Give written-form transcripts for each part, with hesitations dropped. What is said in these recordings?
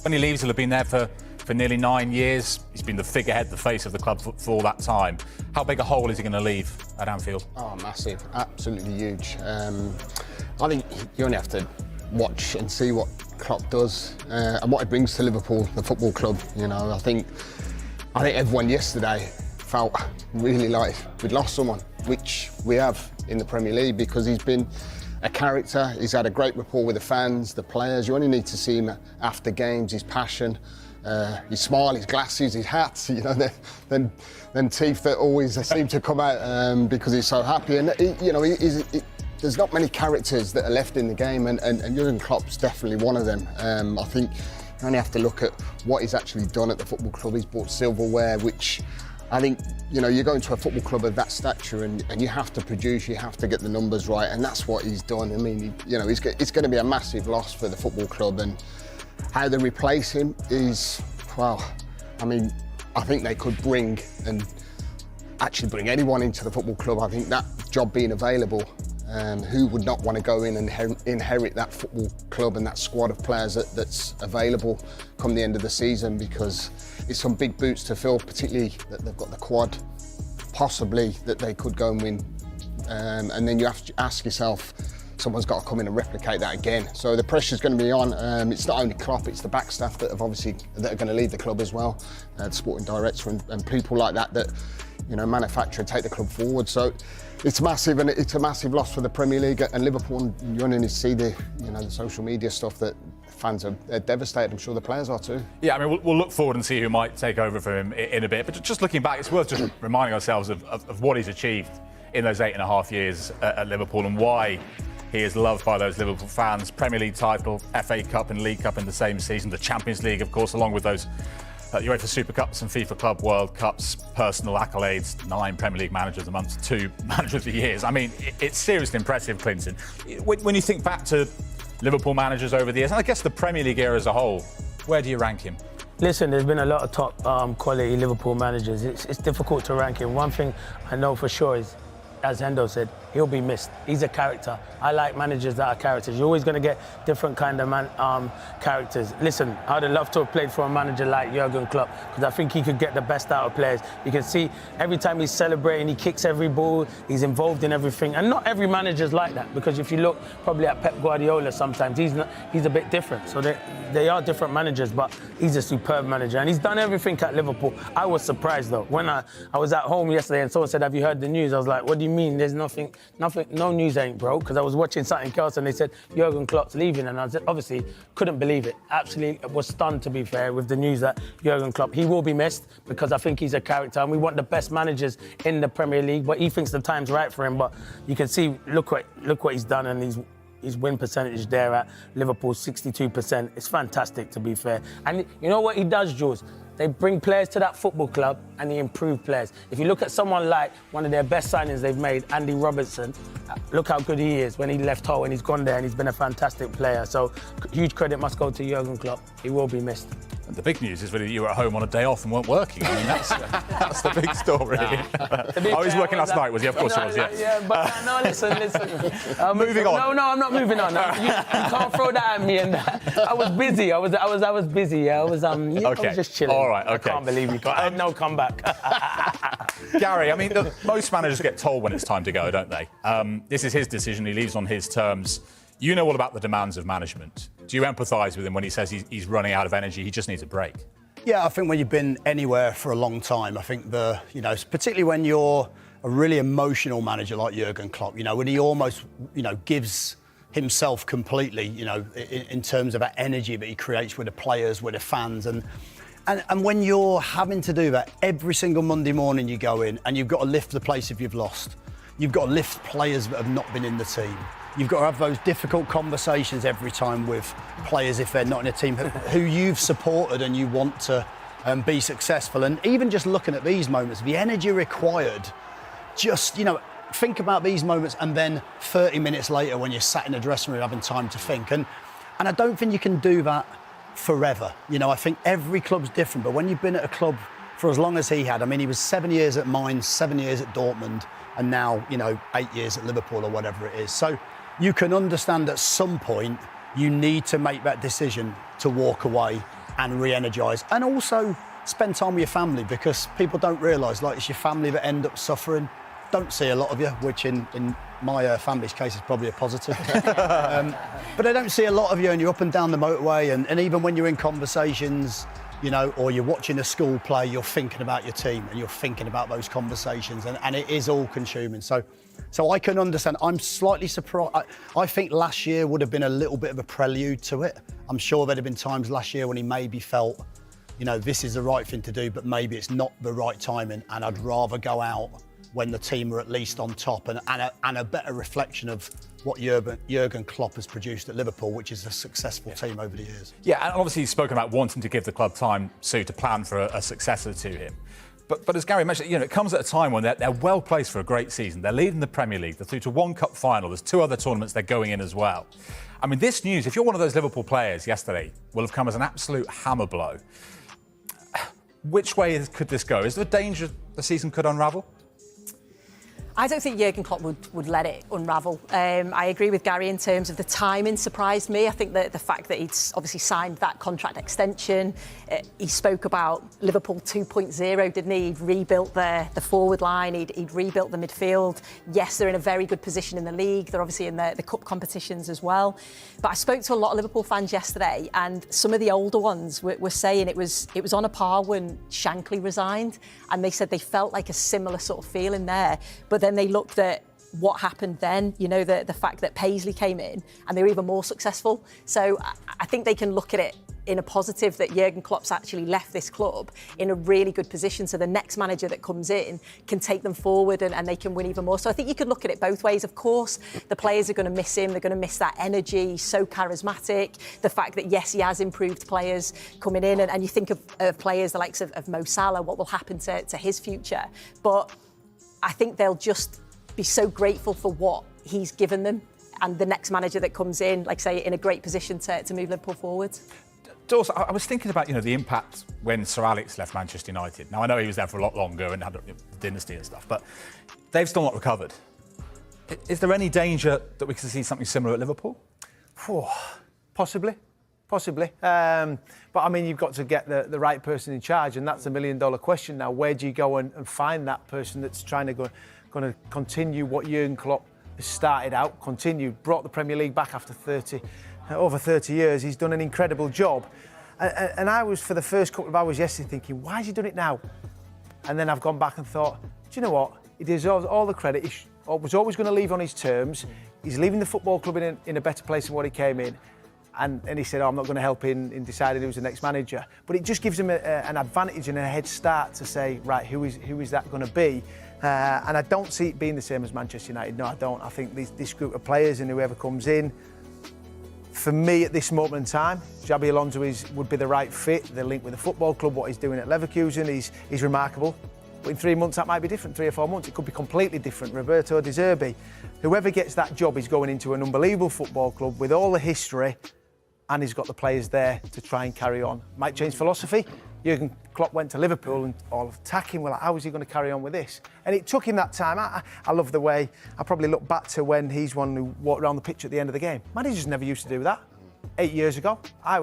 When he leaves, he'll have been there for nearly 9 years. He's been the figurehead, the face of the club for all that time. How big a hole is he going to leave at Anfield? Oh, massive. Absolutely huge. I think you only have to watch and see what Klopp does and what he brings to Liverpool, the football club. You know, I think everyone yesterday felt really like we'd lost someone, which we have in the Premier League, because he's been a character. He's had a great rapport with the fans, the players. You only need to see him after games, his passion, his smile, his glasses, his hats, you know, them teeth that always seem to come out because he's so happy. And, there's not many characters that are left in the game, and Jurgen Klopp's definitely one of them. I think you only have to look at what he's actually done at the football club. He's bought silverware, which I think, you know, you're going to a football club of that stature and you have to produce, you have to get the numbers right, and that's what he's done. I mean, it's going to be a massive loss for the football club, and how they replace him is, well, I mean, I think they could bring anyone into the football club. I think that job being available, who would not want to go in and inherit that football club and that squad of players that's available come the end of the season, because it's some big boots to fill, particularly that they've got the quad, possibly that they could go and win. And then you have to ask yourself, someone's got to come in and replicate that again. So the pressure's going to be on. It's not only Klopp, it's the back staff that are going to leave the club as well, the sporting director and people like that manufacture, take the club forward. So it's massive, and it's a massive loss for the Premier League and Liverpool. And you only see the social media stuff that fans are devastated. I'm sure the players are too. Yeah, I mean, we'll look forward and see who might take over for him in a bit. But just looking back, it's worth just reminding ourselves of what he's achieved in those 8.5 years at Liverpool and why he is loved by those Liverpool fans. Premier League title, FA Cup and League Cup in the same season, the Champions League, of course, along with those UEFA Super Cups and FIFA Club World Cups, personal accolades, 9 Premier League managers amongst 2 Manager of the Years. I mean, it's seriously impressive, Clinton. When you think back to Liverpool managers over the years, and I guess the Premier League era as a whole, where do you rank him? Listen, there's been a lot of top quality Liverpool managers. It's difficult to rank him. One thing I know for sure is, as Hendo said, he'll be missed. He's a character. I like managers that are characters. You're always going to get different kind of characters. Listen, I'd have loved to have played for a manager like Jurgen Klopp, because I think he could get the best out of players. You can see every time he's celebrating, he kicks every ball, he's involved in everything. And not every manager's like that, because if you look probably at Pep Guardiola sometimes, he's a bit different. So they are different managers, but he's a superb manager. And he's done everything at Liverpool. I was surprised, though. When I was at home yesterday and someone said, "Have you heard the news?" I was like, "What do you mean? There's nothing, no news ain't broke," because I was watching something else and they said Jurgen Klopp's leaving, and I obviously couldn't believe it. Absolutely was stunned, to be fair, with the news that Jurgen Klopp, he will be missed, because I think he's a character and we want the best managers in the Premier League, but he thinks the time's right for him. But you can see, look what he's done, and his win percentage there at Liverpool, 62%. It's fantastic, to be fair. And you know what he does, Jules? They bring players to that football club and they improve players. If you look at someone like one of their best signings they've made, Andy Robertson, look how good he is when he left Hull, and he's gone there and he's been a fantastic player. So huge credit must go to Jurgen Klopp. He will be missed. And the big news is really you were at home on a day off and weren't working. I mean, that's the big story. Oh, he was working last night, was he? Of course he was, yeah. Yeah, but no, listen. Moving on. No, I'm not moving on. You can't throw that at me. And I was busy. I was busy. Yeah, I was just chilling. All right, okay. I can't believe you. I had no comeback. Gary, I mean, most managers get told when it's time to go, don't they? This is his decision. He leaves on his terms. You know all about the demands of management. Do you empathise with him when he says he's running out of energy, he just needs a break? Yeah, I think when you've been anywhere for a long time, I think particularly when you're a really emotional manager like Jurgen Klopp, when he almost, gives himself completely, in terms of that energy that he creates with the players, with the fans, and when you're having to do that every single Monday morning, you go in and you've got to lift the place if you've lost. You've got to lift players that have not been in the team. You've got to have those difficult conversations every time with players if they're not in a team who you've supported and you want to be successful. And even just looking at these moments, the energy required, just, think about these moments, and then 30 minutes later when you're sat in the dressing room having time to think. And I don't think you can do that forever. I think every club's different, but when you've been at a club for as long as he had, I mean, he was 7 years at Mainz, 7 years at Dortmund, and now, 8 years at Liverpool or whatever it is. So you can understand at some point you need to make that decision to walk away and re-energise, and also spend time with your family, because people don't realise, it's your family that end up suffering. Don't see a lot of you, which in my family's case is probably a positive. But I don't see a lot of you, and you're up and down the motorway, and even when you're in conversations, or you're watching a school play, you're thinking about your team and you're thinking about those conversations, and it is all consuming. So I can understand. I'm slightly surprised. I think last year would have been a little bit of a prelude to it. I'm sure there'd have been times last year when he maybe felt, this is the right thing to do, but maybe it's not the right timing, and I'd rather go out when the team are at least on top, and a better reflection of what Jurgen Klopp has produced at Liverpool, which is a successful team over the years. Yeah, and obviously he's spoken about wanting to give the club time, Sue, to plan for a successor to him. But as Gary mentioned, it comes at a time when they're well placed for a great season. They're leading the Premier League. They're through to one cup final. There's 2 other tournaments they're going in as well. I mean, this news, if you're one of those Liverpool players yesterday, will have come as an absolute hammer blow. Which way could this go? Is there a danger the season could unravel? I don't think Jurgen Klopp would let it unravel. I agree with Gary in terms of the timing surprised me. I think that the fact that he'd obviously signed that contract extension, he spoke about Liverpool 2.0, didn't he? He'd rebuilt the forward line, he'd rebuilt the midfield. Yes, they're in a very good position in the league. They're obviously in the cup competitions as well. But I spoke to a lot of Liverpool fans yesterday, and some of the older ones were saying it was on a par when Shankly resigned, and they said they felt like a similar sort of feeling there. But then they looked at what happened then, you know, the fact that Paisley came in and they were even more successful. So I think they can look at it in a positive that Jurgen Klopp's actually left this club in a really good position, so the next manager that comes in can take them forward and they can win even more. So I think you could look at it both ways. Of course, the players are going to miss him. They're going to miss that energy. He's so charismatic. The fact that, yes, he has improved players coming in, and you think of players the likes of Mo Salah, what will happen to his future. But I think they'll just be so grateful for what he's given them, and the next manager that comes in, like say, in a great position to move Liverpool forward. Also, I was thinking about, the impact when Sir Alex left Manchester United. Now, I know he was there for a lot longer and had a dynasty and stuff, but they've still not recovered. Is there any danger that we could see something similar at Liverpool? Possibly. But, I mean, you've got to get the right person in charge, and that's $1 million question now. Where do you go and find that person that's trying to going to continue what Jurgen Klopp has started out, brought the Premier League back after over 30 years. He's done an incredible job. And I was, for the first couple of hours yesterday, thinking, why has he done it now? And then I've gone back and thought, do you know what? He deserves all the credit. He was always going to leave on his terms. He's leaving the football club in a better place than what he came in. And he said, I'm not going to help in deciding who's the next manager. But it just gives him an advantage and a head start to say, right, who is that going to be? And I don't see it being the same as Manchester United. No, I don't. I think this group of players and whoever comes in, for me at this moment in time, Xabi Alonso would be the right fit. The link with the football club, what he's doing at Leverkusen, he's remarkable. But in 3 months that might be different, 3 or 4 months, it could be completely different. Roberto De Zerbi, whoever gets that job is going into an unbelievable football club with all the history, and he's got the players there to try and carry on. Might change philosophy. Jurgen Klopp went to Liverpool and all attacking. Well, how is he going to carry on with this? And it took him that time. I love the way, I probably look back to when he's one who walked around the pitch at the end of the game. Managers never used to do that. 8 years ago,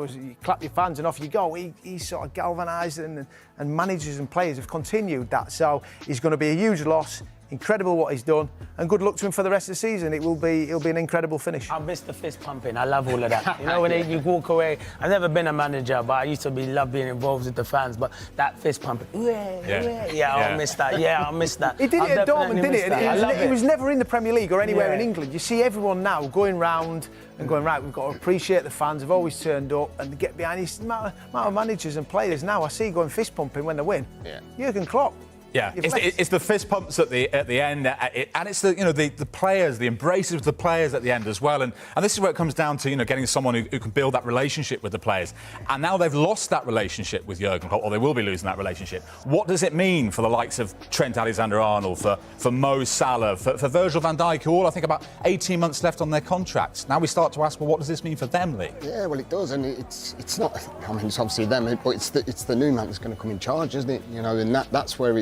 you clap your fans and off you go. He's sort of galvanised, and managers and players have continued that. So he's going to be a huge loss. Incredible what he's done, and good luck to him for the rest of the season. It'll be an incredible finish. I miss the fist pumping. I love all of that. You know, when you walk away. I've never been a manager, but I used to love being involved with the fans. But that fist pumping, I'll miss that. Yeah, I'll miss that. He did it at Dortmund, didn't he? He was never in the Premier League or anywhere in England. You see everyone now going round and going, right, we've got to appreciate the fans. Have always turned up and get behind these amount of managers and players now. I see going fist pumping when they win. Yeah. Jurgen Klopp. Yeah, it's the fist pumps at the end, and it's the players, the embraces of the players at the end as well. And this is where it comes down to getting someone who can build that relationship with the players. And now they've lost that relationship with Jurgen Klopp, or they will be losing that relationship. What does it mean for the likes of Trent Alexander-Arnold, for Mo Salah, for Virgil van Dijk, who all I think about 18 months left on their contracts? Now we start to ask, well, what does this mean for them, Lee? Yeah, well, it does, and it's not. I mean, it's obviously them, but it's the new man that's going to come in charge, isn't it? And that's where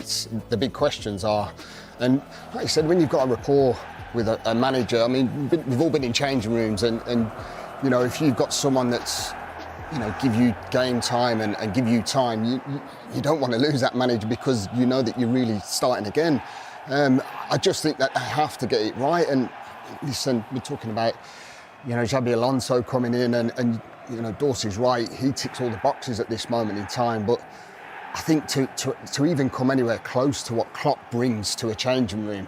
the big questions are. And like I said, when you've got a rapport with a manager, I mean, we've all been in changing rooms, and if you've got someone that's give you game time and give you time, you don't want to lose that manager, because you know that you're really starting again. I just think that they have to get it right. And listen, we're talking about Xabi Alonso coming in, and Dorsey's right, he ticks all the boxes at this moment in time, but I think to even come anywhere close to what Klopp brings to a changing room,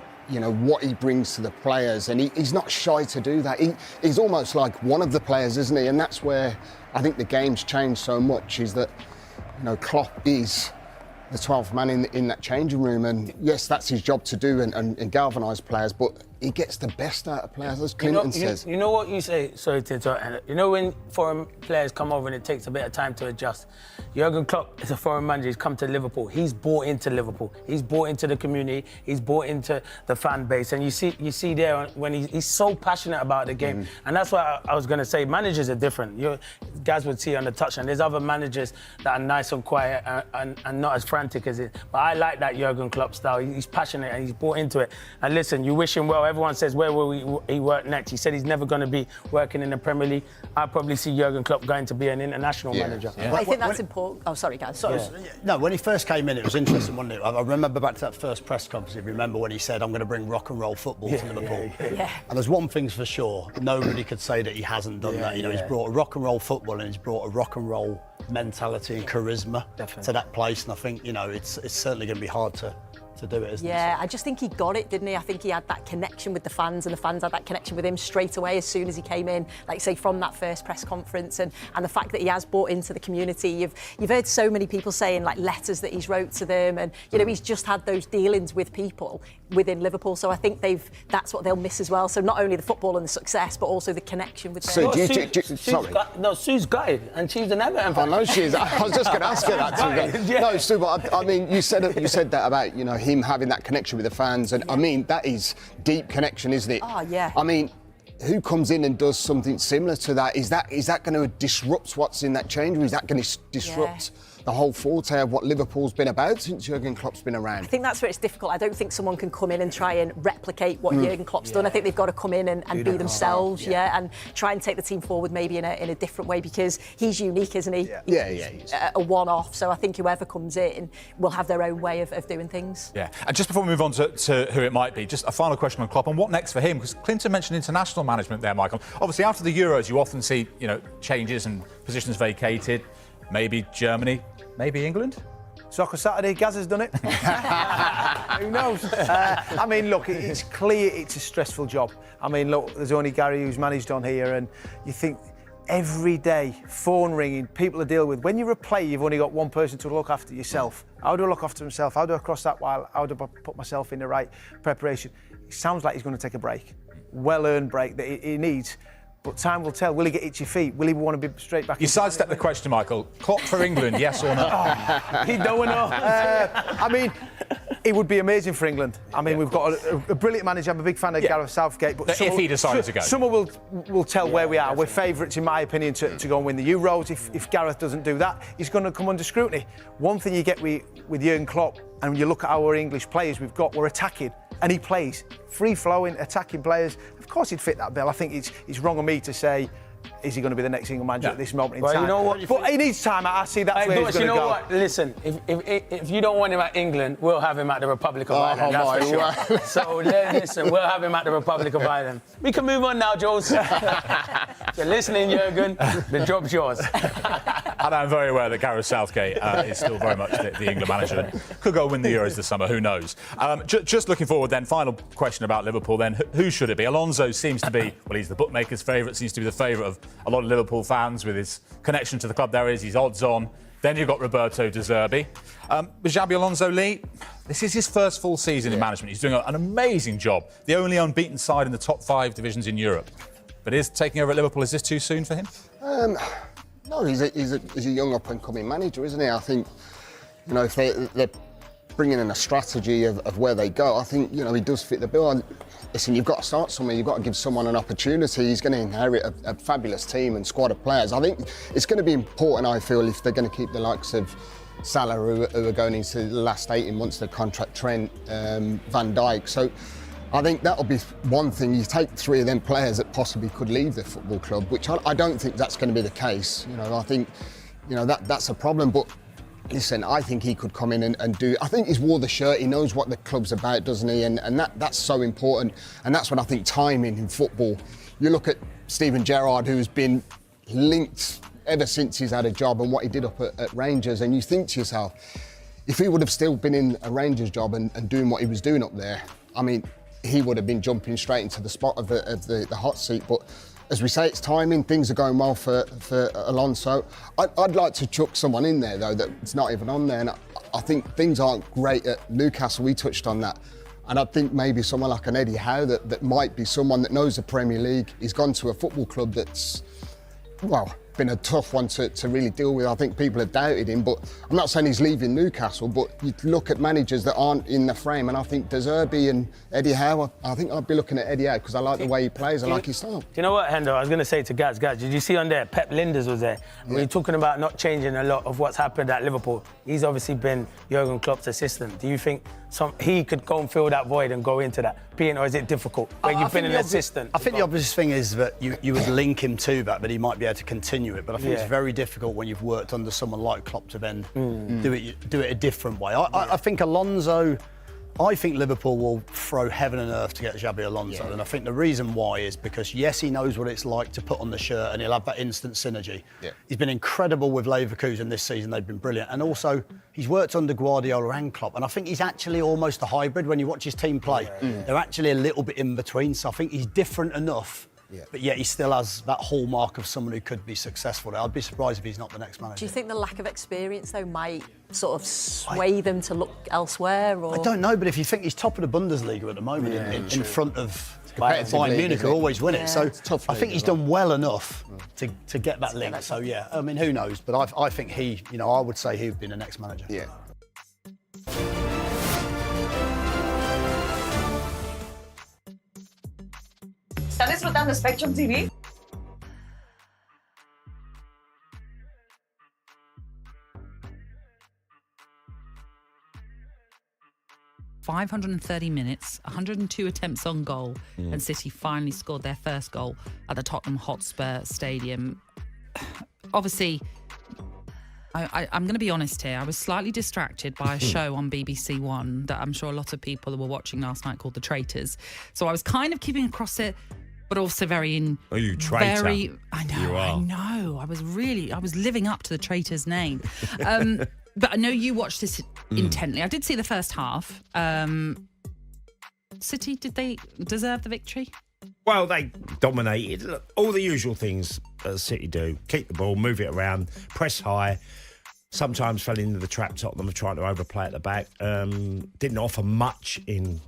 what he brings to the players, and he's not shy to do that. He's almost like one of the players, isn't he? And that's where I think the game's changed so much, is that Klopp is the 12th man in that changing room, and yes, that's his job to do and galvanise players, but he gets the best out of players, as Clinton says. You know what you say, sorry to interrupt, you know when foreign players come over and it takes a bit of time to adjust? Jurgen Klopp is a foreign manager, he's come to Liverpool, he's bought into Liverpool, he's bought into the community, he's bought into the fan base, and you see there when he's so passionate about the game. And that's why I was going to say, managers are different. You guys would see on the touchline, there's other managers that are nice and quiet and not as frantic as it. But I like that Jurgen Klopp style. He's passionate and he's bought into it. And listen, you wish him well. Everyone says, where will he work next? He said he's never going to be working in the Premier League. I probably see Jurgen Klopp going to be an international manager. Yeah. I think that's important. Oh, sorry, guys. No, when he first came in, it was interesting, wasn't it? I remember back to that first press conference, if you remember, when he said, I'm going to bring rock and roll football to Liverpool. Yeah. And there's one thing for sure, nobody could say that he hasn't done that. You know, he's brought a rock and roll football and he's brought a rock and roll mentality and charisma to that place. And I think, you know, it's certainly going to be hard to do it, isn't it? Yeah, I just think he got it, didn't he? I think he had that connection with the fans, and the fans had that connection with him straight away as soon as he came in, like say from that first press conference, and the fact that he has bought into the community. You've heard so many people saying like letters that he's wrote to them, and you know he's just had those dealings with people within Liverpool. So I think that's what they'll miss as well. So not only the football and the success, but also the connection with them. So Sue's gutted, and she's an Everton fan. I know she is. I was just going to ask her that too. No, Sue, but I mean, you said that about, you know, him having that connection with the fans, and I mean that is deep connection, isn't it? Oh yeah. I mean, who comes in and does something similar to that? Is that going to disrupt what's in that change room? Is that going to disrupt the whole forte of what Liverpool's been about since Jurgen Klopp's been around? I think that's where it's difficult. I don't think someone can come in and try and replicate what Jurgen Klopp's done. I think they've got to come in and be themselves, and try and take the team forward maybe in a different way, because he's unique, isn't he? He's a one-off. So I think whoever comes in will have their own way of doing things. Yeah, and just before we move on to who it might be, just a final question on Klopp and what next for him, because Clinton mentioned international management there, Michael. Obviously, after the Euros, you often see, you know, changes and positions vacated. Maybe Germany, maybe England? Soccer Saturday, Gaz has done it. Who knows? I mean, look, it's clear it's a stressful job. I mean, look, there's only Gary who's managed on here, and you think every day, phone ringing, people to deal with. When you're a player, you've only got one person to look after yourself. How do I look after myself? How do I cross that wire? How do I put myself in the right preparation? It sounds like he's going to take a break. Well-earned break that he needs. But time will tell. Will he get itchy feet? Will he want to be straight back? You sidestepped the question, Michael. Klopp for England, yes or no? He don't know. I mean, it would be amazing for England. I mean, we've got a brilliant manager. I'm a big fan of Gareth Southgate. But if he decided to go. Someone will tell where we are. We're favourites, in my opinion, to go and win the Euros. If Gareth doesn't do that, he's going to come under scrutiny. One thing you get with Jurgen Klopp, and when you look at our English players we've got, we're attacking. And he plays free-flowing, attacking players. Of course he'd fit that bill. I think it's wrong of me to say, is he going to be the next England manager at this moment in time? You know what? But he needs time. I see that's where he's going to go. You know what? Listen, if you don't want him at England, we'll have him at the Republic of Ireland. That's for sure. So listen, we'll have him at the Republic of Ireland. We can move on now, Jules. You're listening, Jurgen. The job's yours. And I'm very aware that Gareth Southgate is still very much the England manager. Could go win the Euros this summer, who knows? Just looking forward then, final question about Liverpool then. Who should it be? Alonso seems to be, well, he's the bookmaker's favourite, seems to be the favourite of a lot of Liverpool fans with his connection to the club. There is, he's odds on. Then you've got Roberto De Zerbi. With Xabi Alonso, Lee, this is his first full season in management. He's doing an amazing job. The only unbeaten side in the top 5 divisions in Europe. But is taking over at Liverpool, is this too soon for him? No, he's a young up-and-coming manager, isn't he? I think, you know, if they're bringing in a strategy of where they go, I think, you know, he does fit the bill. And listen, you've got to start somewhere. You've got to give someone an opportunity. He's going to inherit a fabulous team and squad of players. I think it's going to be important, I feel, if they're going to keep the likes of Salah, who are going into the last 18 months of the contract, Trent, Van Dijk. So I think that'll be one thing. You take 3 of them players that possibly could leave the football club, which I don't think that's going to be the case. You know, I think, you know, that's a problem. But listen, I think he could come in and do. I think he's wore the shirt. He knows what the club's about, doesn't he? And that's so important. And that's what I think timing in football. You look at Steven Gerrard, who's been linked ever since he's had a job, and what he did up at Rangers, and you think to yourself, if he would have still been in a Rangers job and doing what he was doing up there, I mean, he would have been jumping straight into the spot of the hot seat. But as we say, it's timing. Things are going well for Alonso. I'd like to chuck someone in there, though, that's not even on there. And I think things aren't great at Newcastle. We touched on that. And I think maybe someone like an Eddie Howe that might be someone that knows the Premier League. He's gone to a football club that's, well, been a tough one to really deal with. I think people have doubted him, but I'm not saying he's leaving Newcastle, but you look at managers that aren't in the frame, and I think De Zerbi and Eddie Howe, I think I'd be looking at Eddie Howe because I like the way he plays, I like his style. Do you know what, Hendo? I was going to say to Gaz, did you see on there, Pep Linders was there? Yeah. We're talking about not changing a lot of what's happened at Liverpool. He's obviously been Jurgen Klopp's assistant. Do you think he could go and fill that void and go into that? Or is it difficult where you've been an assistant? I think the obvious thing is that you would link him to that he might be able to continue it. But I think it's very difficult when you've worked under someone like Klopp to then do it a different way. I think Alonso. I think Liverpool will throw heaven and earth to get Xabi Alonso, and I think the reason why is because, yes, he knows what it's like to put on the shirt and he'll have that instant synergy. Yeah. He's been incredible with Leverkusen this season, they've been brilliant, and also he's worked under Guardiola and Klopp, and I think he's actually almost a hybrid when you watch his team play. They're actually a little bit in between, so I think he's different enough. Yeah. But yet he still has that hallmark of someone who could be successful. I'd be surprised if he's not the next manager. Do you think the lack of experience, though, might sort of sway them to look elsewhere? Or? I don't know, but if you think he's top of the Bundesliga at the moment in front of Bayern Munich, who always win it. So I think he's done well enough to get that link. So, yeah, I mean, who knows? But I think I would say he would be the next manager. Yeah. ¿Están disfrutando Spectrum TV? ...530 minutes, 102 attempts on goal, and City finally scored their first goal at the Tottenham Hotspur Stadium. Obviously, I'm going to be honest here, I was slightly distracted by a show on BBC One that I'm sure a lot of people who were watching last night called The Traitors. So I was kind of keeping across it, but also very Oh, you traitor. I know, You are. I know. I was living up to the traitor's name. But I know you watched this intently. I did see the first half. City, did they deserve the victory? Well, they dominated. Look, all the usual things that City do. Keep the ball, move it around, press high. Sometimes fell into the trap Tottenham of trying to overplay at the back. Didn't offer much in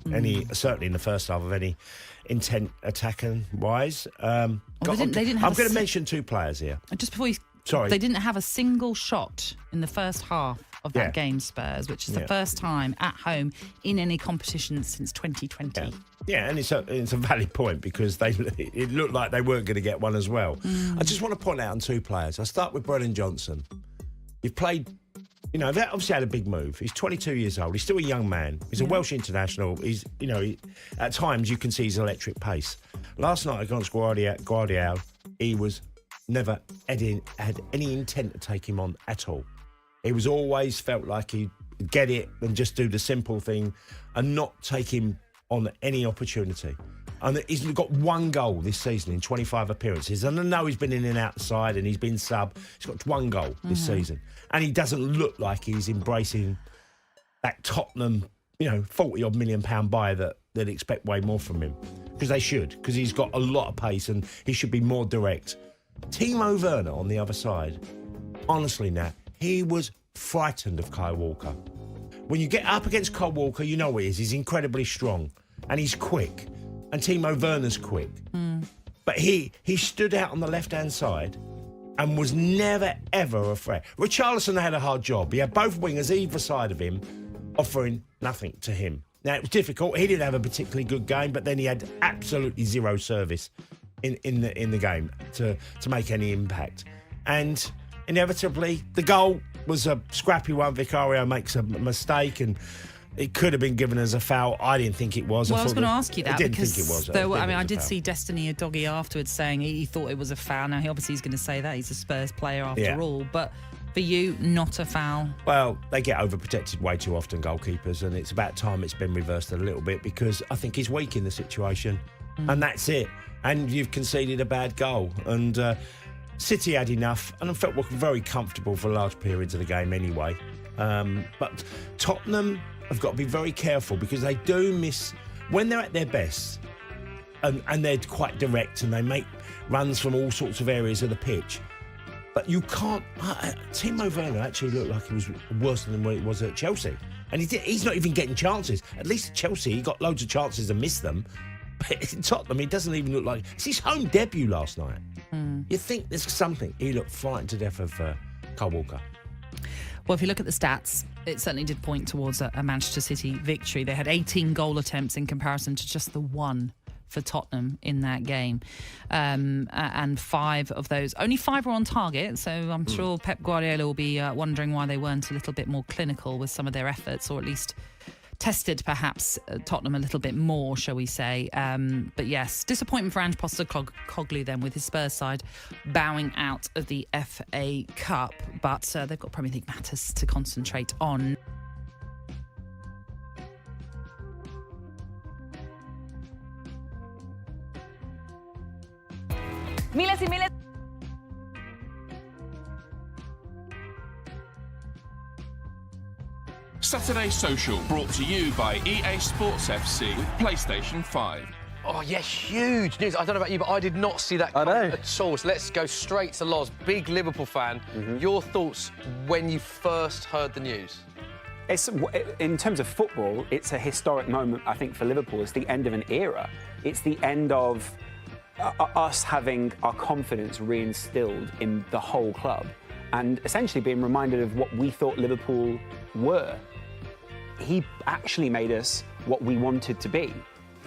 certainly in the first half of any intent attacking wise. They didn't have I'm going to mention two players here. Just before you... Sorry. They didn't have a single shot in the first half of that game, Spurs, which is the first time at home in any competition since 2020. Yeah, and it's a valid point because it looked like they weren't going to get one as well. I just want to point out on two players. I'll start with Brennan Johnson. You've played, they obviously had a big move. He's 22 years old. He's still a young man. He's a Welsh international. He's, at times you can see his electric pace. Last night against Guardiola, he was never had any intent to take him on at all. He was always felt like he'd get it and just do the simple thing and not take him on any opportunity. And he's got one goal this season in 25 appearances. And I know he's been in and out the side and he's been sub. He's got one goal this season. And he doesn't look like he's embracing that Tottenham, £40-odd million buy that expect way more from him. Because they should, because he's got a lot of pace and he should be more direct. Timo Werner on the other side, honestly now, he was frightened of Kyle Walker. When you get up against Kyle Walker, you know what he is. He's incredibly strong and he's quick. And Timo Werner's quick. But he stood out on the left-hand side and was never, ever a threat. Richarlison had a hard job. He had both wingers either side of him offering nothing to him. Now, it was difficult. He didn't have a particularly good game, but then he had absolutely zero service in the game to make any impact. And inevitably, the goal was a scrappy one. Vicario makes a mistake and it could have been given as a foul. I didn't think it was. Well, I was going to ask you that because think it was. I did see Destiny Udogie afterwards saying he thought it was a foul. Now, he's going to say that. He's a Spurs player after all. But for you, not a foul? Well, they get overprotected way too often, goalkeepers, and it's about time it's been reversed a little bit because I think he's weak in the situation. And that's it. And you've conceded a bad goal. And City had enough, and I felt very comfortable for large periods of the game anyway. But Tottenham have got to be very careful because they do miss, when they're at their best, and they're quite direct and they make runs from all sorts of areas of the pitch. But you can't... Timo Werner actually looked like he was worse than what he was at Chelsea. And he's not even getting chances. At least at Chelsea, he got loads of chances and missed them. But in Tottenham, he doesn't even look like... It's his home debut last night. You think there's something. He looked frightened to death of Kyle Walker. Well, if you look at the stats, it certainly did point towards a Manchester City victory. They had 18 goal attempts in comparison to just the one for Tottenham in that game. And 5 of those, only 5 were on target, so I'm sure Pep Guardiola will be wondering why they weren't a little bit more clinical with some of their efforts, or at least tested perhaps Tottenham a little bit more, shall we say. But yes, disappointment for Ange Postecoglou then, with his Spurs side bowing out of the FA Cup. But they've got Premier League matters to concentrate on. Miles y miles. Saturday Social, brought to you by EA Sports FC with PlayStation 5. Oh, yes, huge news. I don't know about you, but I did not see that coming at all. So let's go straight to Loz, big Liverpool fan. Your thoughts when you first heard the news? In terms of football, it's a historic moment, I think, for Liverpool. It's the end of an era. It's the end of us having our confidence reinstilled in the whole club and essentially being reminded of what we thought Liverpool were. He actually made us what we wanted to be.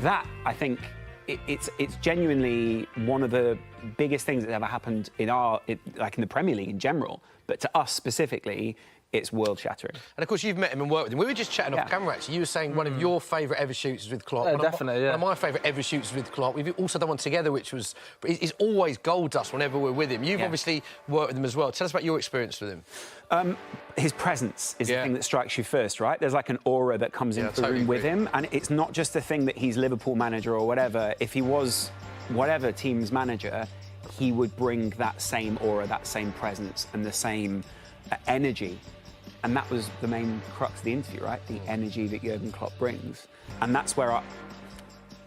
That, I think, it's genuinely one of the biggest things that ever happened in like in the Premier League in general, but to us specifically, it's world-shattering. And, of course, you've met him and worked with him. We were just chatting off camera, actually. You were saying one of your favourite ever shoots with Klopp. Definitely, One of my favourite ever shoots with Klopp. We've also done one together, which was... It's always gold dust whenever we're with him. You've obviously worked with him as well. Tell us about your experience with him. His presence is the thing that strikes you first, right? There's like an aura that comes into the room with him, and it's not just the thing that he's Liverpool manager or whatever. If he was whatever team's manager, he would bring that same aura, that same presence, and the same energy. And that was the main crux of the interview, right? The energy that Jurgen Klopp brings. And that's where I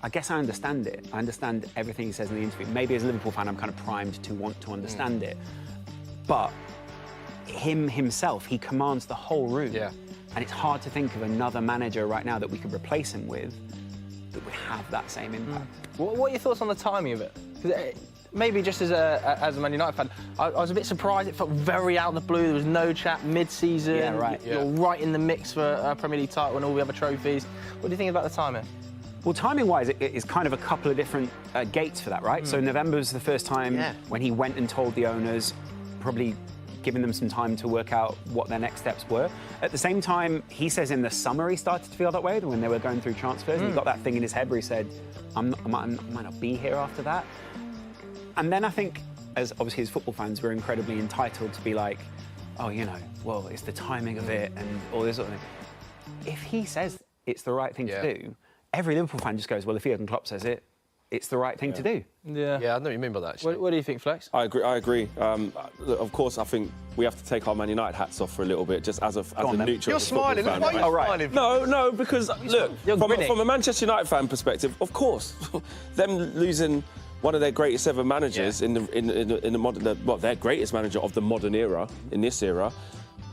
guess I understand it. I understand everything he says in the interview. Maybe as a Liverpool fan, I'm kind of primed to want to understand it. But himself, he commands the whole room. Yeah. And it's hard to think of another manager right now that we could replace him with that would have that same impact. What are your thoughts on the timing of it? Maybe just as a Man United fan, I was a bit surprised. It felt very out of the blue. There was no chat mid-season. Yeah, right. You're right in the mix for a Premier League title and all the other trophies. What do you think about the timing? Well, timing-wise, it is kind of a couple of different gates for that, right? So November was the first time when he went and told the owners, probably giving them some time to work out what their next steps were. At the same time, he says in the summer he started to feel that way when they were going through transfers. And he got that thing in his head where he said, I might not be here after that. And then I think, as obviously as football fans, we're incredibly entitled to be like, oh, you know, well, it's the timing of it and all this sort of thing. If he says it's the right thing to do, every Liverpool fan just goes, well, if Jurgen Klopp says it, it's the right thing to do. Yeah, I know what you mean by that, actually. What do you think, Flex? I agree. Of course, I think we have to take our Man United hats off for a little bit, just as a neutral. You're smiling. Fan, Why are you smiling? No, because, look, from a Manchester United fan perspective, of course, them losing one of their greatest ever managers in the modern, well, their greatest manager of the modern era, in this era,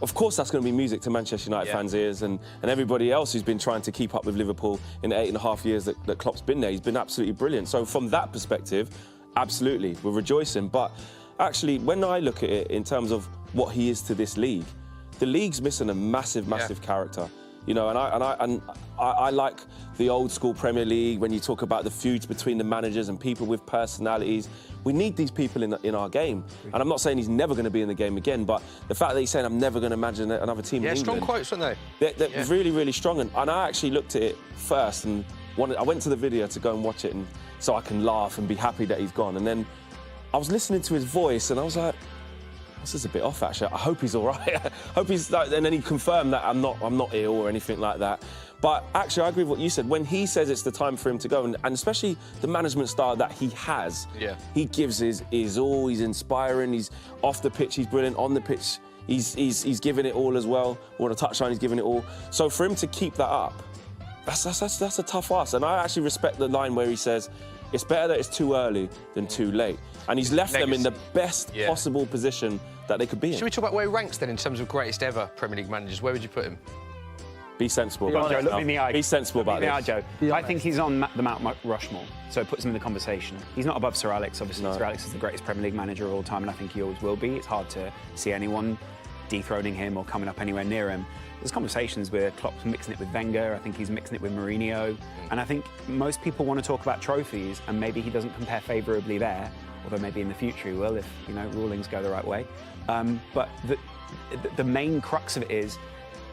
of course that's going to be music to Manchester United fans' ears and everybody else who's been trying to keep up with Liverpool in the 8.5 years that Klopp's been there. He's been absolutely brilliant. So from that perspective, absolutely, we're rejoicing. But actually, when I look at it in terms of what he is to this league, the league's missing a massive character. You know, and I like the old school Premier League when you talk about the feuds between the managers and people with personalities. We need these people in our game. And I'm not saying he's never going to be in the game again, but the fact that he's saying I'm never going to imagine another team in England. Strong quotes, weren't they? They're really, really strong. And I actually looked at it first and I went to the video to go and watch it so I can laugh and be happy that he's gone. And then I was listening to his voice and I was like, this is a bit off, actually. I hope he's all right. I hope he's like, and then he confirmed that I'm not ill or anything like that. But actually, I agree with what you said. When he says it's the time for him to go, and especially the management style that he has, he gives his all. He's inspiring. He's off the pitch. He's brilliant. On the pitch, he's giving it all as well. On the touchline, he's giving it all. So for him to keep that up, that's a tough ask. And I actually respect the line where he says, it's better that it's too early than too late. And he's left them in the best possible position that they could be in. Should we talk about where he ranks then in terms of greatest ever Premier League managers? Where would you put him? Be sensible Joe, about this. look me in the eye. Be sensible about this. Joe. I think he's on the Mount Rushmore, so it puts him in the conversation. He's not above Sir Alex, obviously. No. Sir Alex is the greatest Premier League manager of all time, and I think he always will be. It's hard to see anyone dethroning him or coming up anywhere near him. There's conversations where Klopp's mixing it with Wenger. I think he's mixing it with Mourinho. And I think most people want to talk about trophies, and maybe he doesn't compare favourably there, although maybe in the future he will if, you know, rulings go the right way. But the main crux of it is,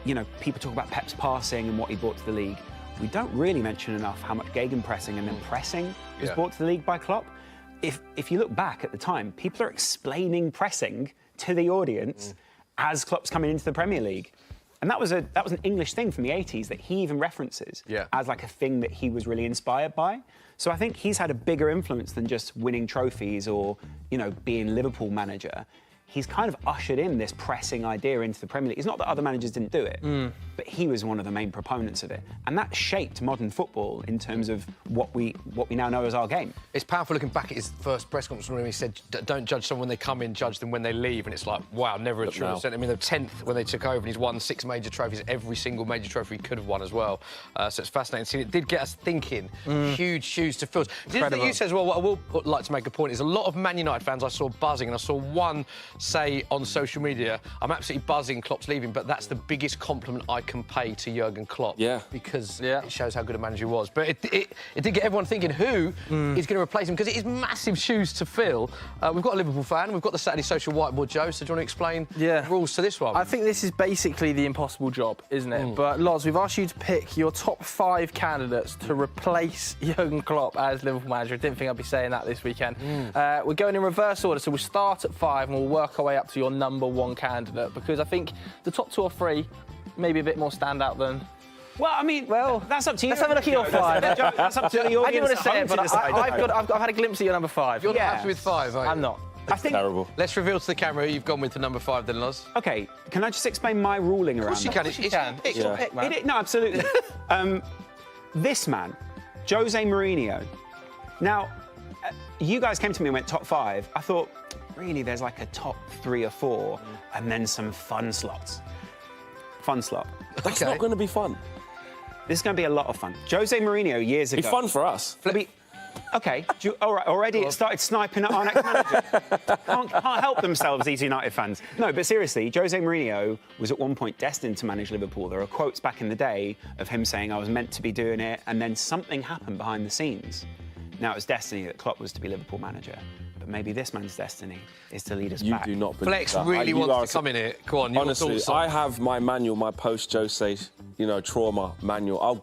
you know, people talk about Pep's passing and what he brought to the league. We don't really mention enough how much gegenpressing and then pressing was brought to the league by Klopp. If you look back at the time, people are explaining pressing to the audience as Klopp's coming into the Premier League. And that was an English thing from the 80s that he even references as like a thing that he was really inspired by. So I think he's had a bigger influence than just winning trophies or, you know, being Liverpool manager. He's kind of ushered in this pressing idea into the Premier League. It's not that other managers didn't do it, but he was one of the main proponents of it. And that shaped modern football in terms of what we now know as our game. It's powerful looking back at his first press conference when he said, don't judge someone when they come in, judge them when they leave. And it's like, wow, never a true percent. I mean, the 10th when they took over and he's won 6 major trophies, every single major trophy he could have won as well. So it's fascinating to see. It did get us thinking. Huge shoes to fill. The thing you said as well, what I will like to make a point is a lot of Man United fans I saw buzzing, and I saw one say on social media, I'm absolutely buzzing Klopp's leaving, but that's the biggest compliment I can pay to Jurgen Klopp. Because it shows how good a manager he was. But it did get everyone thinking who is going to replace him, because it is massive shoes to fill. We've got a Liverpool fan, we've got the Saturday Social Whiteboard, Joe, so do you want to explain the rules to this one? I think this is basically the impossible job, isn't it? But Loz, we've asked you to pick your top 5 candidates to replace Jurgen Klopp as Liverpool manager. I didn't think I'd be saying that this weekend. We're going in reverse order, so we'll start at 5 and we'll work our way up to your number 1 candidate, because I think the top 2 or 3 maybe a bit more standout than... Well, I mean, that's up to you. Let's have a look at your 5. That's up to the audience. I didn't want to say it, but I've had a glimpse of your number 5. You're not happy with 5, are you? I'm not. I think terrible. Let's reveal to the camera who you've gone with for number 5 then, Loz. OK, can I just explain my ruling around Of course you can. It's your pick, man. No, absolutely. This man, Jose Mourinho. Now, you guys came to me and went top 5. I thought, really, there's like a top 3 or 4 and then some fun slots. Fun slot. That's not going to be fun. This is going to be a lot of fun. Jose Mourinho, years ago... It's fun for us. OK, all right, already it started sniping at our next manager. Can't help themselves, these United fans. No, but seriously, Jose Mourinho was at one point destined to manage Liverpool. There are quotes back in the day of him saying, I was meant to be doing it, and then something happened behind the scenes. Now, it was destiny that Klopp was to be Liverpool manager. But maybe this man's destiny is to lead us back. You do not believe Flex that. really wants to come in here. Go on, honestly, I have my manual, my post-Jose, you know, trauma manual.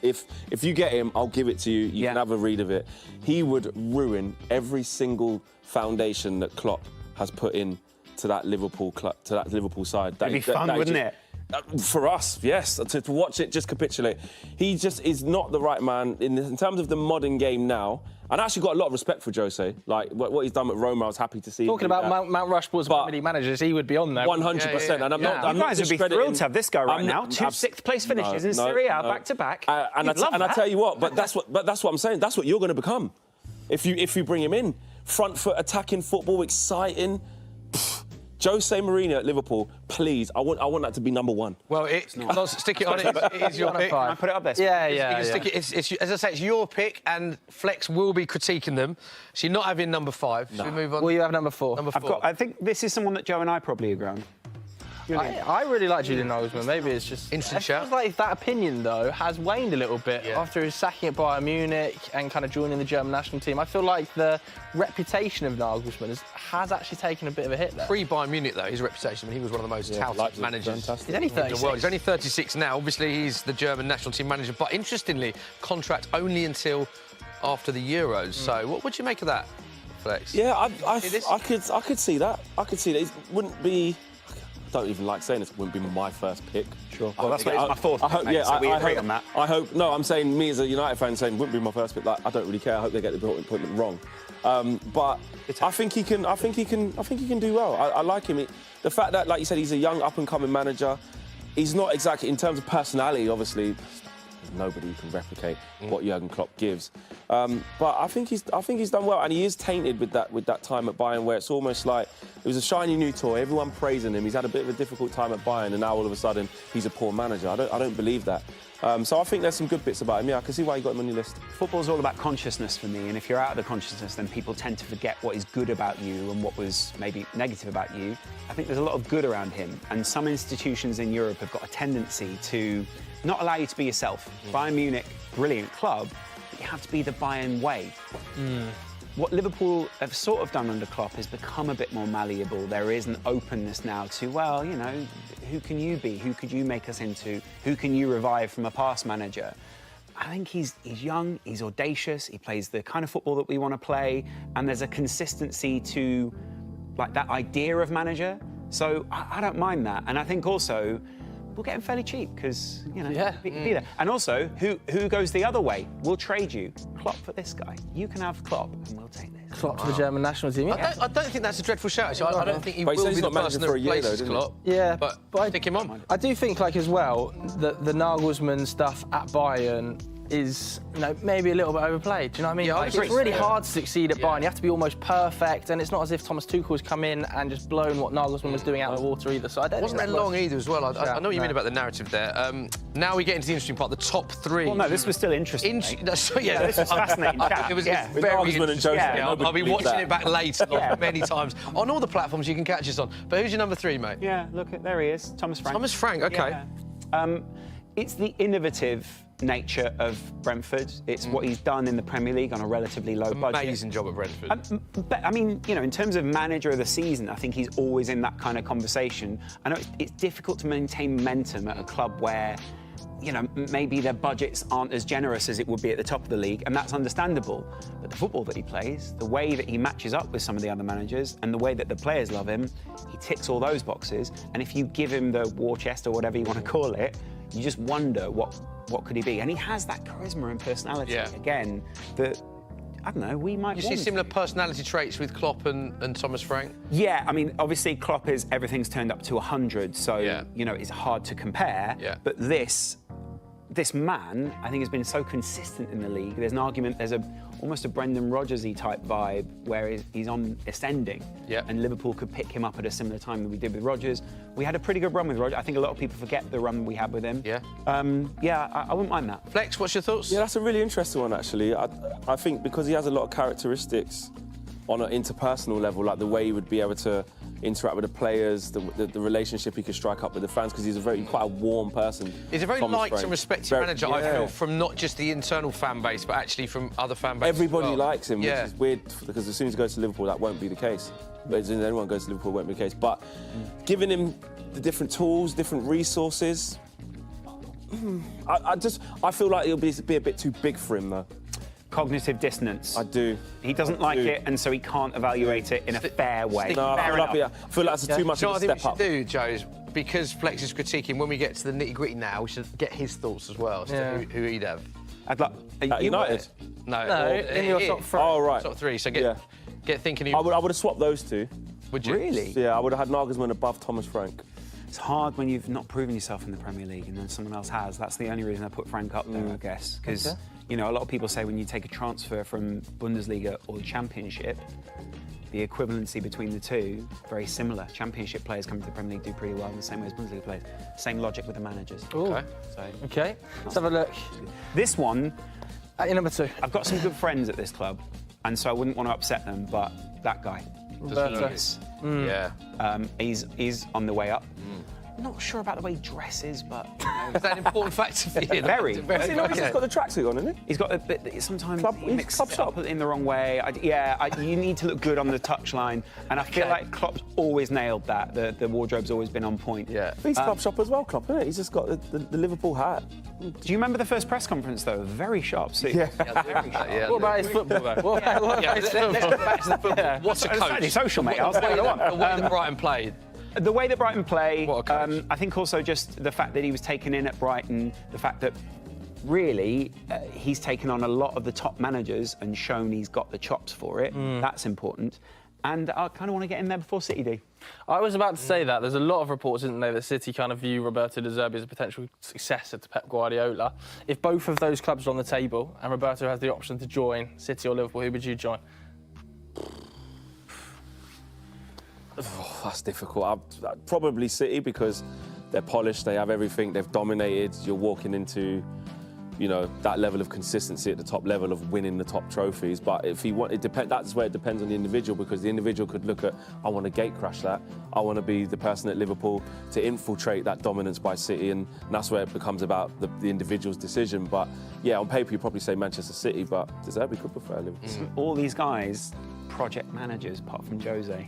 If you get him, I'll give it to you. You can have a read of it. He would ruin every single foundation that Klopp has put in to that Liverpool side. It'd be fun, wouldn't it? For us, yes. To watch it just capitulate. He just is not the right man in terms of the modern game now. And I actually got a lot of respect for Jose. Like, what he's done at Roma, I was happy to see. Talking about Mount Rushmore's Premier League managers, he would be on there. 100%. And I'm not you guys would be thrilled to have this guy right now. 2 6th-place finishes in Serie A back-to-back. And I tell you what, but that's what I'm saying. That's what you're going to become if you bring him in. Front foot attacking football, exciting. Jose Mourinho at Liverpool, please. I want that to be number 1. Well, stick it on it. It is your pick. Can I put it up there? Yeah. Stick it. As I say, it's your pick, and Flex will be critiquing them. So you're not having number 5. Should we move on? Will you have number 4? Number 4. I think this is someone that Joe and I probably agree on. I really like Julian Nagelsmann. Maybe it's just... Instant it shout. feels like that opinion, though, has waned a little bit after his sacking at Bayern Munich and kind of joining the German national team. I feel like the reputation of Nagelsmann has actually taken a bit of a hit there. Pre-Bayern Munich, though, his reputation, he was one of the most touted managers He's only 36. in the world. He's only 36 now. Obviously, he's the German national team manager. But interestingly, contract only until after the Euros. So what would you make of that, Flex? Yeah, I could see that. I could see that. It wouldn't be... I don't even like saying this. It wouldn't be my first pick. Sure. Well, that's my 4th. I hope. Mate, so we agree on that. I hope. No, I'm saying me as a United fan saying wouldn't be my first pick. Like, I don't really care. I hope they get the appointment wrong. But I think he can. I think he can do well. I like him. The fact that, like you said, he's a young up and coming manager. He's not exactly in terms of personality. Obviously, There's nobody who can replicate what Jurgen Klopp gives. But I think he's done well, and he is tainted with that time at Bayern, where it's almost like it was a shiny new toy. Everyone praising him. He's had a bit of a difficult time at Bayern, and now all of a sudden he's a poor manager. I don't believe that. So I think there's some good bits about him. Yeah, I can see why you got him on your list. Football's all about consciousness for me, and if you're out of the consciousness, then people tend to forget what is good about you and what was maybe negative about you. I think there's a lot of good around him, and some institutions in Europe have got a tendency to not allow you to be yourself. Bayern Munich, brilliant club, but you have to be the Bayern way. What Liverpool have sort of done under Klopp is become a bit more malleable. There is an openness now to, well, you know, who can you be? Who could you make us into? Who can you revive from a past manager? I think he's young, he's audacious, he plays the kind of football that we want to play, and there's a consistency to like that idea of manager. So I don't mind that. And I think also we'll get him fairly cheap because, you know, be there. And also, who goes the other way? We'll trade you. Klopp for this guy. You can have Klopp and we'll take this. Klopp to the German national team. Yeah. I don't think that's a dreadful shout, actually. I don't think he will be the person that replaces Klopp. Yeah, but I think him on. I do think, like, as well, that the Nagelsmann stuff at Bayern is, you know, maybe a little bit overplayed. Do you know what I mean? Yeah, like, it's really hard to succeed at Bayern. You have to be almost perfect, and it's not as if Thomas Tuchel's come in and just blown what Nagelsmann was doing out of the water either. So I don't. Wasn't that long either as well? I know what you mean about the narrative there. Now we get into the interesting part, the top three. Well, no, this was still interesting. This was fascinating. It was very interesting. I'll be watching it back later many times on all the platforms you can catch us on. But who's your number three, mate? Yeah, look, there he is, Thomas Frank. Thomas Frank, okay. Yeah. It's the innovative nature of Brentford. It's what he's done in the Premier League on a relatively low budget. Amazing job at Brentford. But I mean, you know, in terms of manager of the season, I think he's always in that kind of conversation. I know it's difficult to maintain momentum at a club where, you know, maybe their budgets aren't as generous as it would be at the top of the league, and that's understandable. But the football that he plays, the way that he matches up with some of the other managers, and the way that the players love him, he ticks all those boxes. And if you give him the war chest or whatever you want to call it, you just wonder what could he be. And he has that charisma and personality, again, that, I don't know, we might You see similar personality traits with Klopp and Thomas Frank? Yeah, I mean, obviously Klopp is everything's turned up to 100, so, you know, it's hard to compare. But this man, I think, has been so consistent in the league. There's an argument, there's almost a Brendan Rodgers-y type vibe where he's on ascending. And Liverpool could pick him up at a similar time that we did with Rodgers. We had a pretty good run with Rodgers. I think a lot of people forget the run we had with him. I wouldn't mind that. Flex, what's your thoughts? Yeah, that's a really interesting one, actually. I think because he has a lot of characteristics on an interpersonal level, like the way he would be able to interact with the players, the relationship he could strike up with the fans, because he's quite a warm person. He's a very liked and respected manager, I feel, from not just the internal fan base, but actually from other fan bases. Everybody likes him, which is weird, because as soon as he goes to Liverpool, that won't be the case. But as soon as anyone goes to Liverpool, it won't be the case. But giving him the different tools, different resources, I feel like it'll be a bit too big for him, though. Cognitive dissonance. I do. He doesn't like it, and so he can't evaluate it in a fair way. No, I feel like that's too much of a step up. What we should do, Joe, is because Flex is critiquing, when we get to the nitty-gritty now, we should get his thoughts as well as to who he'd have. I'd like... United? No, in your top three. Oh, right. Top three, so get thinking... I would have swapped those two. Would you? Really? Yeah, I would have had Nagelsmann above Thomas Frank. It's hard when you've not proven yourself in the Premier League and then someone else has. That's the only reason I put Frank up there, I guess. Because, you know, a lot of people say when you take a transfer from Bundesliga or the Championship, the equivalency between the two, very similar. Championship players coming to the Premier League do pretty well in the same way as Bundesliga players. Same logic with the managers. Okay, let's have a look. This one... At your number two. I've got some good friends at this club, and so I wouldn't want to upset them, but that guy. He's on the way up. Not sure about the way he dresses, but... Is that an important factor for you? Very. He's got the tracksuit on, isn't he? He's got a bit... Sometimes he mixes it up in the wrong way. You need to look good on the touchline, and I feel like Klopp's always nailed that. The wardrobe's always been on point. Yeah. He's club shop as well, Klopp, isn't it? He's just got the Liverpool hat. Do you remember the first press conference, though? Very sharp suit. Yeah. Very sharp. What about his football, though? Let's go back to the football. What's a coach? Social, mate. I'll say the way that Brighton played. The way that Brighton play, What a coach. I think also just the fact that he was taken in at Brighton, the fact that really he's taken on a lot of the top managers and shown he's got the chops for it. That's important. And I kind of want to get in there before City do. I was about to say that. There's a lot of reports, isn't there, that City kind of view Roberto De Zerbi as a potential successor to Pep Guardiola. If both of those clubs are on the table and Roberto has the option to join City or Liverpool, who would you join? Oh, that's difficult. I'd probably City because they're polished, they have everything, they've dominated. You're walking into, you know, that level of consistency at the top level of winning the top trophies. But if he want, that's where it depends on the individual, because the individual could look at, I want to gate crash that. I want to be the person at Liverpool to infiltrate that dominance by City, and that's where it becomes about the individual's decision. But yeah, on paper you probably say Manchester City, but De Zerbi could prefer Liverpool. All these guys, project managers, apart from Jose.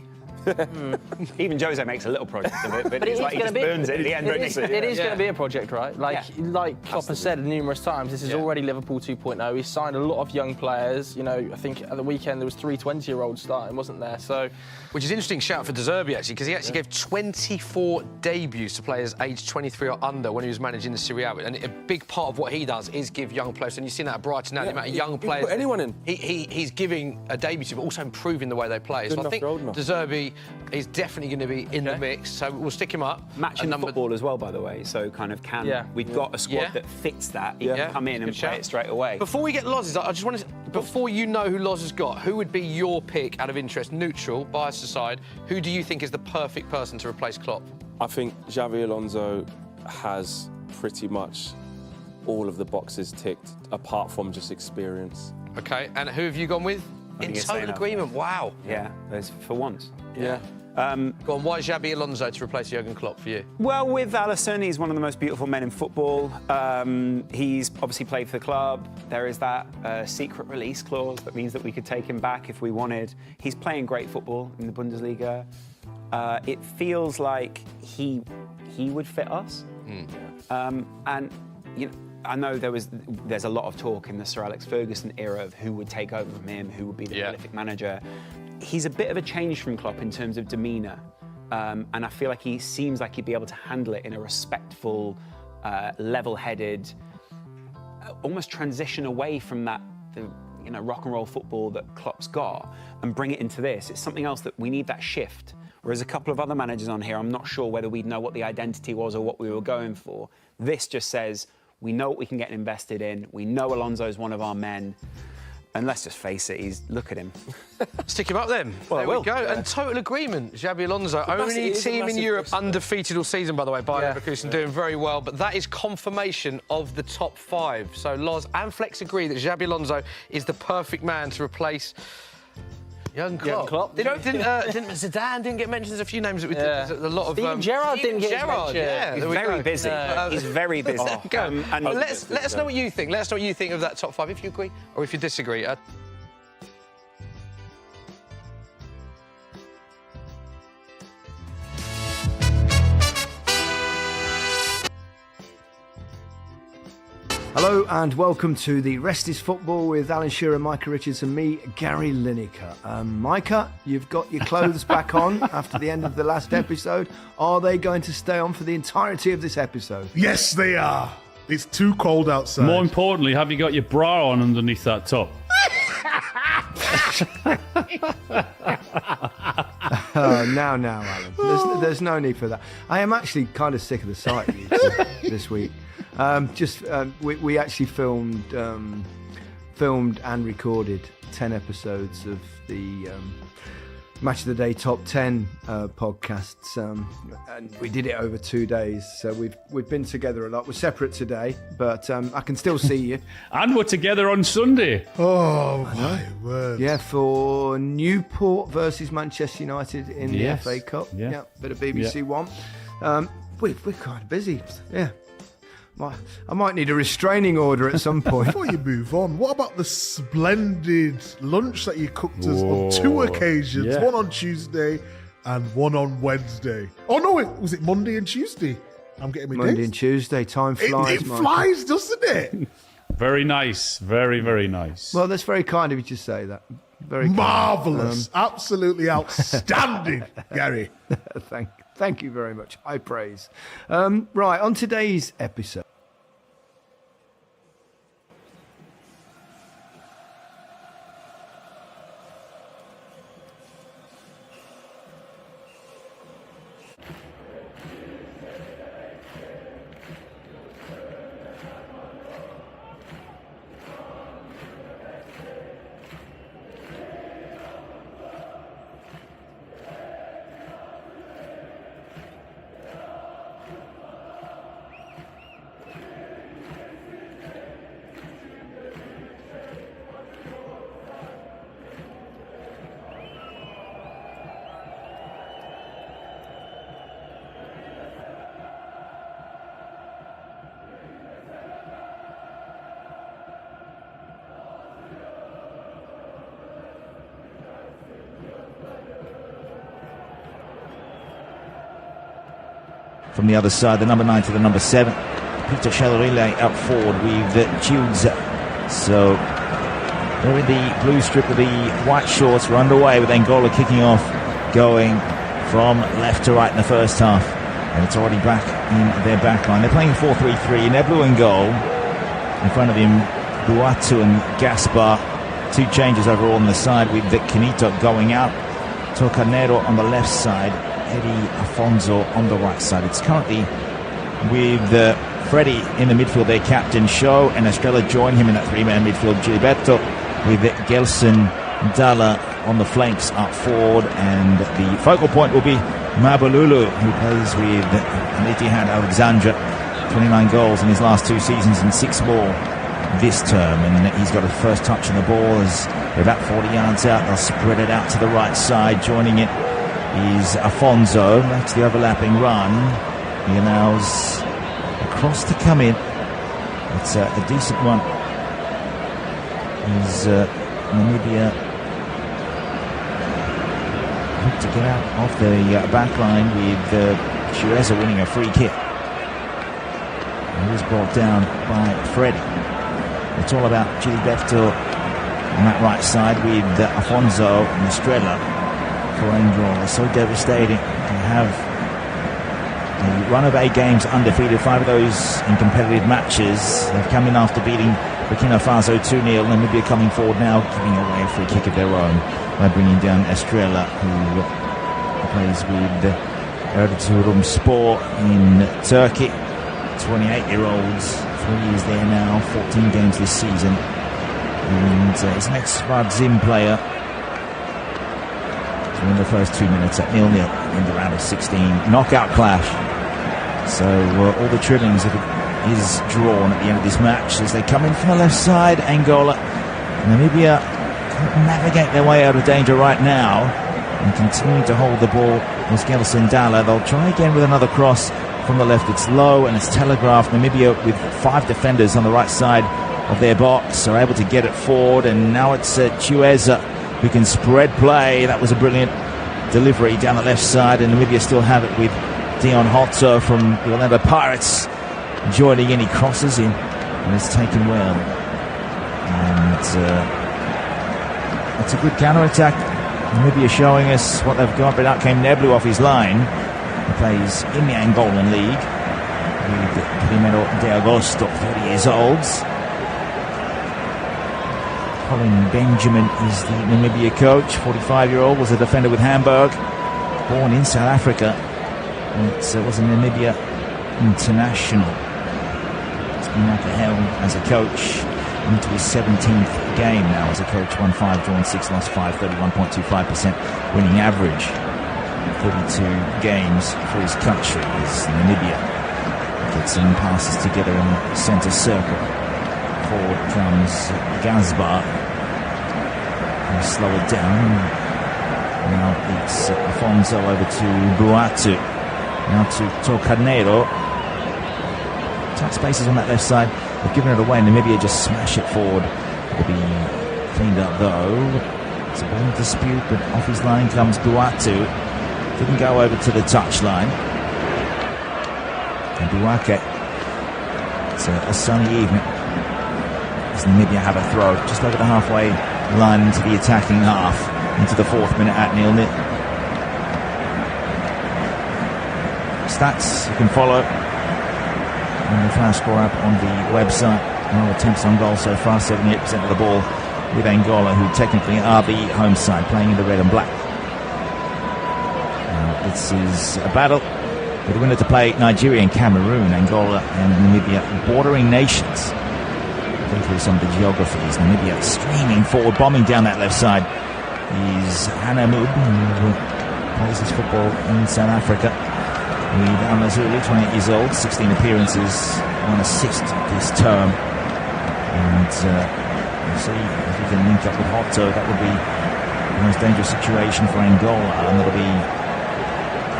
Even Jose makes a little project of it, but it's like he just burns it at the end. It is going to be a project, right? Like Klopp has said numerous times, this is already Liverpool 2.0. He's signed a lot of young players. You know, I think at the weekend there was 3 20-year-olds starting, wasn't there? So, which is an interesting shout for De Zerbi, actually, because he actually gave 24 debuts to players aged 23 or under when he was managing the Serie A. And a big part of what he does is give young players, and you've seen that at Brighton now, the amount of young players. Put anyone in. He's giving a debut to, but also improving the way they play. So I think De Zerbi is definitely going to be in the mix, so we'll stick him up. Matching football as well, by the way, so kind of we've got a squad that fits that. He can come in and play it straight away. Before we get Loz's, I just want to, before you know who Loz has got, who would be your pick out of interest, neutral, biased aside, who do you think is the perfect person to replace Klopp? I think Xabi Alonso has pretty much all of the boxes ticked, apart from just experience. Okay, and who have you gone with? In total agreement, wow. Yeah, there's for once. Yeah. Go on, why Xabi Alonso to replace Jurgen Klopp for you? Well, with Alisson, he's one of the most beautiful men in football. He's obviously played for the club. There is that secret release clause that means that we could take him back if we wanted. He's playing great football in the Bundesliga. It feels like he would fit us. And you know, I know there's a lot of talk in the Sir Alex Ferguson era of who would take over from him, who would be the prolific manager. He's a bit of a change from Klopp in terms of demeanour, and I feel like he seems like he'd be able to handle it in a respectful, level-headed, almost transition away from that, rock and roll football that Klopp's got, and bring it into this. It's something else that we need, that shift. Whereas a couple of other managers on here, I'm not sure whether we'd know what the identity was or what we were going for. This just says, we know what we can get invested in. We know Alonso's one of our men. And let's just face it, look at him. Stick him up then. Well, there we go. Yeah. And total agreement. Xabi Alonso, only team in Europe undefeated all season, by the way, by Leverkusen, doing very well. But that is confirmation of the top 5. So Loz and Flex agree that Xabi Alonso is the perfect man to replace Jurgen Klopp. Zidane didn't get mentioned. There's a few names that we did. There's a lot of Steven Gerrard didn't get mentioned. Yeah, he's very busy. He's very busy. Let us know what you think. Let us know what you think of that top 5, if you agree or if you disagree. Hello and welcome to the Rest is Football with Alan Shearer, Micah Richards and me, Gary Lineker. Micah, you've got your clothes back on after the end of the last episode. Are they going to stay on for the entirety of this episode? Yes, they are. It's too cold outside. More importantly, have you got your bra on underneath that top? Now, Alan. There's no need for that. I am actually kind of sick of the sight of you this week. We actually filmed and recorded 10 episodes of the Match of the Day Top 10 podcasts, and we did it over 2 days. So we've been together a lot. We're separate today, but I can still see you. And we're together on Sunday. Oh my word! Yeah, for Newport versus Manchester United in the FA Cup. Yeah, bit of BBC One. We're kind of busy. Yeah. I might need a restraining order at some point. Before you move on, what about the splendid lunch that you cooked us on 2 occasions? One on Tuesday and one on Wednesday. Oh no, was it Monday and Tuesday? I'm getting my Monday days. and Tuesday. Time flies. It flies, doesn't it? Very nice. Very, very nice. Well, that's very kind of you to say that. Very marvellous. Absolutely outstanding, Gary. Thank you very much. High praise. Right, on today's episode. from the other side, the number 9 to the number 7. Peter Chalarile out forward with Chiuza. So they're in the blue strip of the white shorts. We're underway with Angola kicking off, going from left to right in the first half. And it's already back in their back line. They're playing 4-3-3. Neblu in goal. In front of him, Buatu and Gaspar. 2 changes overall on the side with Kenito going out. Tocanero on the left side. Eddie Afonso on the right side. It's currently with Freddie in the midfield, their captain Show, and Estrella join him in that 3-man midfield. Gilberto with Gelson Dalla on the flanks up forward, and the focal point will be Mabalulu, who plays with Al-Ittihad Alexandra. 29 goals in his last 2 seasons and 6 more this term, and he's got a first touch on the ball as they're about 40 yards out. They'll spread it out to the right side. Joining it is Afonso. That's the overlapping run. He allows a cross to come in. It's a decent one. Is Namibia to get out off the back line with Chiueza winning a free kick. It was brought down by Freddie. It's all about Gilberto on that right side with Afonso and Estrella for Angola. It's so devastating to have a run of 8 games undefeated, 5 of those in competitive matches. They've come in after beating Burkina Faso 2-0. Namibia coming forward now, giving away a free kick of their own by bringing down Estrella, who plays with Erzurumspor in Turkey. 28-year-olds, 3 years there now, 14 games this season. And he's an ex-Vadzim player. So in the first 2 minutes at 0-0 in the round of 16. Knockout clash. So all the trimmings is drawn at the end of this match as they come in from the left side. Angola, Namibia can't navigate their way out of danger right now and continue to hold the ball with Gelson Dalla. They'll try again with another cross from the left. It's low and it's telegraphed. Namibia with 5 defenders on the right side of their box are able to get it forward, and now it's Chiueza who can spread play. That was a brilliant delivery down the left side, and Namibia still have it with Dion Hotso from the Orlando Pirates joining in. He crosses in and it's taken well, and it's a good counter-attack. Namibia showing us what they've got, but out came Neblu off his line. He plays in the Angolan League with Primero de Agosto, 30 years old. Colin Benjamin is the Namibia coach, 45-year-old, was a defender with Hamburg, born in South Africa. It was a Namibia international. He's been at the helm as a coach into his 17th game now as a coach. Won 5, drawn 6, lost 5, 31.25% winning average. 32 games for his country as Namibia gets some passes together in the centre circle. Forward comes Gaspar. He'll slow it down. Now it's Afonso over to Buatu. Now to Tocanero. Tight spaces on that left side. They've given it away. Namibia just smash it forward. It'll be cleaned up though. It's a ball dispute, but off his line comes Buatu. Didn't go over to the touchline. And Buake. It's a sunny evening. As Namibia have a throw just over the halfway line into the attacking half, into the 4th minute at 0-0. Stats you can follow on the flash score up on the website. No attempts on goal so far, 78% of the ball with Angola, who technically are the home side, playing in the red and black. This is a battle with the winner to play Nigeria and Cameroon. Angola and Namibia, bordering nations. Going through some of the geographies. Namibia streaming forward, bombing down that left side is Hanamu, who plays his football in South Africa. With Amazulu, 28 years old, 16 appearances, 1 assist this term. And you see if he can link up with Hotto, that would be the most dangerous situation for Angola. And that'll be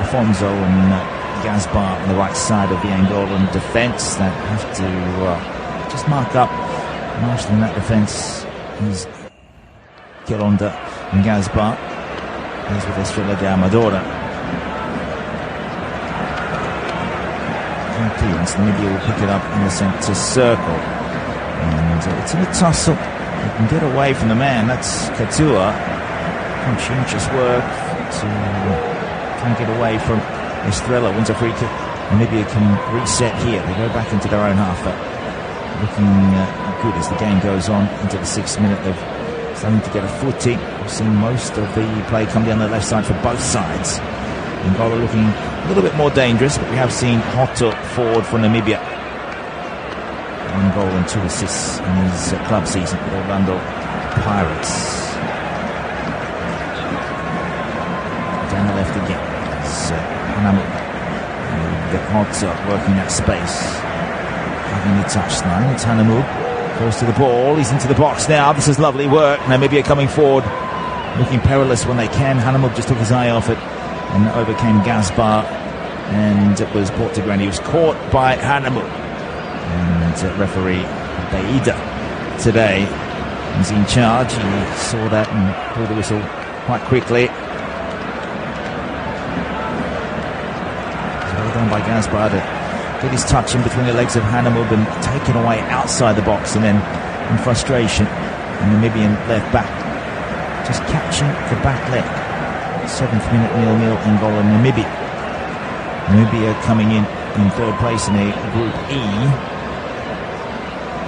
Afonso and Gaspar on the right side of the Angolan defence that have to just mark up. Marshalling that defence is Kilonda and Gaspar. As with Estrella de Amadora. high clearance. Namibia will pick it up in the centre circle. And it's in a tussle. They can get away from the man. That's Katua. Conscientious work to try and get away from Estrella. Wins a free kick. Namibia can reset here. They go back into their own half. Looking good as the game goes on into the 6th minute. They've starting to get a footing. We've seen most of the play come down the left side for both sides. Angola looking a little bit more dangerous, but we have seen Hoto forward for Namibia. 1 goal and 2 assists in his club season with Orlando Pirates. Down the left again. It's Hanamu. Hoto working that space. Having the touchline. It's Hanamu. Goes to the ball. He's into the box now. This is lovely work. Namibia coming forward. Looking perilous when they can. Hanamu just took his eye off it and overcame Gaspar. And it was brought to ground. He was caught by Hanamu. And referee Beida today is in charge. He saw that and blew the whistle quite quickly. Well done by Gaspar to get his touch in between the legs of Hanamu and taken away outside the box, and then in frustration the Namibian left back just catching the back leg. 7th minute, 0-0 Angola Namibia. Namibia coming in 3rd place in a Group E.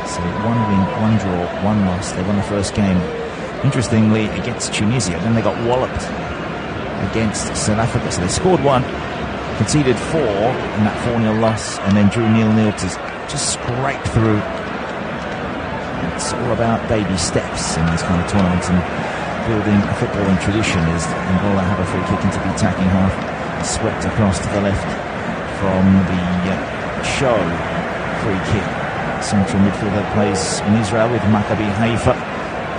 So 1 win, 1 draw, 1 loss. They won the first game, interestingly, against Tunisia. Then they got walloped against South Africa. So they scored 1, conceded 4 in that 4-0 loss, and then drew 0-0 to just scrape through. It's all about baby steps in these kind of tournaments and building a footballing tradition as Angola have a free kick into the attacking half, swept across to the left from the show free kick. Central midfielder plays in Israel with Maccabi Haifa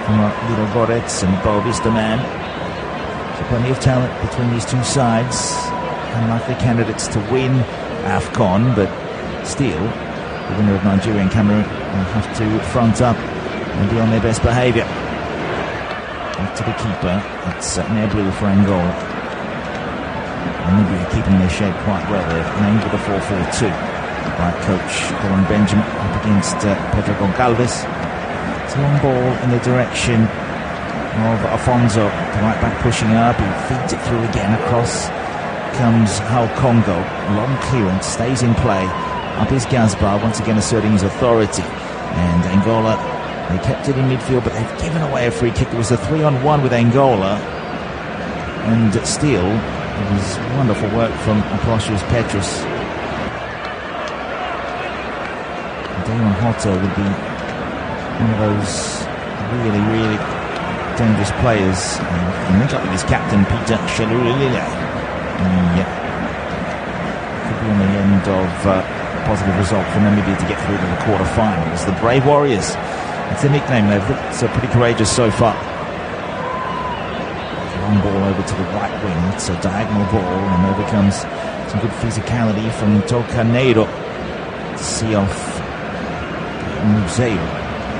from Lido Goretz and Boavista man. So plenty of talent between these two sides. Unlikely candidates to win Afcon, but still, the winner of Nigeria and Cameroon will have to front up and be on their best behaviour. Back to the keeper. It's Neblu for Angola. Namibia keeping their shape quite well. They're named with a 4-4-2 by coach Colin Benjamin up against Pedro Goncalves. It's a long ball in the direction of Afonso, the right back pushing up. He feeds it through again. Across comes Hal Congo. Long clearance, stays in play. Up is Gaspar, once again asserting his authority. And Angola, they kept it in midfield, but they've given away a free kick. There was a 3-on-1 with Angola. And still, it was wonderful work from Aprocius Petrus. Damon Hoto would be one of those really, really dangerous players. And link up with his captain, Peter Shalulile. Could be on the end of a positive result for Namibia to get through to the quarterfinals. The Brave Warriors, it's their nickname. They've looked pretty courageous so far. Long ball over to the right wing. It's a diagonal ball, and over comes some good physicality from Tocaneiro to see off Museu.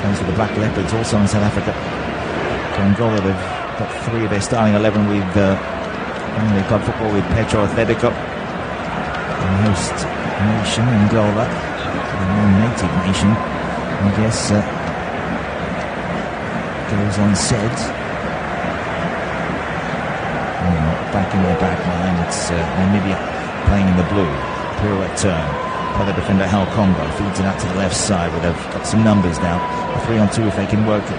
Plays with the Black Leopards, also in South Africa. For Angola, they've got 3 of their starting 11 with only club football with Petro Atletico. The host nation, Angola, the more native nation, I guess, goes unsaid. Back in their back line, it's Namibia playing in the blue. Pirouette turn by the defender Hal Congo. Feeds it out to the left side, where they've got some numbers now. A 3-on-2 if they can work it.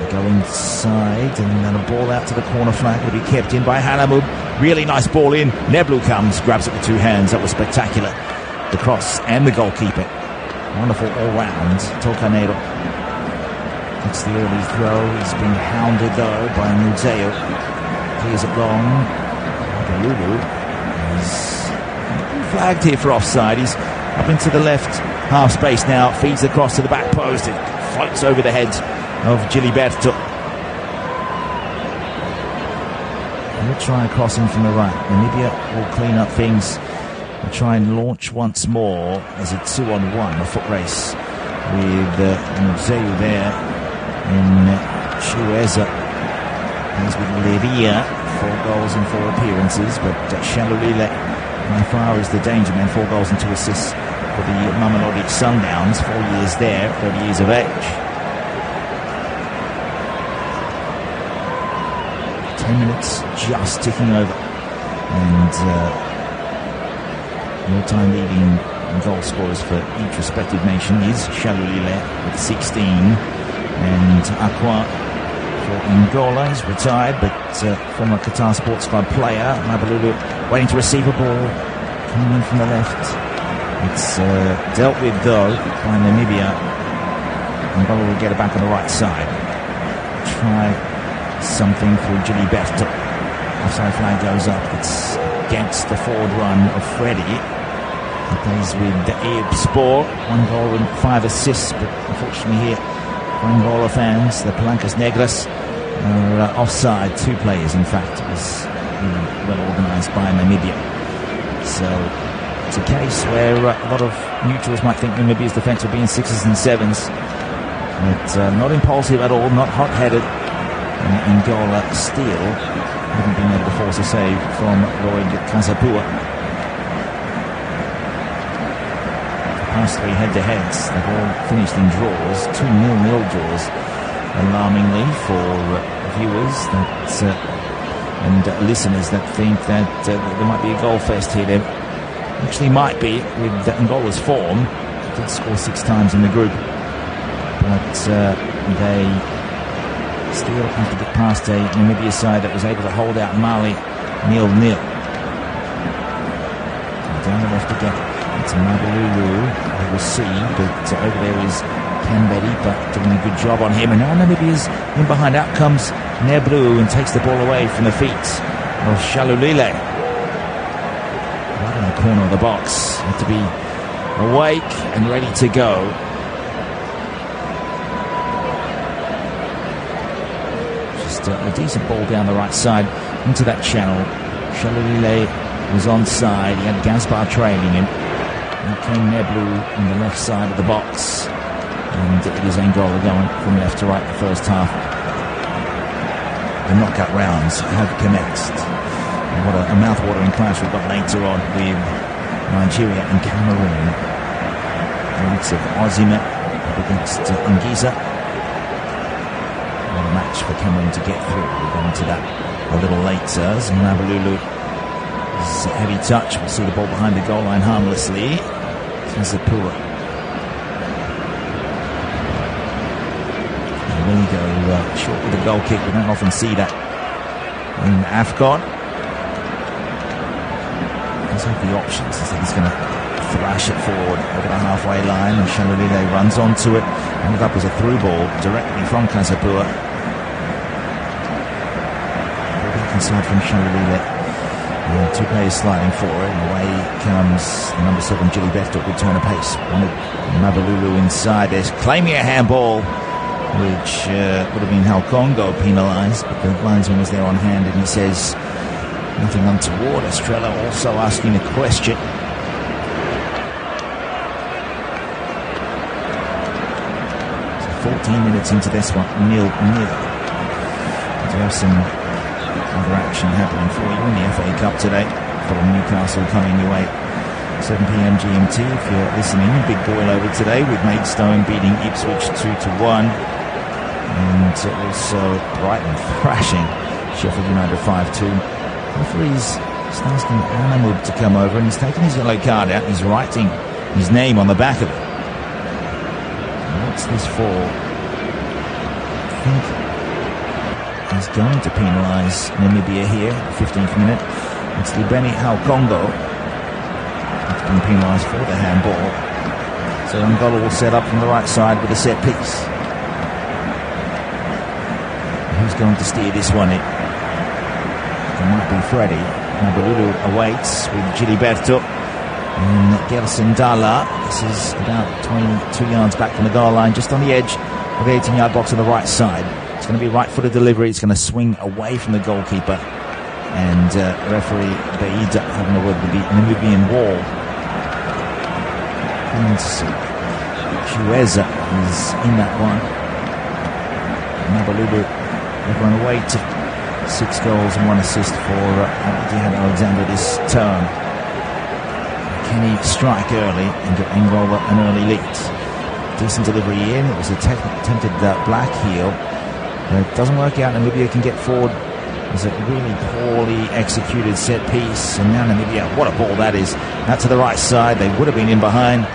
They go inside, and then a ball out to the corner flag will be kept in by Hanamu. Really nice ball in. Neblu comes, grabs it with 2 hands. That was spectacular. The cross and the goalkeeping. Wonderful all round. Tocaneiro gets the early throw. He's been hounded though by Museu. Clears it long. Lulu is flagged here for offside. He's up into the left half space now. Feeds the cross to the back post. It floats over the head of Giliberto. We'll try and cross him from the right. Namibia will clean up things. We'll try and launch once more as a 2-on-1, a foot race with Museu there in Chiueza. He's with Leria, 4 goals and 4 appearances, but Shalulile by far is the danger man. 4 goals and 2 assists for the Mamelodi Sundowns. 4 years there, 30 years of age. 10 minutes just ticking over. And all-time leading goal scorers for each respective nation is Shalulile with 16. And Aqua for Angola is retired, but former Qatar Sports Club player. Mabalulu waiting to receive a ball coming in from the left. It's dealt with though by Namibia. Angola will get it back on the right side. Try something through Gilberto. Offside flag goes up. It's against the forward run of Freddie. He plays with the Abe Sport. 1 goal and 5 assists, but unfortunately here for Angola fans, the Palancas Negras are offside. 2 players, in fact. It was well organised by Namibia. So it's a case where a lot of neutrals might think Namibia's defence will be in 6s and 7s. But not impulsive at all, not hot-headed. And Angola still haven't been able to force a save from Lloyd Casapua. The past 3 head-to-heads, they've all finished in draws, 2 0-0 draws. Alarmingly for viewers and listeners that think that there might be a goal fest here. There actually might be with Angola's form. They did score 6 times in the group, but they still have to get past a Namibia side that was able to hold out Mali 0-0. Down the left again. It's Mabalulu. I will see, but over there is Kambedi, but doing a good job on him. And now Namibia's in behind. Out comes Nebru and takes the ball away from the feet of Shalulile. Right in the corner of the box. Have to be awake and ready to go. Just a decent ball down the right side into that channel. Shalulile was onside. He had Gaspar trailing him. Now came Neblu on the left side of the box. And it is Angola going from left to right the first half. The knockout rounds have commenced. And what a mouth-watering clash we've got later on with Nigeria and Cameroon. The likes of Ozima up against Anguissa. What a match for Cameroon to get through. We'll go into that a little later. Mabalulu is a heavy touch. We'll see the ball behind the goal line harmlessly. Kazapua. There you go, short with the goal kick. We don't often see that in Afcon. He's had the options. He's going to thrash it forward over the halfway line, and Shalulile runs onto it. Ended up as a through ball directly from Casapua. Back inside from Shalulile. 2 players sliding forward, and away comes the number 7 Gilberto. Good turn of pace. Wanted Mabalulu inside. They're claiming a handball, which would have been how Congo penalised, but the linesman was there on hand, and he says nothing untoward. Estrella also asking a question. So 14 minutes into this one, 0-0. Do have some other action happening for you in the FA Cup today. From Newcastle coming your way 7 p.m. GMT if you're listening. Big boil over today with Maidstone beating Ipswich 2-1. And also Brighton thrashing Sheffield United 5-2. Referee's asking Anamub to come over, and he's taking his yellow card out. He's writing his name on the back of it. And what's this for? I think he's going to penalise Namibia here, 15th minute. It's Libeni Haukongo. It's been penalised for the handball. So Angola will set up from the right side with a set piece. Who's going to steer this one in? It might be Freddie. Mabalulu awaits with Gilberto and Gerson Dala. This is about 22 yards back from the goal line, just on the edge of the 18-yard box on the right side. It's going to be right-footed delivery. It's going to swing away from the goalkeeper. And referee Beida having a word with the Namibian wall. And Chiweza is in that one. Mabalulu have run away to 6 goals and 1 assist for Dian Alexander this term. Can he strike early and get Angola an early lead? Decent delivery in. It was a attempted black heel. But it doesn't work out. Namibia can get forward. It's a really poorly executed set piece. And now Namibia, what a ball that is. Out to the right side. They would have been in behind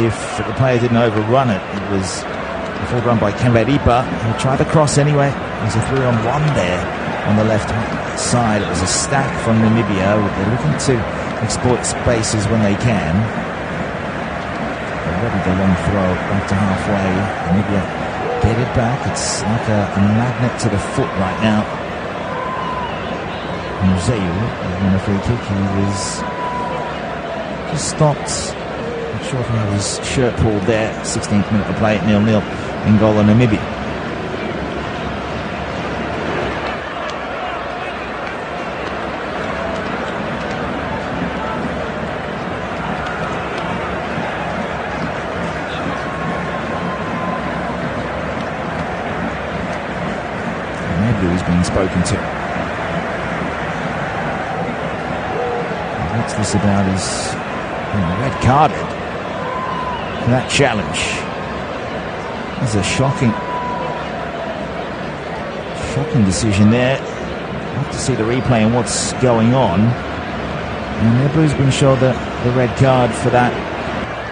if the player didn't overrun it. It was a full run by Kamberipa, who tried to cross anyway. There's a 3-on-1 there on the left side. It was a stack from Namibia. They're looking to exploit spaces when they can. Already the long throw back to halfway. Namibia get it back. It's like a magnet to the foot right now. Museu on a free kick. He was just stopped. Not sure if he had his shirt pulled there. 16th minute to play at 0-0. Angola, Namibia. Neblu is being spoken to. What's this about? Is red carded for that challenge. This is a shocking decision there. We'll have to see the replay and what's going on. And Neblu's been shown the red card for that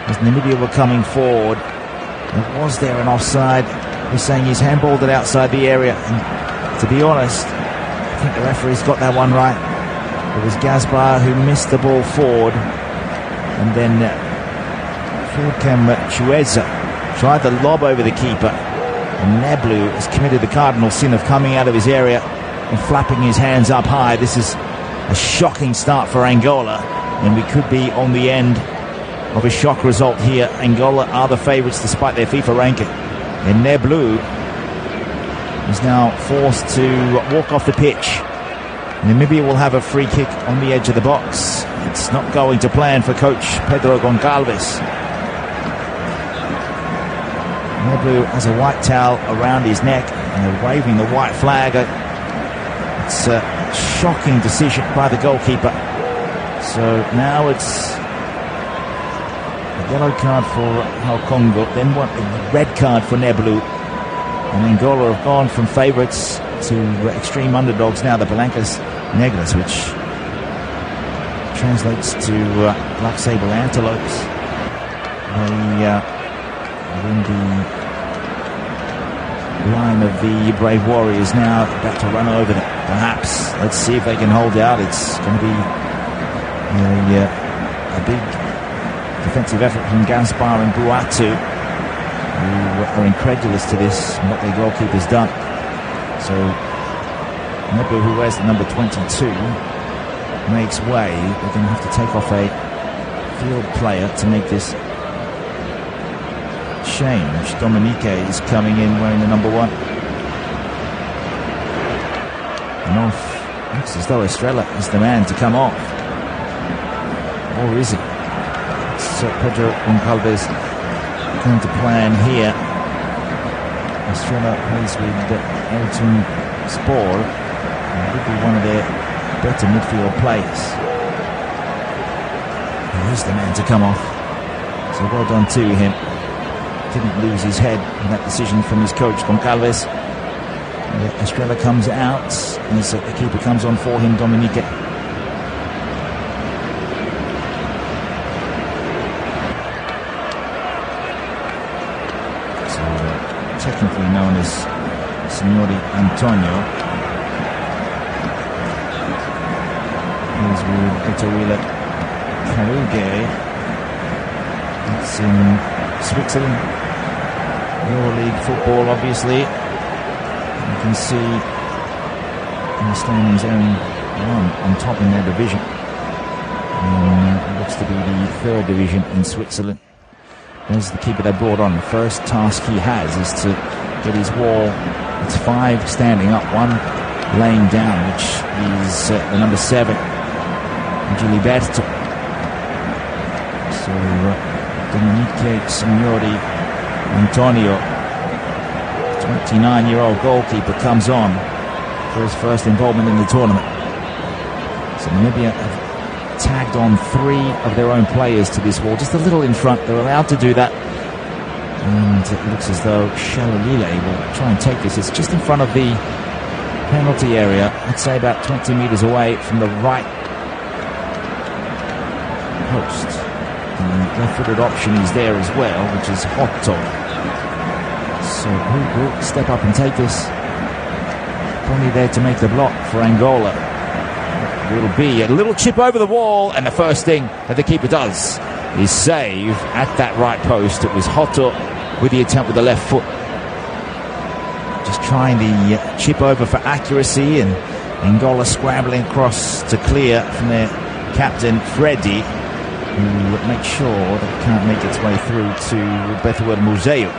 as Namibia were coming forward. Was there an offside? We're saying he's handballed it outside the area. And to be honest, I think the referee's got that one right. It was Gaspar who missed the ball forward, and then Furcam Chueza tried to lob over the keeper, and Neblu has committed the cardinal sin of coming out of his area and flapping his hands up high. This is a shocking start for Angola, and we could be on the end of a shock result here. Angola are the favourites despite their FIFA ranking, and Neblu is now forced to walk off the pitch. Namibia will have a free kick on the edge of the box. It's not going to plan for coach Pedro Goncalves. Neblu has a white towel around his neck and they're waving the white flag. It's a shocking decision by the goalkeeper. So now it's a yellow card for Congo, then a red card for Neblu. And Angola have gone from favourites to extreme underdogs now, the Palancas Negras, which translates to Black Sable Antelopes. They are in the line of the Brave Warriors now, about to run over them. Perhaps. Let's see if they can hold out. It's going to be a big defensive effort from Gaspar and Buatu, who are incredulous to this and what their goalkeeper's done. So Neblu, who wears the number 22, makes way. They're going to have to take off a field player to make this change. Dominique is coming in wearing the number 1. And off. Looks as though Estrella is the man to come off. Or is he? It's Pedro Goncalves going to plan here. Estrella plays with Elton Spore. Would be one of their better midfield players. He's the man to come off. So well done to him. Didn't lose his head in that decision from his coach, Goncalves. Estrella comes out as the keeper comes on for him, Dominique. So technically known as Signori Antonio. He's with Etowila Karuge. It's in Switzerland. Euroleague football, obviously. You can see in the standings only one on top in their division. And it looks to be the 3rd division in Switzerland. There's the keeper they brought on. The first task he has is to get his wall. It's 5 standing up, 1 laying down, which is the number 7, Giliberto. So Dominique Signori Antonio, 29-year-old goalkeeper, comes on for his first involvement in the tournament. So Namibia have tagged on 3 of their own players to this wall, just a little in front. They're allowed to do that. And it looks as though Shalolile will try and take this. It's just in front of the penalty area. I'd say about 20 metres away from the right post. The left-footed option is there as well, which is Hotto. So who will step up and take this? Only there to make the block for Angola. It will be a little chip over the wall, and the first thing that the keeper does is save at that right post. It was Hotto with the attempt with the left foot. Just trying the chip over for accuracy, and Angola scrambling across to clear from their captain Freddy, who makes sure that it can't make its way through to Bethuel Museu.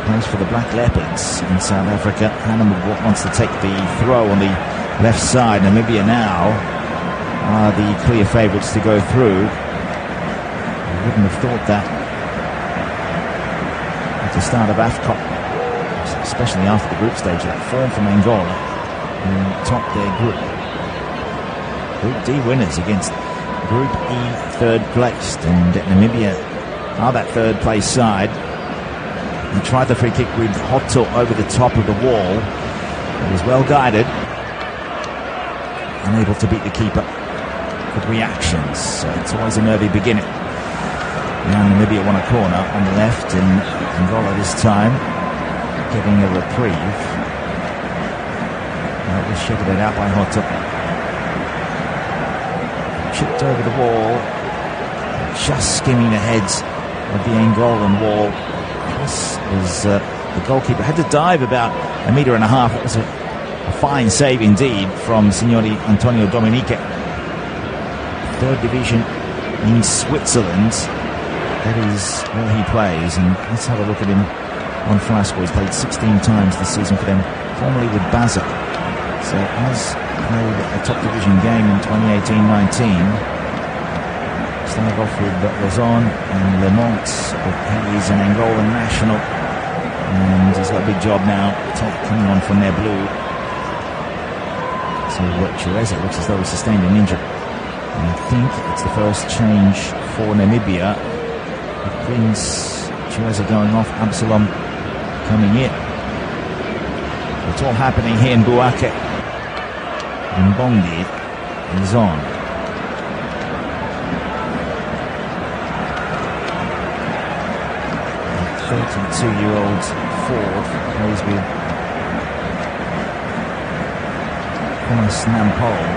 Plays for the Black Leopards in South Africa. Hannum wants to take the throw on the left side. Namibia now are the clear favourites to go through. I wouldn't have thought that at the start of Afcon, especially after the group stage. That form from Angola, who topped their group. Group D winners against Group E third placed, and Namibia are that third place side. He tried the free kick with Hotto over the top of the wall. It was well guided, unable to beat the keeper. Good reactions, so it's always a nervy beginning. Now Namibia won a corner on the left, and Angola this time getting a reprieve. That was shepherded out by Hotto. Chipped over the wall, just skimming the heads of the Angolan wall. Cross was the goalkeeper had to dive about 1.5 meters. That was a fine save indeed from Signori Antonio Dominique. Third division in Switzerland. That is where he plays, and let's have a look at him on Flasco. He's played 16 times this season for them, formerly with Basel. So has played a top division game in 2018-19. Started off with Luzon and Le Mont, but he is an Angolan national, and he's got a big job now coming on from their blue. So Chiesa looks as though he sustained an injury. And I think it's the first change for Namibia. It brings Chiesa going off, Absalom coming in. It's all happening here in Buake. And Bondi is on. 32-year-old Ford plays with Thomas Nampole.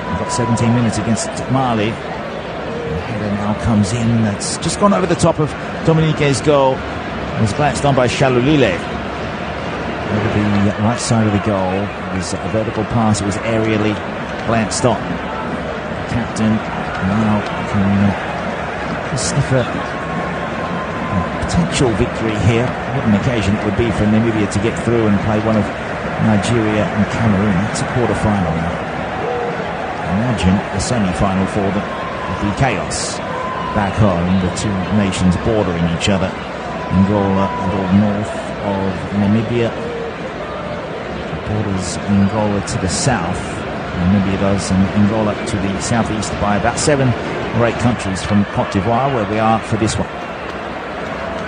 We've got 17 minutes against Mali. The header now comes in. That's just gone over the top of Dominique's goal. It was glanced on by Shalolile. Over the right side of the goal, it was a vertical pass. It was aerially glanced on. The captain now can sniff a potential victory here. What an occasion it would be for Namibia to get through and play one of Nigeria and Cameroon. That's a quarter-final now. Imagine the semi-final for them would be chaos back home. The two nations bordering each other. Angola a little north of Namibia. Borders Angola to the south, Namibia does, and Angola to the southeast by about 7 or 8 countries from Cote d'Ivoire, where we are for this one.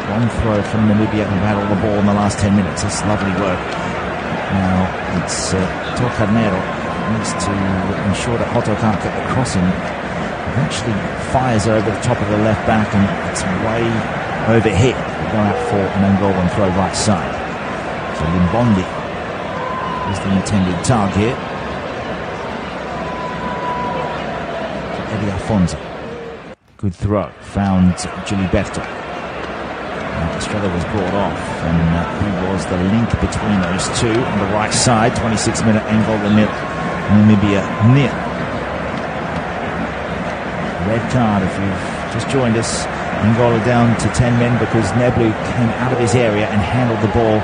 Long throw from Namibia, who've had all the ball in the last 10 minutes. That's lovely work. Now it's Torcanero needs to ensure that Hotto can't get the crossing. Eventually fires over the top of the left back, and it's way overhit. We'll go out for an Angolan throw right side. So Limbondi is the intended target. Eddie Afonso. Good throw. Found Giliberto. Estrella was brought off, and he was the link between those two on the right side. 26-minute Angola nil, Namibia nil. Red card if you've just joined us. Angola down to 10 men because Neblu came out of his area and handled the ball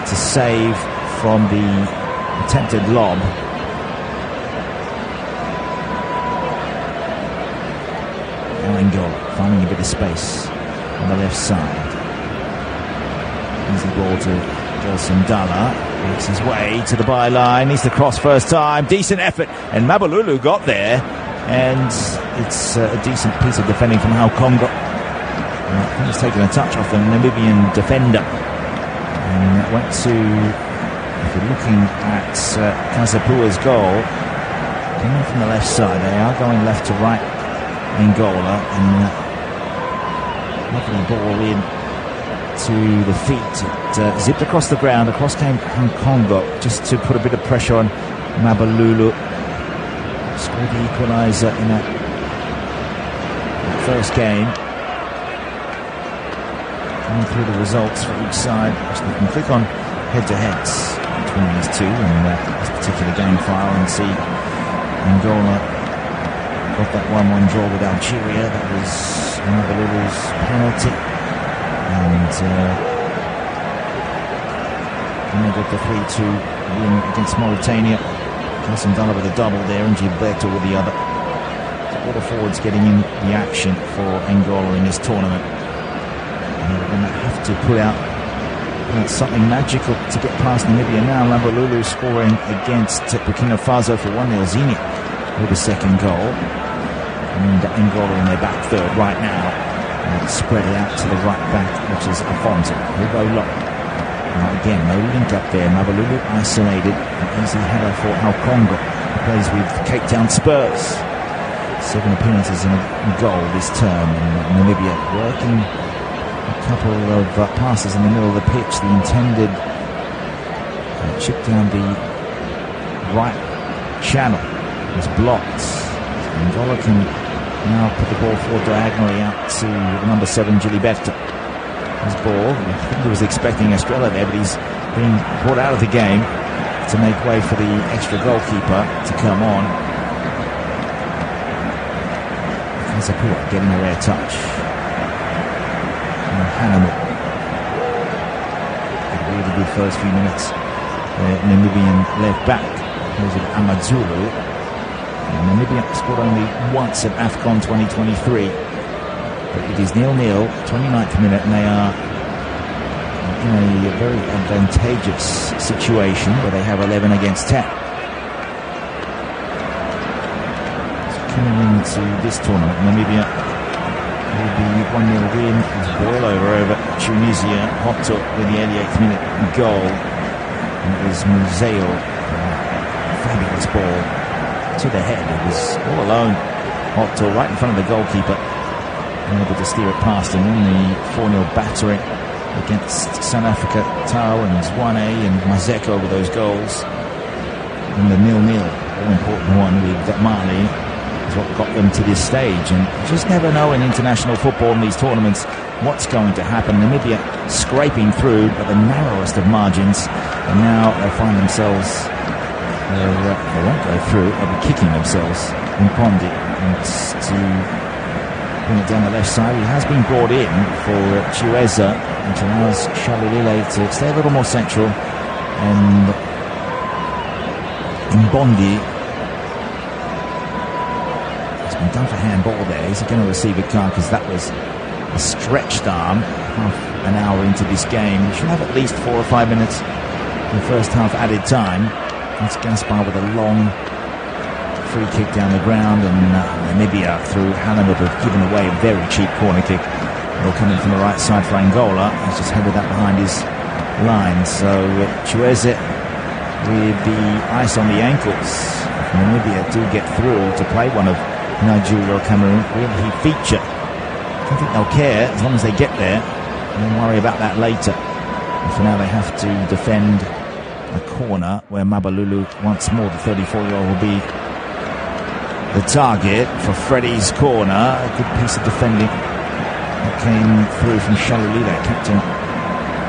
to save from the attempted lob. Now Angola finding a bit of space on the left side. Easy ball to Gelson Dalla. Makes his way to the byline. Needs to cross first time. Decent effort. And Mabalulu got there. And it's a decent piece of defending from Hao Congo. I think he's taken a touch off the Namibian defender. And that went to, if you're looking at Kazapua's goal, coming from the left side. They are going left to right, Angola. And lovely ball in to the feet. It zipped across the ground. Across came Congo just to put a bit of pressure on Mabalulu. Scored the equaliser in that first game. Coming through the results for each side. So you can click on head-to-heads between these two and this particular game file and see Angola got that 1-1 draw with Algeria. That was Mabalulu's penalty. And they got the 3-2 win against Mauritania. Gelson Dalla with a double there and Gilberto with the other. So all the forwards getting in the action for Angola in this tournament. And they're going to have to put out something magical to get past Namibia now. Mabalulu scoring against Burkina Faso for 1-0 Zenit with the second goal. And Angola in their back third right now. And spread it out to the right back, which is Afonso. Hugo Now again, no link up there. Mabalulu isolated. An easy header for Hao Congo. He plays with Cape Town Spurs. 7 appearances in a goal this term. And Namibia working a couple of passes in the middle of the pitch. The intended chip down the right channel was blocked. Angola can now put the ball forward diagonally out to the number 7, Gilberto. His ball, I think he was expecting Estrella there, but he's being brought out of the game to make way for the extra goalkeeper to come on. Kazapua getting a rare touch. And Hannibal. A really good first few minutes. Namibian left back. There's Amadzulu. Namibia scored only once at Afcon 2023. But it is 0-0, 29th minute, and they are in a very advantageous situation where they have 11 against 10. So coming into this tournament, Namibia will be 1-0 win. It's boil over Tunisia. Hotto with the 88th minute goal. And it was Museo. Fabulous ball to the head. It was all alone. Hotto right in front of the goalkeeper. Able to steer it past him in the 4-0 battering against South Africa. Tao and Zwane and Mazeko with those goals. And the 0-0, all important one with Mali is what got them to this stage. And you just never know in international football in these tournaments what's going to happen. Namibia scraping through but the narrowest of margins. And now they find themselves, they won't go through, they'll be kicking themselves in Pondi. And to bring it down the left side. He has been brought in for Chiesa, which allows Shalulile to stay a little more central. And Mbondi has been done for handball there. He's going to receive a card because that was a stretched arm. Half an hour into this game. We should have at least 4 or 5 minutes in the first half added time. That's Gaspar with a long free kick down the ground, and Namibia through Hannibal have given away a very cheap corner kick. It'll come in from the right side for Angola. He's just headed that behind his line. So Chiesa with the ice on the ankles. Namibia do get through to play one of Nigeria or Cameroon. Will he feature? I don't think they'll care as long as they get there. And then worry about that later. And for now they have to defend a corner where Mabalulu once more, the 34-year-old, will be the target for Freddie's corner. A good piece of defending that came through from Shalulile. Captain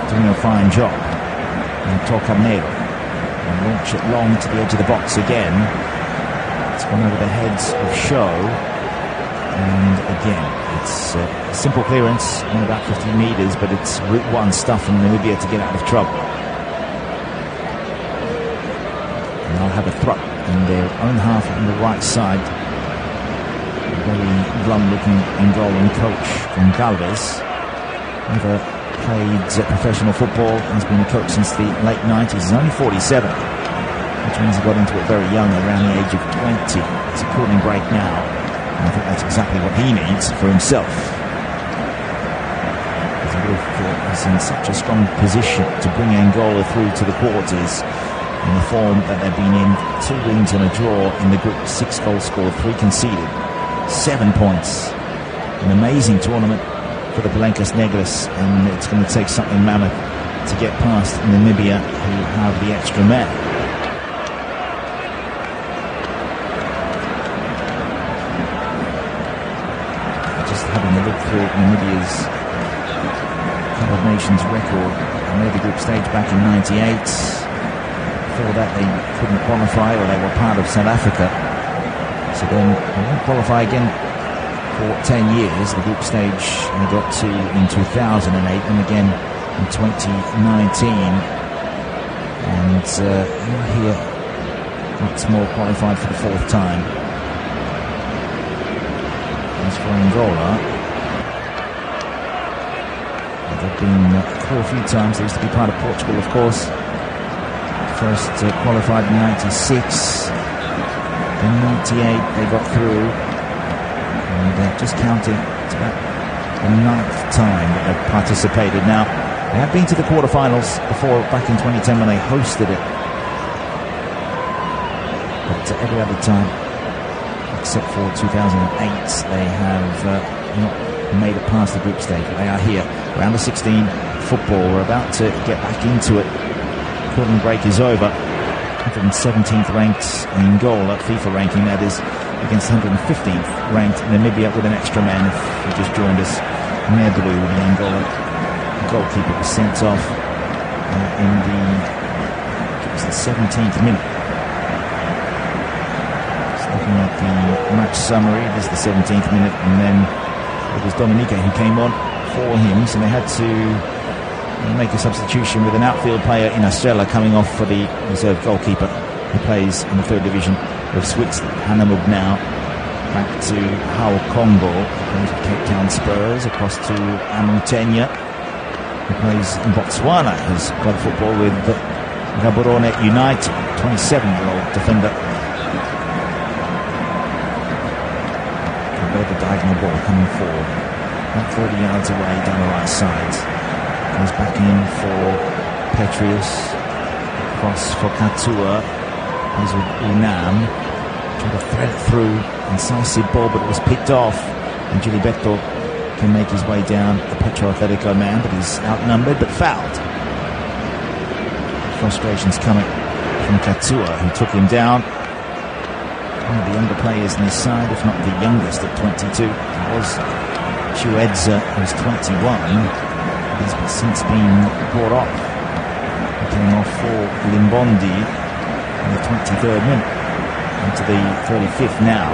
doing a fine job. And Tokamero. And launch it long to the edge of the box again. It's gone over the heads of Show. And again, it's a simple clearance in about 50 metres, but it's Route 1 stuff from Namibia to get out of trouble. And they'll have a throw in their own half on the right side. A very glum-looking Angolan coach, Gonçalves, with a played professional football, has been a coach since the late 90s. He's only 47, which means he got into it very young, around the age of 20. It's a cooling break now, and I think that's exactly what he needs for himself. He's in such a strong position to bring Angola through to the quarters in the form that they've been in. 2 wins and a draw in the group, 6 goals scored, 3 conceded, 7 points. An amazing tournament for the Palencas Negras, and it's going to take something mammoth to get past Namibia, who have the extra man. Just having a look through Namibia's Cup of Nations record. They made the group stage back in '98. Before that they couldn't qualify, or they were part of South Africa. So then they won't qualify again for 10 years. The group stage they got to in 2008 and again in 2019. And here once more qualified for the 4th time. As for Angola, they've been through a few times. They used to be part of Portugal, of course. First qualified in '96. In '98 they got through. And just counting, it's about the 9th time that they've participated. Now, they have been to the quarterfinals before, back in 2010 when they hosted it. But every other time, except for 2008, they have not made it past the group stage. But they are here. Round of 16 football. We're about to get back into it. Cooling break is over. 117th ranked Angola, FIFA ranking that is, against 115th ranked Namibia with an extra man. If you just joined us, Neblu, the Angola goalkeeper, was sent off in the 17th minute. Just looking at the match summary, it is the 17th minute, and then it was Dominique who came on for him, so they had to make a substitution with an outfield player in Estrella coming off for the reserve goalkeeper who plays in the 3rd division of Switzerland. Hanamub now back to Hao Congo, who plays with Cape Town Spurs, across to Amutenya, who plays in Botswana, has club football with Gaborone United, 27-year-old defender. The diagonal ball coming forward, about 30 yards away down the right side. Goes back in for Petrius, across for Katua, plays with Unam, trying to thread it through, incisive ball, but it was picked off, and Gilberto can make his way down, the Petro Atletico man, but he's outnumbered, but fouled. Frustrations coming from Katua, who took him down. One of the younger players in his side, if not the youngest at 22, was Chuedza, who's 21. He's since been brought off. He came off for Limbondi in the 23rd minute. Into the 35th now.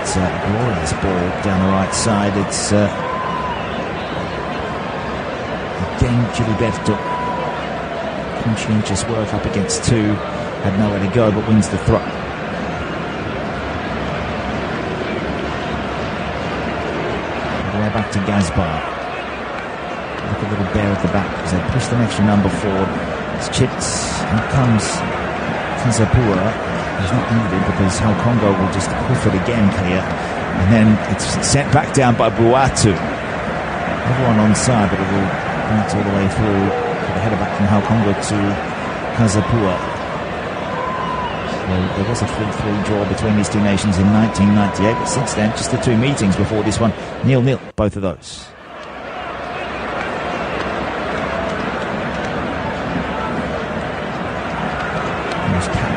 It's a glorious ball down the right side. It's again Gilberto. Conscientious work up against 2. Had nowhere to go but wins the throw. We're back to Gaspar. Look a little bare at the back as they push the extra number forward. It's chipped. Here comes Kazapua. He's not needed because Hao Congo will just hoof it again clear. And then it's sent back down by Buatu. Everyone on side, but it will bounce all the way through to the header back from Hao Congo to Kazapua. So there was a 3-3 draw between these two nations in 1998, but since then, just the 2 meetings before this one, 0-0, both of those.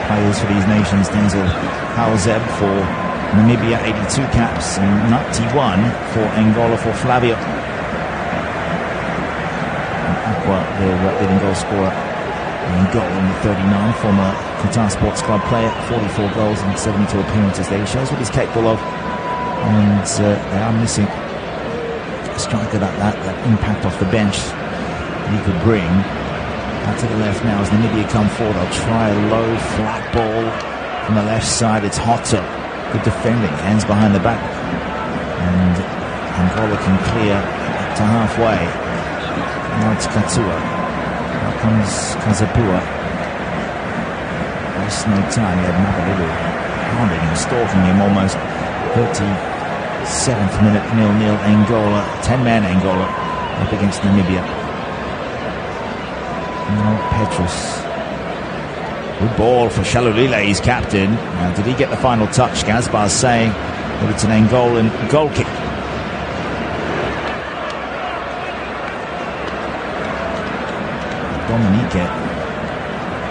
Players for these nations, Denzel Hauzeb for Namibia, 82 caps, and 91 for Angola for Flavio. Aqua, their leading goal scorer, Angola in the 39, former Qatar Sports Club player, 44 goals and 72 appearances there. He shows what he's capable of, and they are missing a striker that impact off the bench that he could bring. To the left now as Namibia come forward. They'll try a low flat ball from the left side. It's Hotter. Good defending. Hands behind the back. And Angola can clear up to halfway. Now it's Katua. Now comes Kazapua. Wastes no time. He had Mabalulu hounding him, stalking him almost. 37th minute, 0-0 Angola. 10-man Angola up against Namibia. Now Petrus. Good ball for Shalulile, his captain. Now, did he get the final touch? Gaspar's saying that it's an Angolan goal kick. Dominique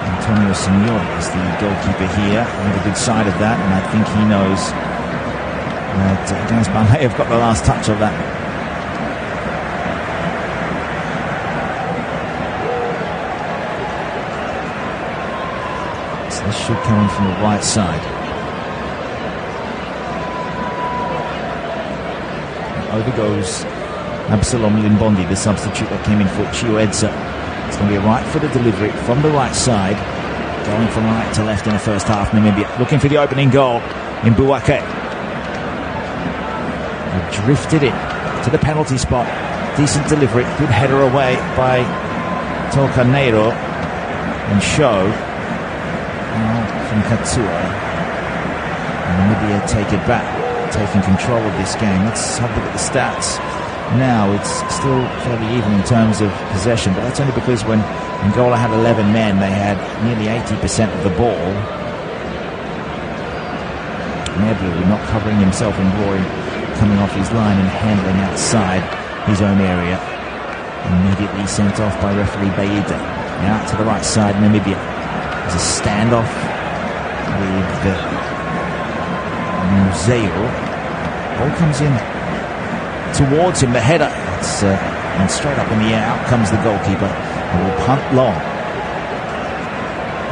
Antonio Signori is the goalkeeper here. On the good side of that, and I think he knows that Gaspar may have got the last touch of that. So this should come in from the right side. And over goes Absalom Limbondi, the substitute that came in for Chiuedza. It's going to be a right-footed delivery from the right side, going from right to left in the first half. Namibia looking for the opening goal in Buake. They drifted it to the penalty spot. Decent delivery, good header away by Tolcaneiro and Show. Now from Katsua. Namibia take it back, taking control of this game. Let's have a look at the stats. Now it's still fairly even in terms of possession, but that's only because when Angola had 11 men, they had nearly 80% of the ball. Neblu not covering himself in glory, coming off his line and handling outside his own area. Immediately sent off by referee Beida. Now to the right side, Namibia. There's a standoff with Museo. Ball comes in towards him, the header. It's and straight up in the air. Out comes the goalkeeper. And will punt long.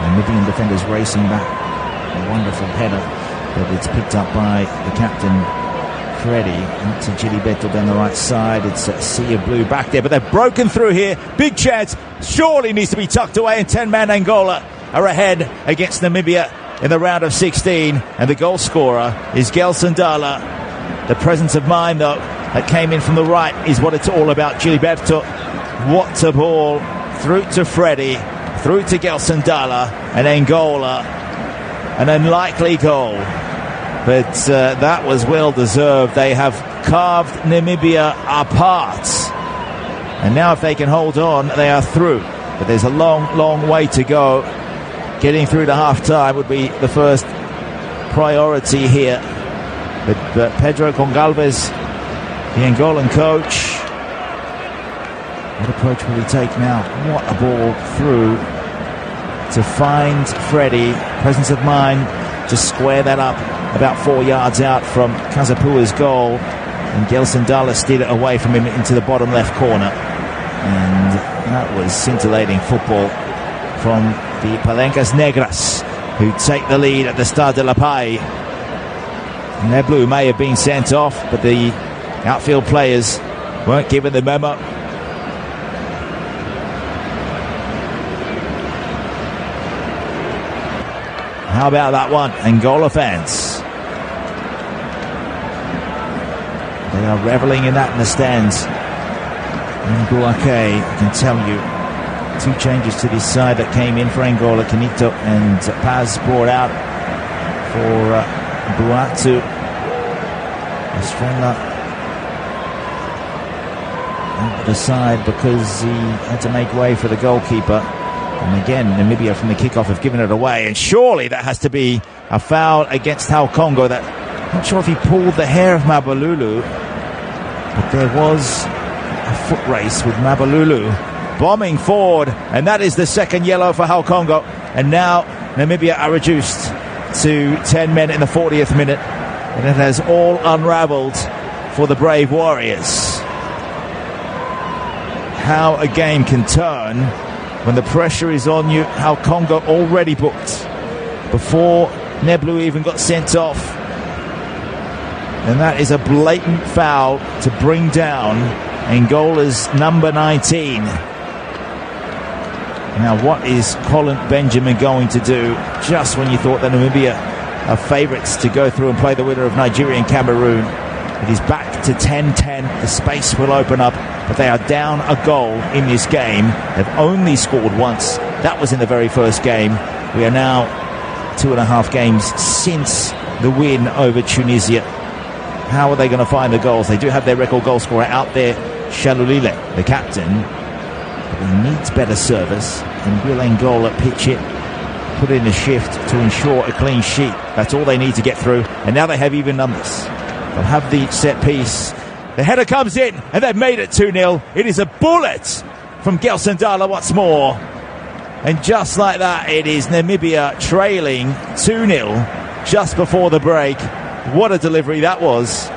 Namibian defenders racing back. A wonderful header, but it's picked up by the captain, Freddie. Out to Giliberto down the right side. It's a sea of blue back there, but they've broken through here. Big chance. Surely needs to be tucked away, and 10-man Angola are ahead against Namibia in the round of 16. And the goal scorer is Gelson Dala. The presence of mind, though, that came in from the right is what it's all about. Giliberto, what a ball. Through to Freddie, through to Gelson Dala, and Angola. An unlikely goal, but that was well deserved. They have carved Namibia apart. And now if they can hold on, they are through. But there's a long, long way to go. Getting through to half-time would be the first priority here. But Pedro Gonçalves, the Angolan coach, what approach will he take now? What a ball through to find Freddie. Presence of mind to square that up about 4 yards out from Kazapua's goal. And Gelson Dala steered it away from him into the bottom left corner. And that was scintillating football from the Palencas Negras, who take the lead at the Stade de la Paix. Neblu may have been sent off, but the outfield players weren't given the memo. How about that one, Angola fans? They are reveling in that in the stands. In Buake, I can tell you, 2 changes to this side that came in for Angola. Canito and Paz brought out for Buatu. Estrella out the side because he had to make way for the goalkeeper. And again, Namibia from the kickoff have given it away. And surely that has to be a foul against Hal Congo. That, not sure if he pulled the hair of Mabalulu, but there was a foot race with Mabalulu bombing forward. And that is the second yellow for Hal Congo. And now Namibia are reduced to 10 men in the 40th minute. And it has all unravelled for the Brave Warriors. How a game can turn when the pressure is on you. How Congo already booked before Neblu even got sent off. And that is a blatant foul to bring down Angola's number 19. Now, what is Colin Benjamin going to do just when you thought that Namibia are favourites to go through and play the winner of Nigeria and Cameroon? It is back to 10-10. The space will open up but they are down a goal in this game. They've only scored once. That was in the very first game. We are now 2.5 games since the win over Tunisia. How are they going to find the goals? They do have their record goal scorer out there, Shalulile, the captain. But he needs better service. And will Angola pitch it, put in a shift to ensure a clean sheet? That's all they need to get through. And now they have even numbers. They'll have the set piece. The header comes in, and they've made it 2-0. It is a bullet from Gelson Dala once more. And just like that, it is Namibia trailing 2-0 just before the break. What a delivery that was.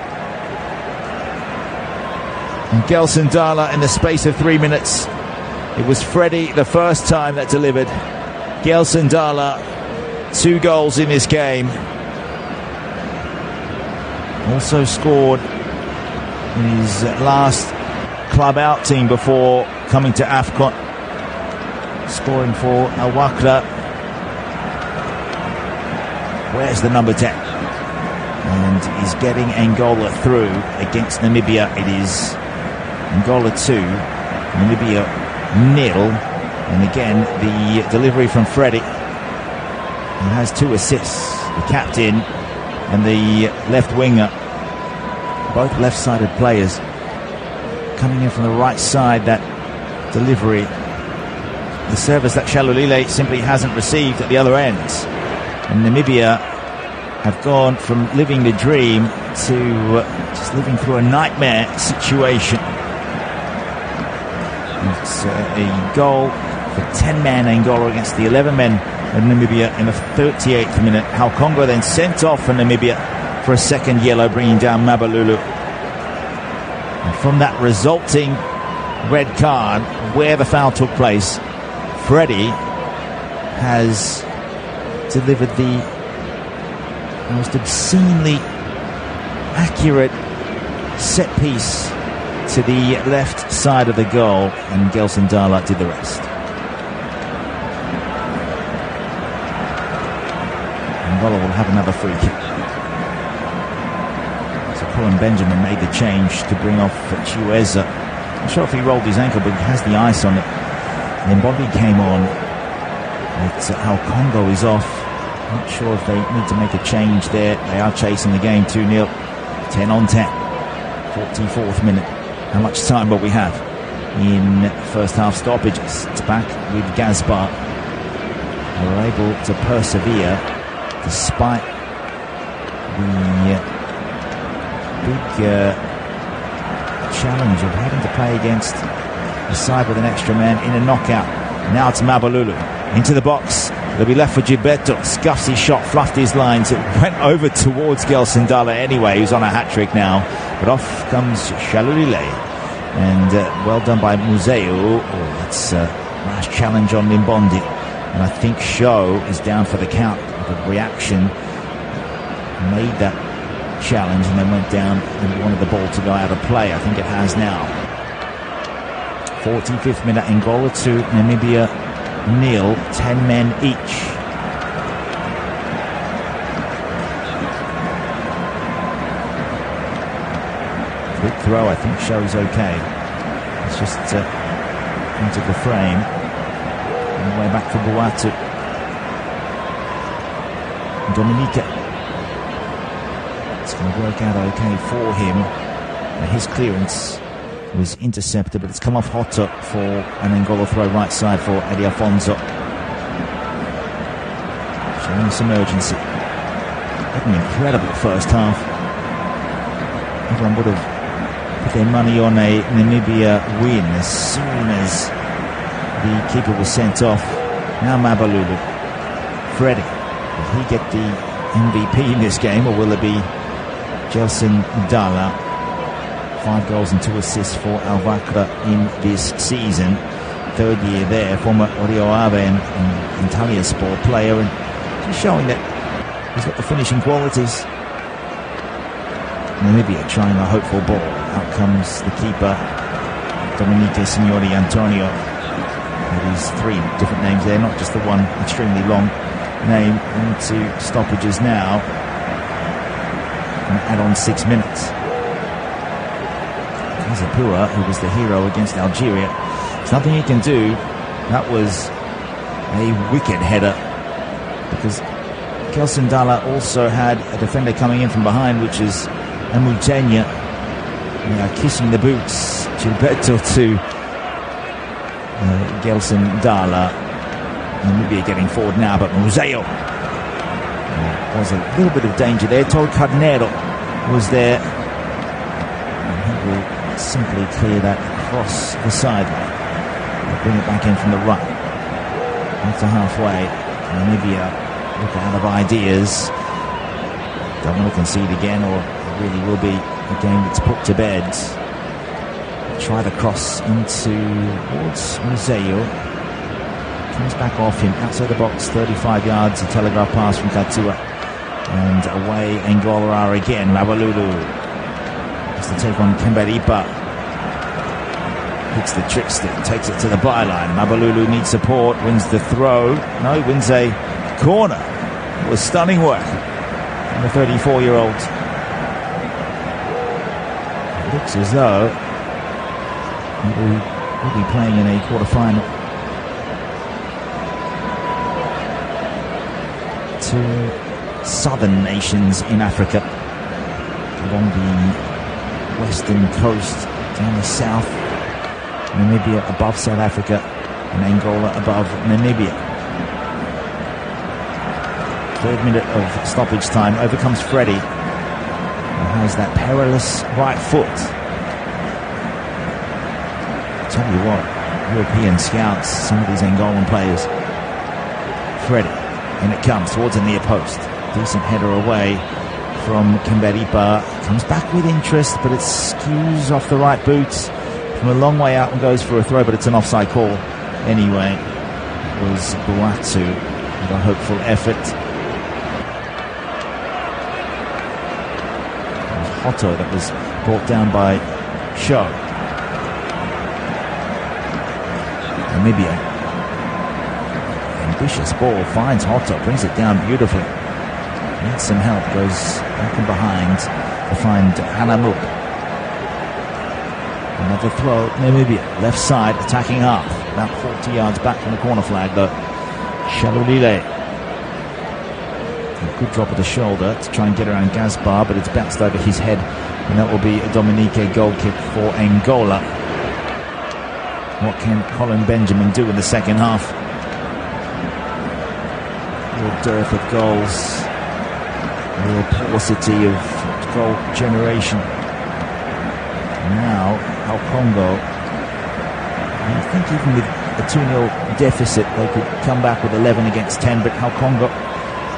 And Gelson Dala, in the space of 3 minutes, it was Freddie the first time that delivered. Gelson Dala, 2 goals in this game. Also scored in his last club out team before coming to Afcon. Scoring for Al Wakra. Where's the number 10? And he's getting Angola through against Namibia. It is Angola 2, Namibia 0. And again, the delivery from Freddie, who has 2 assists. The captain and the left winger, both left-sided players, coming in from the right side. That delivery, the service that Shalulile simply hasn't received at the other end. And Namibia have gone from living the dream to just living through a nightmare situation. It's a goal for 10-man Angola against the 11 men of Namibia in the 38th minute. Hal Congo then sent off for Namibia for a second yellow, bringing down Mabalulu. And from that resulting red card, where the foul took place, Freddie has delivered the most obscenely accurate set piece to the left side of the goal, and Gelson Dala did the rest. Angola will have another free kick. So Colin Benjamin made the change to bring off Chiweza. I'm not sure if he rolled his ankle, but he has the ice on it. And then Bobby came on. It's Al Congo is off. Not sure if they need to make a change there. They are chasing the game 2-0. 10 on 10. 44th minute. How much time will we have in first half stoppages? It's back with Gaspar. They were able to persevere despite the big challenge of having to play against the side with an extra man in a knockout. Now it's Mabalulu into the box. It'll be left for Gilberto. Scuffs his shot, fluffed his lines. It went over towards Gelson Dala anyway, who's on a hat-trick now. But off comes Shalulile. And well done by Museu. Oh, that's a nice challenge on Limbondi. And I think Show is down for the count. The reaction made that challenge and then went down and wanted the ball to go out of play. I think it has now. 45th minute, Angola 2, Namibia 0, 10 men each. Quick throw, I think Show's okay. It's just into the frame. On the way back for Buatu. Dominica. It's going to work out okay for him. His clearance was intercepted, but it's come off hot up for an Angola throw right side for Eddie Afonso. Showing some urgency. Had an incredible first half. Everyone would have put their money on a Namibia win as soon as the keeper was sent off. Now Mabalulu. Freddie. Will he get the MVP in this game, or will it be Gelson Dala? 5 goals and 2 assists for Al Wakra in this season. 3rd year there, former Rio Ave and Antalya Sport player, and just showing that he's got the finishing qualities. Namibia trying a hopeful ball. Out comes the keeper, Dominique Signori Antonio. There's 3 different names there, not just the one extremely long name. Into stoppages now. And add on 6 minutes. Azapua, who was the hero against Algeria. There's nothing he can do. That was a wicked header, because Gelson Dala also had a defender coming in from behind, which is Amutenya. They are kissing the boots. Gilberto to Gelson Dala. Namibia getting forward now, but Museo was a little bit of danger there. Tol Carneiro was there, and he will simply clear that across the sideline. They'll bring it back in from the right. After halfway, Namibia look out of ideas. Don't want to concede again, or it really will be a game that's put to bed. Try the cross towards Museo. Comes back off him outside the box, 35 yards, a telegraph pass from Katua. And away Angola are again. Mabalulu has to take on Kemberipa. Hits the trickster, takes it to the byline. Mabalulu needs support, wins the throw. No, he wins a corner. It was stunning work from the 34-year-old. It looks as though he will be playing in a quarter-final. Two southern nations in Africa, along the western coast, down the south. Namibia above South Africa, and Angola above Namibia. Third minute of stoppage time. Over comes Freddie, who has that perilous right foot. Tell you what, European scouts, some of these Angolan players. Freddie, and it comes towards the near post. Decent header away from Kemberipa. Comes back with interest, but it skews off the right boot from a long way out and goes for a throw, but it's an offside call. Anyway, it was Buatu with a hopeful effort. It was Hotto that was brought down by Shaw. Namibia. Ambitious ball, finds Hotto, brings it down beautifully. Needs some help, goes back and behind to find Hanamuk. Another throw, Namibia, left side, attacking half. About 40 yards back from the corner flag, though. Shalulile. A good drop of the shoulder to try and get around Gaspar, but it's bounced over his head, and that will be a Dominique goal kick for Angola. What can Colin Benjamin do in the second half? Real dearth of goals. Real paucity of goal generation. Now, Al Congo, I think even with a 2-0 deficit, they could come back with 11 against 10, but Al Congo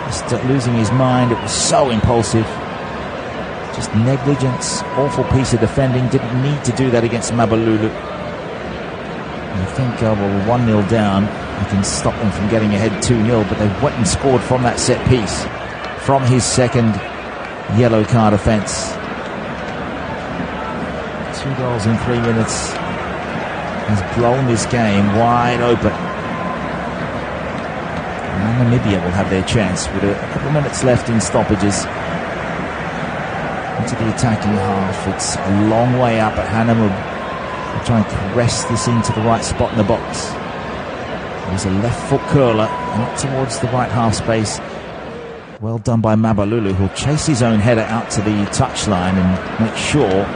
just losing his mind. It was so impulsive. Just negligence, awful piece of defending. Didn't need to do that against Mabalulu. I think, well, 1-0 down, I can stop them from getting ahead 2-0, but they went and scored from that set piece, from his second yellow card offence. 2 goals in 3 minutes has blown this game wide open. Now Namibia will have their chance with a couple of minutes left in stoppages. Into the attacking half. It's a long way up at Hanamub. They'll try and caress this into the right spot in the box. There's a left foot curler out towards the right half space. Well done by Mabalulu, who'll chase his own header out to the touchline and make sure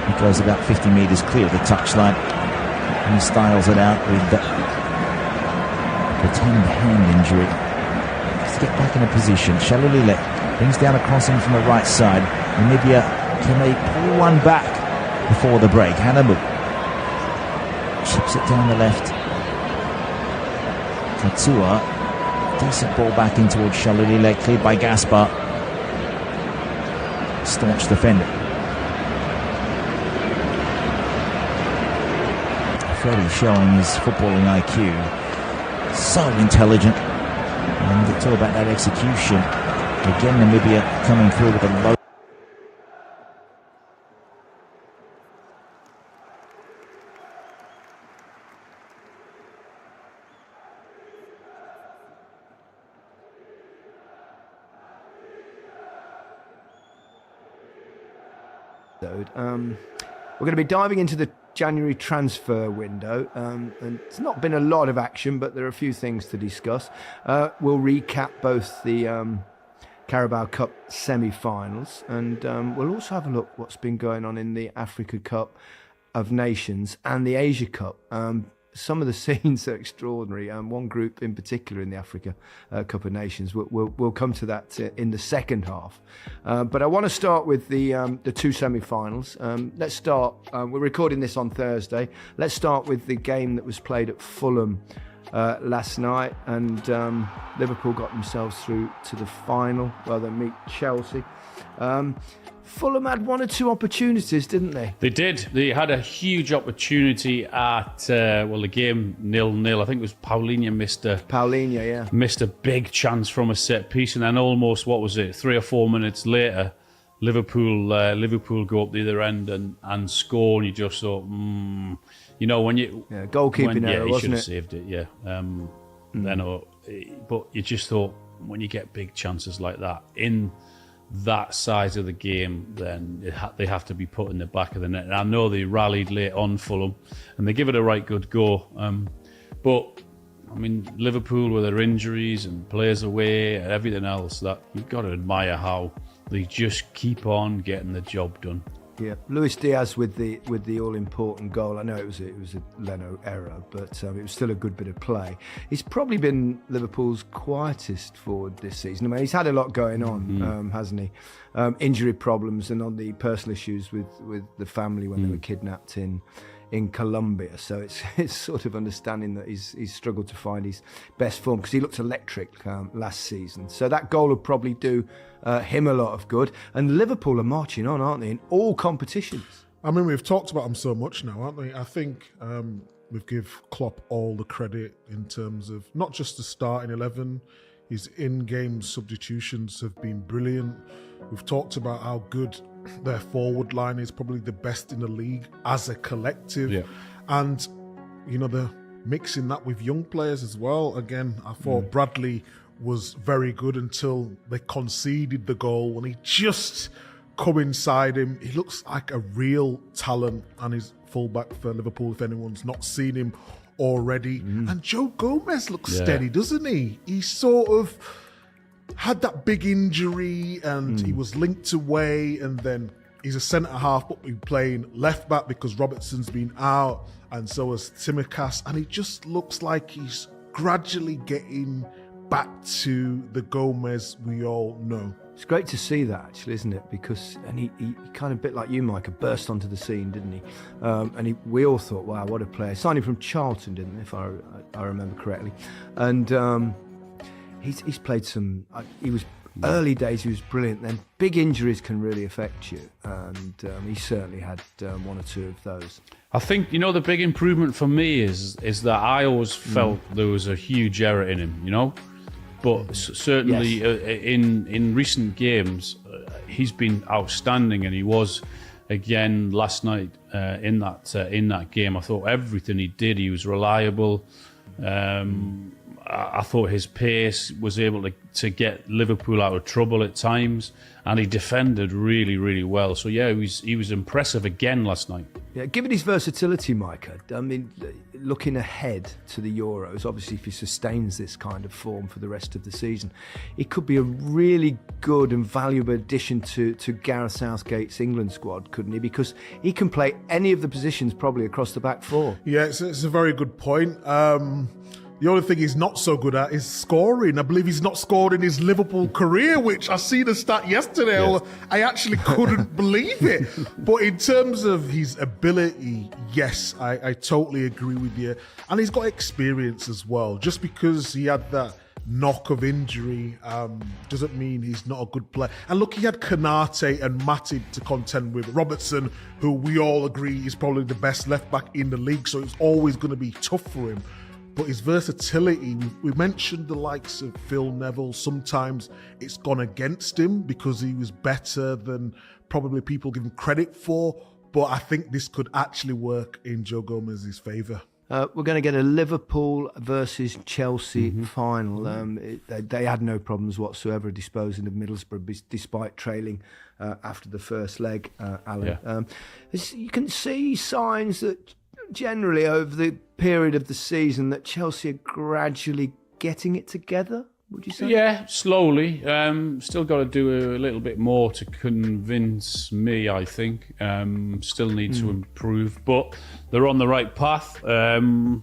he goes about 50 metres clear of the touchline. And he styles it out with the pretend hand injury. Just to get back in a position. Shalulile brings down a crossing from the right side. Namibia, can they pull one back before the break? Hanamu chips it down the left. Katua, decent ball back in towards Shalulile, cleared by Gaspar. Staunch defender. Freddie showing his footballing IQ. So intelligent. And it's all about that execution. Again, Namibia coming through with a low. We're going to be diving into the January transfer window, and it's not been a lot of action, but there are a few things to discuss. We'll recap both the Carabao Cup semi-finals, and we'll also have a look what's been going on in the Africa Cup of Nations and the Asia Cup. Some of the scenes are extraordinary. One group in particular in the Africa Cup of Nations. We'll come to that in the second half. But I want to start with the two semi-finals. Let's start. We're recording this on Thursday. Let's start with the game that was played at Fulham last night, and Liverpool got themselves through to the final. Well, they meet Chelsea. Fulham had one or two opportunities, didn't they? They did. They had a huge opportunity at the game 0-0. I think it was Paulinho missed a big chance from a set piece, and then almost 3 or 4 minutes later, Liverpool go up the other end and score, and you just thought, when you goalkeeping error, he wasn't should have it? saved it, yeah. But you just thought, when you get big chances like that in that size of the game, then they have to be put in the back of the net. And I know they rallied late on Fulham, and they give it a right good go. But I mean, Liverpool with their injuries and players away and everything else, that you've got to admire how they just keep on getting the job done. Yeah, Luis Diaz with the all-important goal. I know it was a Leno error, but it was still a good bit of play. He's probably been Liverpool's quietest forward this season. I mean, he's had a lot going on, hasn't he? Injury problems and on the personal issues with the family when they were kidnapped in Colombia. So it's sort of understanding that he's struggled to find his best form, because he looked electric last season. So that goal will probably do him a lot of good. And Liverpool are marching on, aren't they, in all competitions? I mean, we've talked about him so much now, haven't we? I think we've give Klopp all the credit in terms of not just the starting 11, his in-game substitutions have been brilliant. We've talked about how good their forward line is, probably the best in the league as a collective. Yeah. And, they're mixing that with young players as well. Again, I thought Bradley was very good until they conceded the goal. When he just come inside him, he looks like a real talent, and he's fullback for Liverpool, if anyone's not seen him already. And Joe Gomez looks steady, doesn't he? He sort of had that big injury and he was linked away, and then he's a centre-half but we're playing left-back because Robertson's been out, and so has Tsimikas, and he just looks like he's gradually getting back to the Gomez we all know. It's great to see that, actually, isn't it? Because he kind of, a bit like you, Micah, burst onto the scene, didn't he? And we all thought, wow, what a player. Signed him from Charlton, didn't he, if I remember correctly. And he's played some... He was early days, he was brilliant. Then big injuries can really affect you, and he certainly had one or two of those. I think, the big improvement for me is that I always felt there was a huge error in him, But certainly in recent games, he's been outstanding, and he was again last night in that game. I thought everything he did, he was reliable. I thought his pace was able to get Liverpool out of trouble at times, and he defended really, really well. So yeah, he was impressive again last night. Yeah, given his versatility, Micah, I mean, looking ahead to the Euros, obviously if he sustains this kind of form for the rest of the season, it could be a really good and valuable addition to Gareth Southgate's England squad, couldn't he? Because he can play any of the positions probably across the back four. Yeah, it's a very good point. The only thing he's not so good at is scoring. I believe he's not scored in his Liverpool career, which I seen a stat yesterday. Yes. I actually couldn't believe it. But in terms of his ability, yes, I totally agree with you. And he's got experience as well. Just because he had that knock of injury doesn't mean he's not a good player. And look, he had Konate and Matip to contend with. Robertson, who we all agree is probably the best left-back in the league, so it's always going to be tough for him. But his versatility, we mentioned the likes of Phil Neville. Sometimes it's gone against him because he was better than probably people give him credit for. But I think this could actually work in Joe Gomez's favour. We're going to get a Liverpool versus Chelsea final. They had no problems whatsoever disposing of Middlesbrough despite trailing after the first leg, Alan. You can see signs that generally over the period of the season that Chelsea are gradually getting it together. Would you say? Yeah, slowly. Still got to do a little bit more to convince me, I think. Still need to improve, but they're on the right path. They're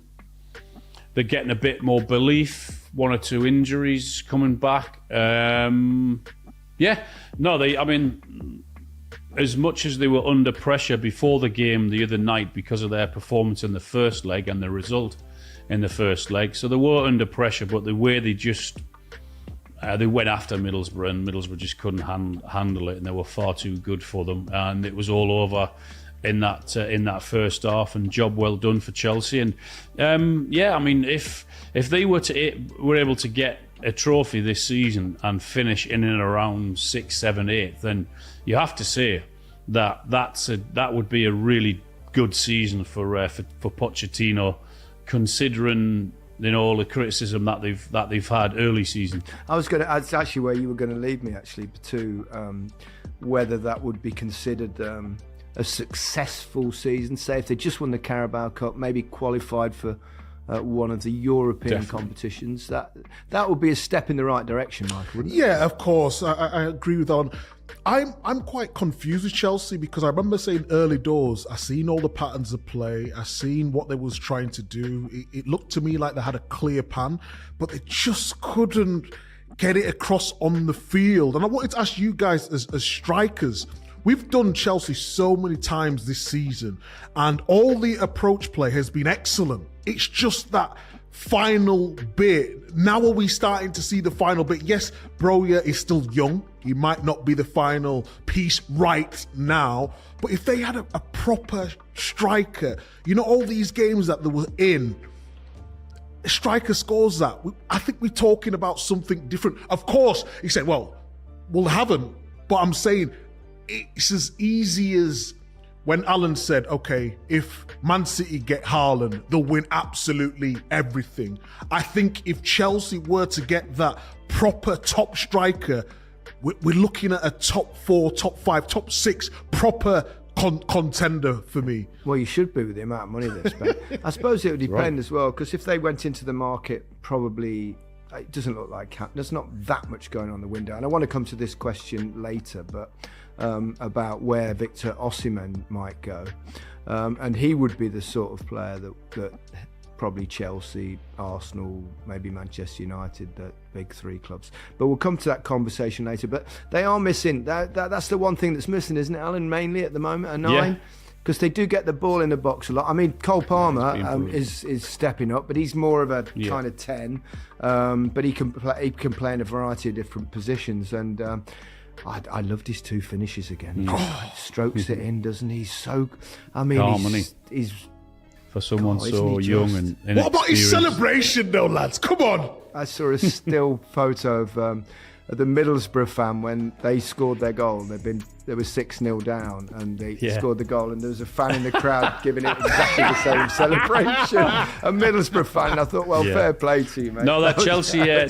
getting a bit more belief. 1 or 2 injuries coming back. I mean, as much as they were under pressure before the game the other night because of their performance in the first leg and the result in the first leg, so they were under pressure, but the way they just... they went after Middlesbrough, and Middlesbrough just couldn't handle it, and they were far too good for them. And it was all over in that first half. And job well done for Chelsea. And I mean, if they were able to get a trophy this season and finish in and around 6th, 7th, 8th, then you have to say that would be a really good season for Pochettino, considering all the criticism that they've had early season. That's actually where you were going to lead me, actually, to whether that would be considered a successful season. Say if they just won the Carabao Cup, maybe qualified for one of the European competitions, that would be a step in the right direction, Michael, wouldn't it? Yeah, of course. I agree with that. I'm quite confused with Chelsea because I remember saying early doors, I seen all the patterns of play, I seen what they was trying to do. It looked to me like they had a clear plan, but they just couldn't get it across on the field. And I wanted to ask you guys as strikers, we've done Chelsea so many times this season and all the approach play has been excellent. It's just that final bit. Now are we starting to see the final bit? Yes, Broja is still young. He might not be the final piece right now. But if they had a proper striker, all these games that they were in, a striker scores that. I think we're talking about something different. Of course, he said, well, we'll have him. But I'm saying it's as easy as when Alan said, okay, if Man City get Haaland, they'll win absolutely everything. I think if Chelsea were to get that proper top striker, we're looking at a top 4, top 5, top 6 proper contender for me. Well, you should be with the amount of money they spend. I suppose it would depend as well, because if they went into the market, probably it doesn't look like there's not that much going on in the window. And I want to come to this question later, but about where Victor Osimhen might go. And he would be the sort of player that probably Chelsea, Arsenal, maybe Manchester United, the big 3 clubs. But we'll come to that conversation later. But they are missing. That's the one thing that's missing, isn't it, Alan? Mainly at the moment, a 9. Because they do get the ball in the box a lot. I mean, Cole Palmer is stepping up, but he's more of a kind of 10. But he can play in a variety of different positions. And I loved his 2 finishes again. He strokes it in, doesn't he? He's for someone so young and inexperienced. What about his celebration, though, lads? Come on! I saw a still photo of the Middlesbrough fan when they scored their goal. They were 6-0 down, and they scored the goal, and there was a fan in the crowd giving it exactly the same celebration. A Middlesbrough fan. And I thought, fair play to you, mate. No, that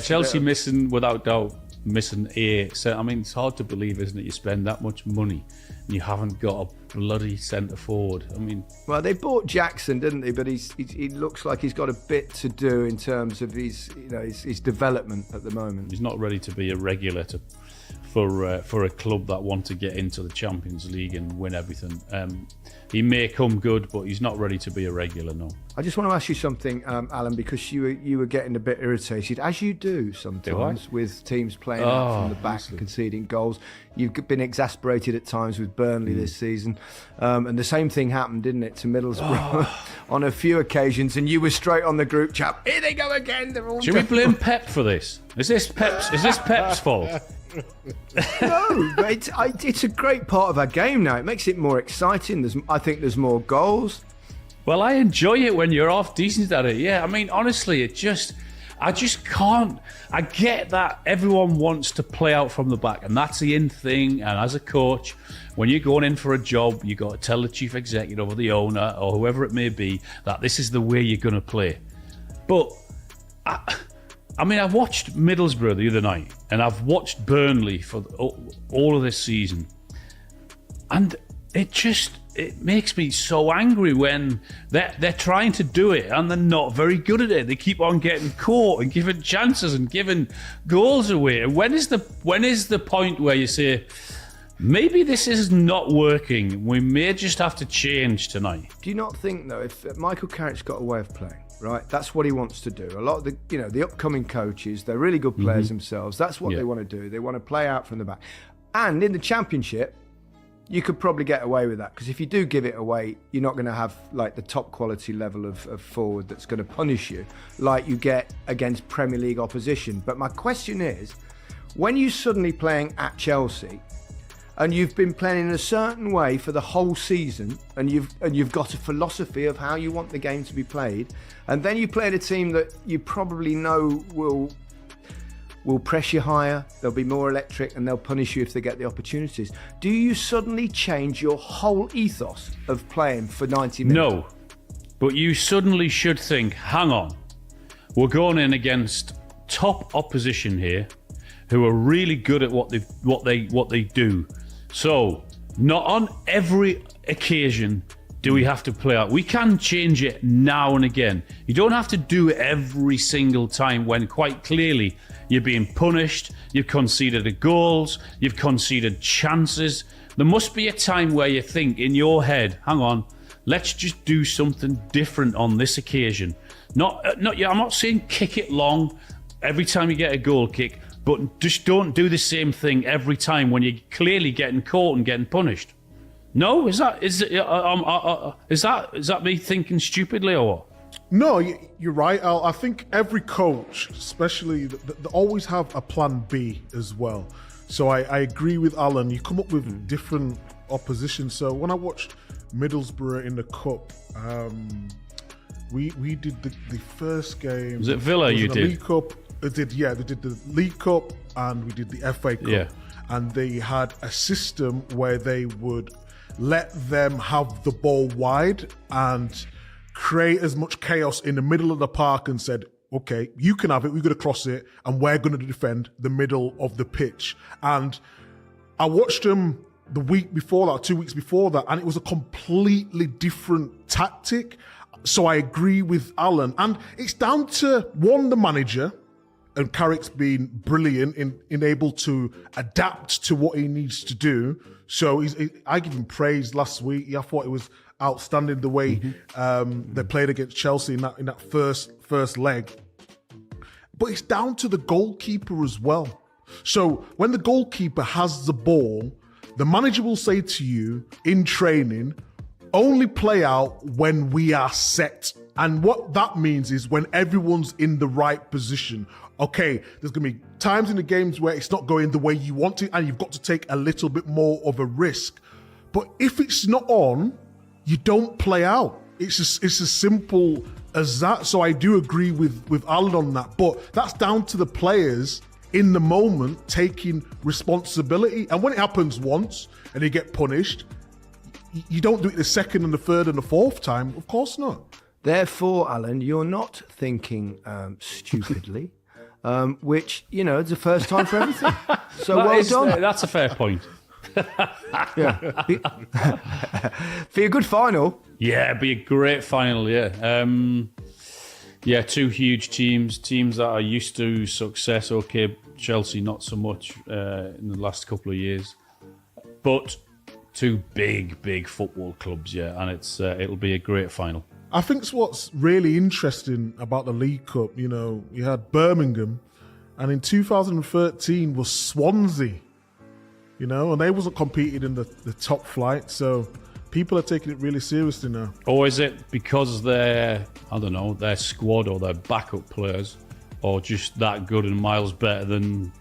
Chelsea missing, without doubt, missing a. I mean, it's hard to believe, isn't it? You spend that much money and you haven't got a bloody centre forward. I mean, well, they bought Jackson, didn't they? But he looks like he's got a bit to do in terms of his development at the moment. He's not ready to be a regular for a club that want to get into the Champions League and win everything. He may come good, but he's not ready to be a regular, no. I just want to ask you something, Alan, because you were getting a bit irritated, as you do sometimes, with teams playing out from the back and conceding goals. You've been exasperated at times with Burnley this season. And the same thing happened, didn't it, to Middlesbrough on a few occasions, and you were straight on the group chat. Here they go again. They're all Should we blame Pep for this? Is this Pep's fault? No, it's a great part of our game now. It makes it more exciting. I think there's more goals. Well, I enjoy it when you're half decent at it. Yeah, I mean, honestly, I just can't. I get that everyone wants to play out from the back, and that's the in thing. And as a coach, when you're going in for a job, you got to tell the chief executive or the owner or whoever it may be that this is the way you're going to play. But I mean, I've watched Middlesbrough the other night, and I've watched Burnley for all of this season, and it makes me so angry when they're trying to do it and they're not very good at it. They keep on getting caught and giving chances and giving goals away. And when is the point where you say, maybe this is not working, we may just have to change tonight? Do you not think, though, if Michael Carrick's got a way of playing, right, that's what he wants to do. A lot of the upcoming coaches, they're really good players themselves. That's what they want to do. They want to play out from the back. And in the Championship, you could probably get away with that, because if you do give it away, you're not going to have like the top quality level of forward that's going to punish you like you get against Premier League opposition. But my question is, when you're suddenly playing at Chelsea and you've been playing in a certain way for the whole season, and you've got a philosophy of how you want the game to be played, and then you play a team that you probably know will press you higher, they'll be more electric, and they'll punish you if they get the opportunities. Do you suddenly change your whole ethos of playing for 90 minutes? No, but you suddenly should think, hang on, we're going in against top opposition here who are really good at what they do. So, not on every occasion do we have to play out. We can change it now and again. You don't have to do it every single time when quite clearly you're being punished, you've conceded goals, you've conceded chances. There must be a time where you think in your head, hang on, let's just do something different on this occasion. I'm not saying kick it long every time you get a goal kick, but just don't do the same thing every time when you're clearly getting caught and getting punished. No, is that me thinking stupidly or what? No, you're right, Al. I think every coach, especially, they always have a plan B as well. So I agree with Alan. You come up with different opposition. So when I watched Middlesbrough in the Cup, we did the first game. Was it Villa you did? League Cup. They did the League Cup and we did the FA Cup. Yeah. And they had a system where they would let them have the ball wide and create as much chaos in the middle of the park, and said, okay, you can have it, we're going to cross it, and we're going to defend the middle of the pitch. And I watched them the week before that, 2 weeks before that, and it was a completely different tactic. So I agree with Alan. And it's down to, one, the manager, and Carrick's been brilliant in able to adapt to what he needs to do. So I give him praise last week. I thought it was outstanding the way they played against Chelsea in that first leg. But it's down to the goalkeeper as well. So when the goalkeeper has the ball, the manager will say to you in training, only play out when we are set. And what that means is when everyone's in the right position. Okay, there's going to be times in the games where it's not going the way you want it, and you've got to take a little bit more of a risk. But if it's not on, you don't play out. It's as simple as that. So I do agree with Alan on that. But that's down to the players in the moment taking responsibility. And when it happens once and they get punished, you don't do it the second and the third and the fourth time. Of course not. Therefore, Alan, you're not thinking stupidly. Which, is the first time for everything. So well done. That's a fair point. Yeah. Be a good final. Yeah, it'd be a great final, yeah. Yeah, two huge teams that are used to success. Okay, Chelsea not so much in the last couple of years. But two big football clubs, yeah, and it'll be a great final. I think what's really interesting about the League Cup, you had Birmingham, and in 2013 was Swansea, and they wasn't competing in the top flight, so people are taking it really seriously now. Or is it because their squad or their backup players are just that good and miles better than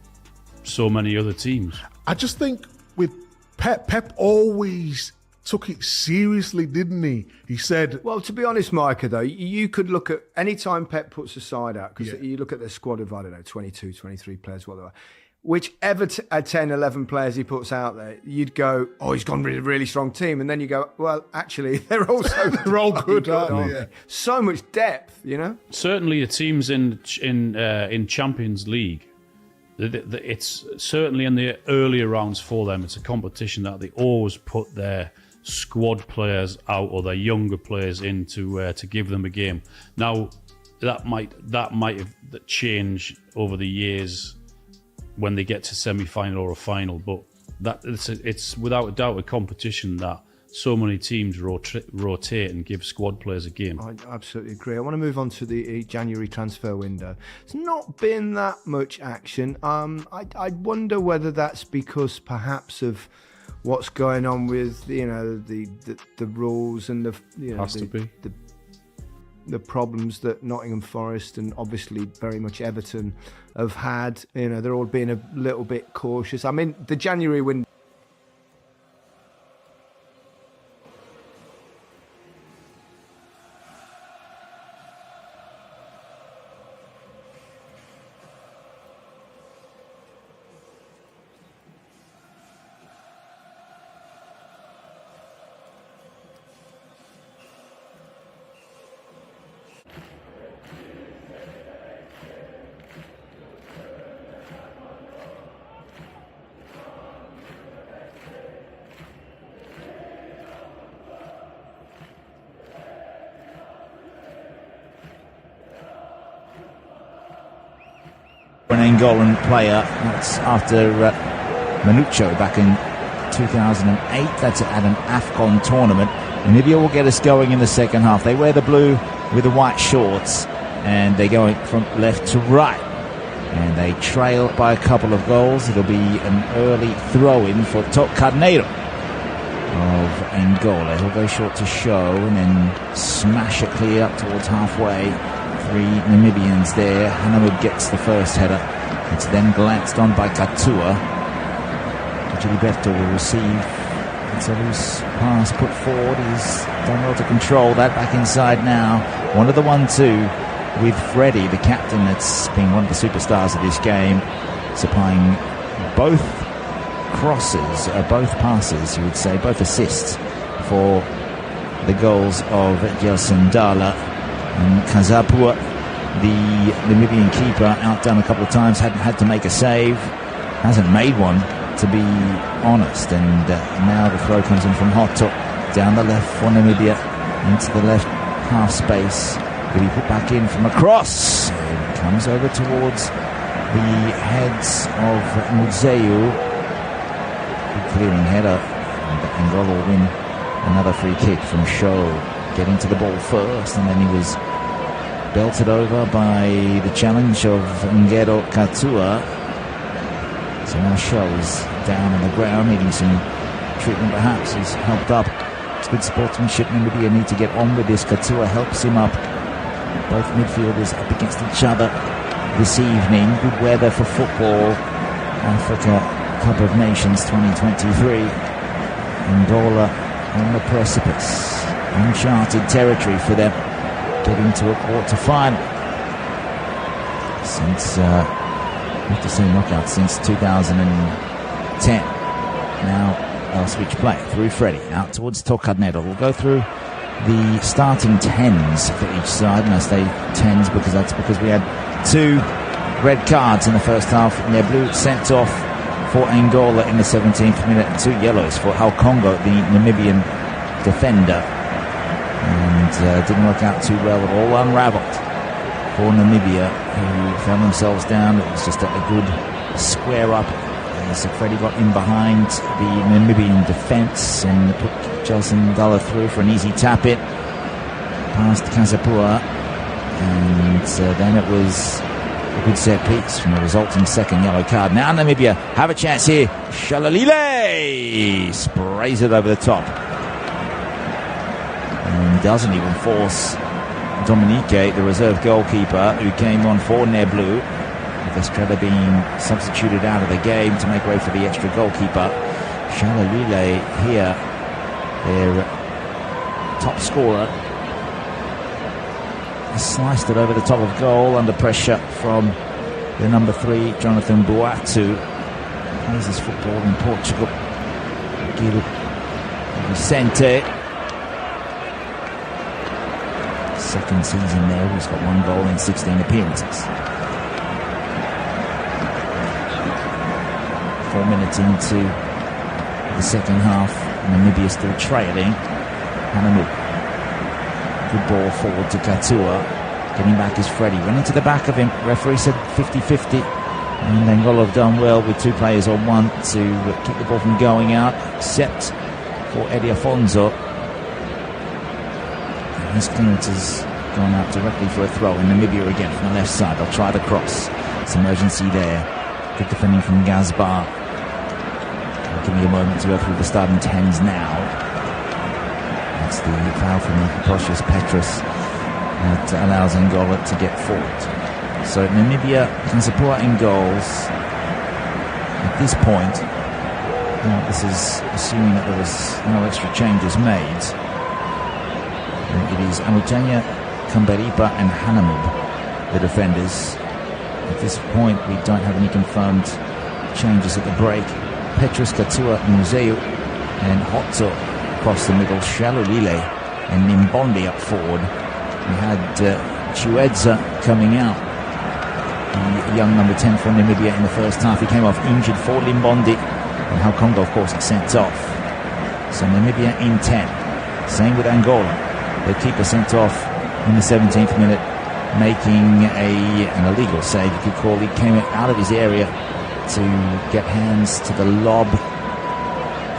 so many other teams? I just think with Pep always took it seriously, didn't he? He said... Well, to be honest, Micah, though, you could look at... Any time Pep puts a side out, because you look at their squad of, 22, 23 players, whatever. whichever 10, 11 players he puts out there, you'd go, oh, he's gone with a really strong team. And then you go, well, actually, they're all so they're all good, aren't they? So much depth, you know? Certainly, it seems in Champions League, it's certainly in the earlier rounds for them, it's a competition that they always put their squad players out or their younger players in to give them a game. Now, that might have changed over the years when they get to semi-final or a final, but it's without a doubt a competition that so many teams rotate and give squad players a game. I absolutely agree. I want to move on to the January transfer window. It's not been that much action. I wonder whether that's because perhaps of what's going on with the rules and the problems that Nottingham Forest and obviously very much Everton have had. They're all being a little bit cautious. I mean, the January window. An Angolan player. That's after Manucho back in 2008. That's at an Afcon tournament. Namibia will get us going in the second half. They wear the blue with the white shorts, and they're going from left to right. And they trail by a couple of goals. It'll be an early throw-in for Tok Carneiro of Angola. He'll go short to Show and then smash it clear up towards halfway. 3 Namibians there. Hanamud gets the first header. It's then glanced on by Katua. Giliberto will receive. It's a loose pass put forward. He's done well to control that. Back inside now. One of the 1-2 with Freddie, the captain that's been one of the superstars of this game, supplying both crosses, both passes, you would say, both assists for the goals of Gelson Dala. And Kazapua, the Namibian keeper, outdone a couple of times, hadn't had to make a save, hasn't made one, to be honest. And now the throw comes in from Hotto, down the left for Namibia, into the left half space. Will be put back in from across. It comes over towards the heads of Mudzeu. Good clearing header, and Angola will win another free kick from Show, getting to the ball first, and then he was belted over by the challenge of Ngero Katua. So now Show is down on the ground, needing some treatment perhaps. He's helped up. It's good sportsmanship. Namibia need to get on with this. Katua helps him up. Both midfielders up against each other this evening. Good weather for football. Africa Cup of Nations 2023. Angola on the precipice. Uncharted territory for them, getting to a quarter-final. Since, not to say knockout, since 2010. Now they'll switch play through Freddie, out towards Tok Carneiro. We'll go through the starting 10s for each side, and I say 10s because we had 2 red cards in the first half. And their blue sent off for Angola in the 17th minute, 2 yellows for Al Congo, the Namibian defender. And didn't work out too well at all. Unravelled for Namibia, who found themselves down. It was just a good square up as Freddie got in behind the Namibian defence and put Gelson Dala through for an easy tap in past Kazapua. And then it was a good set piece from the resulting second yellow card. Now Namibia have a chance here. Shalalile sprays it over the top. And doesn't even force Dominique, the reserve goalkeeper, who came on for Neblu, with Estrella being substituted out of the game to make way for the extra goalkeeper. Shalalile here, their top scorer, sliced it over the top of goal under pressure from The number 3, Jonathan Boatu, plays his football in Portugal. Guido Vicente, second season there, he's got 1 goal in 16 appearances. 4 minutes into the second half, Namibia still trailing. Hanamu, good ball forward to Katua. Getting back is Freddie. Running to the back of him. Referee said 50-50. And Angola have done well with 2 players on 1 to keep the ball from going out, except for Eddie Afonso. And his clearance has gone out directly for a throw. In Namibia again from the left side. They'll try the cross. It's emergency there. Good defending from Gaspar. I'll give me a moment to go through the starting 10s now. That's the foul from Precious Petrus that allows Angola to get forward. So Namibia can support in goals. At this point, this is assuming that there was no extra changes made. And it is Amutanya, Kamberipa and Hanamub, the defenders. At this point, we don't have any confirmed changes at the break. Petrus, Katua, Museu and Hotzo across the middle. Shalulile and Nimbondi up forward. We had Chiwedza coming out, the young number 10 for Namibia in the first half. He came off injured for Limbondi, and Hal Congo, of course, sent off. So Namibia in 10. Same with Angola. The keeper sent off in the 17th minute, making an illegal save, you could call it. He came out of his area to get hands to the lob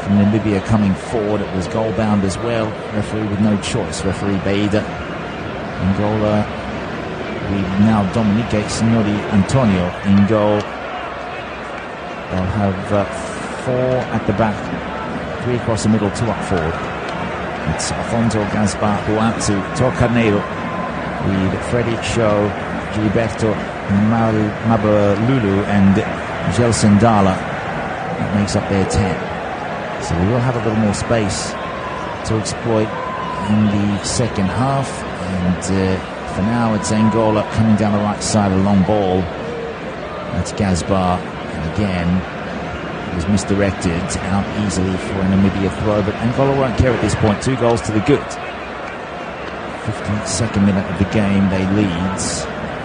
from Namibia coming forward. It was goal bound as well. Referee with no choice. Referee Beida. Angola, we now Dominique Signori Antonio in goal. They'll have 4 at the back, 3 across the middle, 2 up forward. It's Afonso, Gaspar, Boatu, Torcarneiro with Freddie Shaw, Gilberto Mabalulu and Gelson Dala. That makes up their 10. So we will have a little more space to exploit in the second half. And for now, it's Angola coming down the right side, a long ball. That's Gaspar. And again, it was misdirected out easily for a Namibia throw. But Angola won't care at this point. 2 goals to the good. 52nd minute of the game, they lead.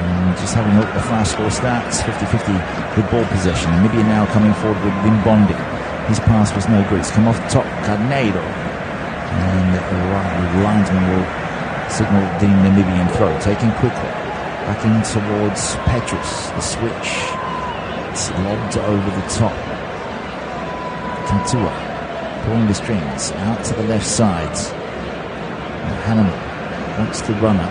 And just having a look at the flash score stats, 50-50 good ball possession. Namibia now coming forward with Limbondi. His pass was no good. It's come off top, Carneiro. And the linesman will signal the Namibian throw, taken quickly back in towards Petrus. The switch, it's lobbed over the top. Katua pulling the strings out to the left side. Hanneman wants the runner,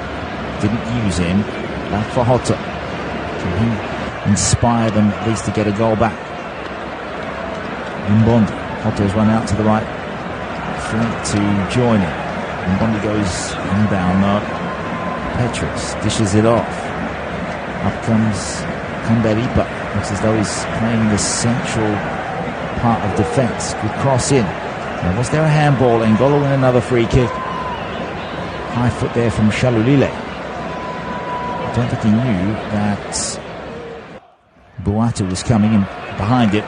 didn't use him. Back for Hotta. Can he inspire them at least to get a goal back? Mbondi. Hotta's run out to the right flank to join him. Mbondi goes inbound now. Petrus dishes it off. Up comes Kamberipa. Looks as though he's playing the central part of defence. Good cross in. Now, was there a handball? Angola win another free kick. High foot there from Shalulile. I don't think he knew that Boatu was coming in behind it.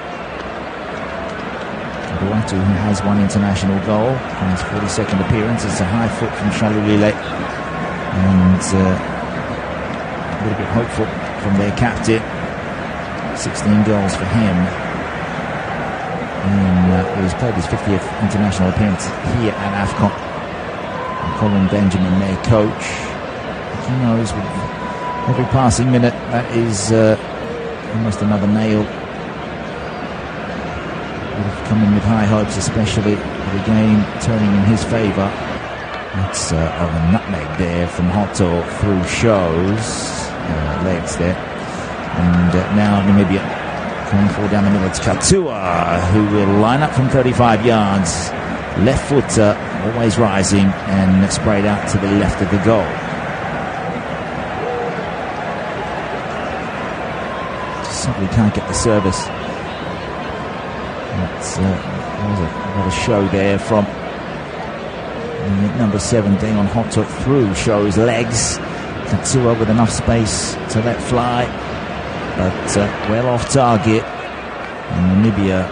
Boatu, who has 1 international goal in his 42nd appearance. It's a high foot from Shalulile. And a little bit hopeful from their captain. 16 goals for him. And he's played his 50th international appearance here at Afcon. And Colin Benjamin, their coach. He knows with every passing minute that is almost another nail. Coming with high hopes, especially with the game turning in his favour. That's a nutmeg there from Hotto through Show's legs there. And now Namibia coming forward down the middle. It's Katua, who will line up from 35 yards. Left footer, always rising, and sprayed out to the left of the goal. Just simply can't get the service. What a show there from number 17 on Hotto through Show's legs. Katua with enough space to let fly. but well off target. And Namibia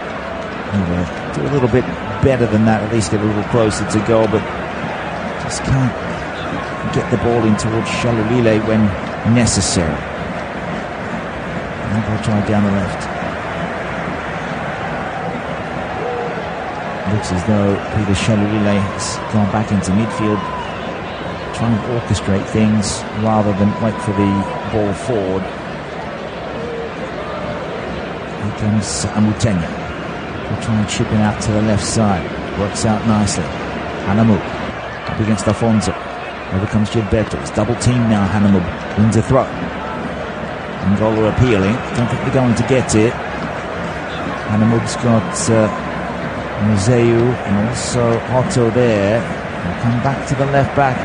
do a little bit better than that, at least get a little closer to goal, but just can't get the ball in towards Shalulile when necessary. And they'll try down the left. Looks as though Peter Shalulile has gone back into midfield, trying to orchestrate things rather than wait for the ball forward. Here comes Amutenya. We'll try and chip it out to the left side. Works out nicely. Hanamu up against Afonso. Over comes Gilberto. It's double team now. Hanamu wins a throw. Angola appealing. Don't think they're going to get it. Hanamu's got Museu and also Otto there. He'll come back to the left back.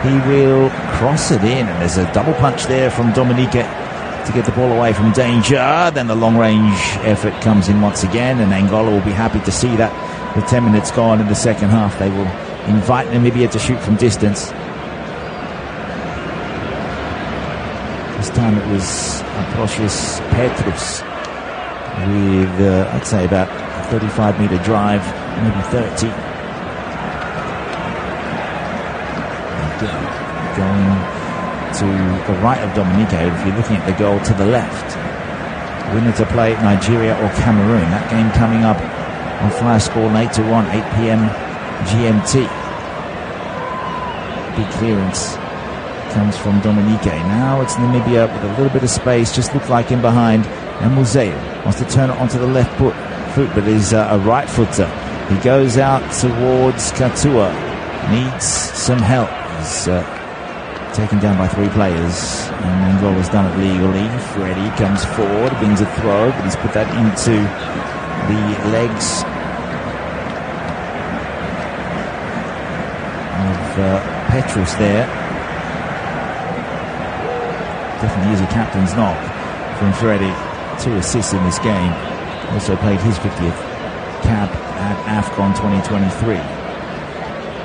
He will cross it in, and there's a double punch there from Dominique to get the ball away from danger. Then the long-range effort comes in once again, and Angola will be happy to see that. With 10 minutes gone in the second half, they will invite Namibia to shoot from distance. This time it was Ambrosius Petrus with, I'd say, about a 35-metre drive, maybe 30. Again, going to the right of Dominique. If you're looking at the goal to the left, winner to play Nigeria or Cameroon. That game coming up on Flash Score later on, 8 p.m. GMT. Big clearance comes from Dominique. Now it's Namibia with a little bit of space, just looked like in behind. And Museu wants to turn it onto the left foot, but is a right footer. He goes out towards Katua. Needs some help. He's taken down by 3 players, and Angola's done it legally. Freddie comes forward, wins a throw, but he's put that into the legs of Petrus there. Definitely is a captain's knock from Freddie. 2 assists in this game. Also played his 50th cap at Afcon 2023.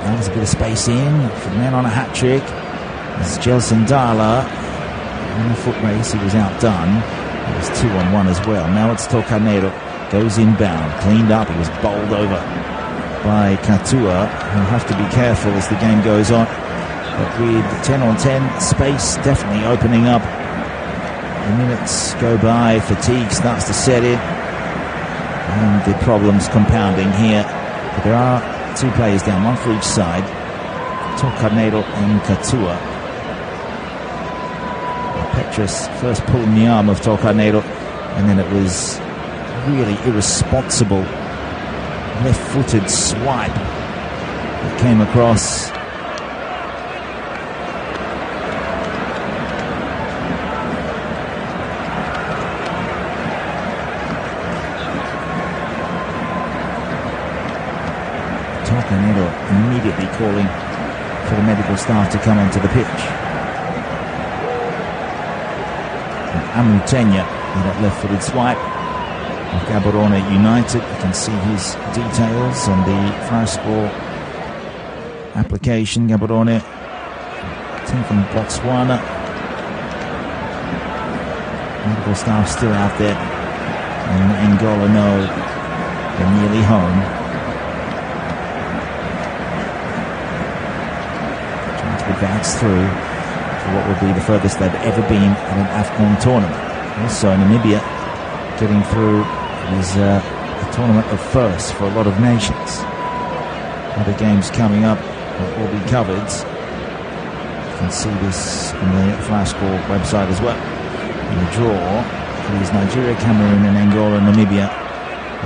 Now there's a bit of space in for the men on a hat-trick. There's Gelson Dala. In the foot race, he was outdone. It was 2-on-1 as well. Now it's Tocanero. Goes inbound. Cleaned up. He was bowled over by Katua. He'll have to be careful as the game goes on. But with 10-on-10, space definitely opening up. The minutes go by. Fatigue starts to set in. And the problems compounding here. But there are 2 players down, 1 for each side. Tocanero and Katua. Petrus first pulling the arm of Tocanero, and then it was really irresponsible left-footed swipe that came across. Tocanero immediately calling for the medical staff to come onto the pitch. Amutenya with that left-footed swipe of Gaborone United. You can see his details on the Flash Score application. Gaborone, team from Botswana. Medical staff still out there, and Angola know they're nearly home. Trying to advance through for what will be the furthest they've ever been at an Afcon tournament. Also, Namibia getting through is a tournament of firsts for a lot of nations. Other games coming up will be covered. You can see this on the Flash Score website as well. In the draw, it is Nigeria, Cameroon, and Angola, Namibia.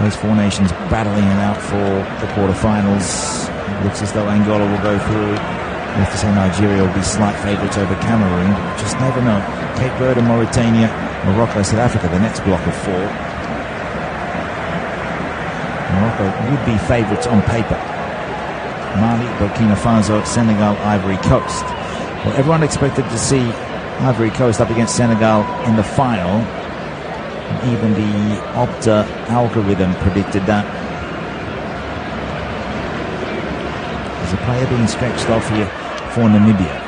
Those 4 nations battling it out for the quarterfinals. It looks as though Angola will go through. We have to say Nigeria will be slight favourites over Cameroon, but you just never know. Cape Verde, Mauritania, Morocco, South Africa, the next block of 4. Morocco would be favourites on paper. Mali, Burkina Faso, Senegal, Ivory Coast. Well, everyone expected to see Ivory Coast up against Senegal in the final. And even the Opta algorithm predicted that. There's a player being stretched off here for Namibia.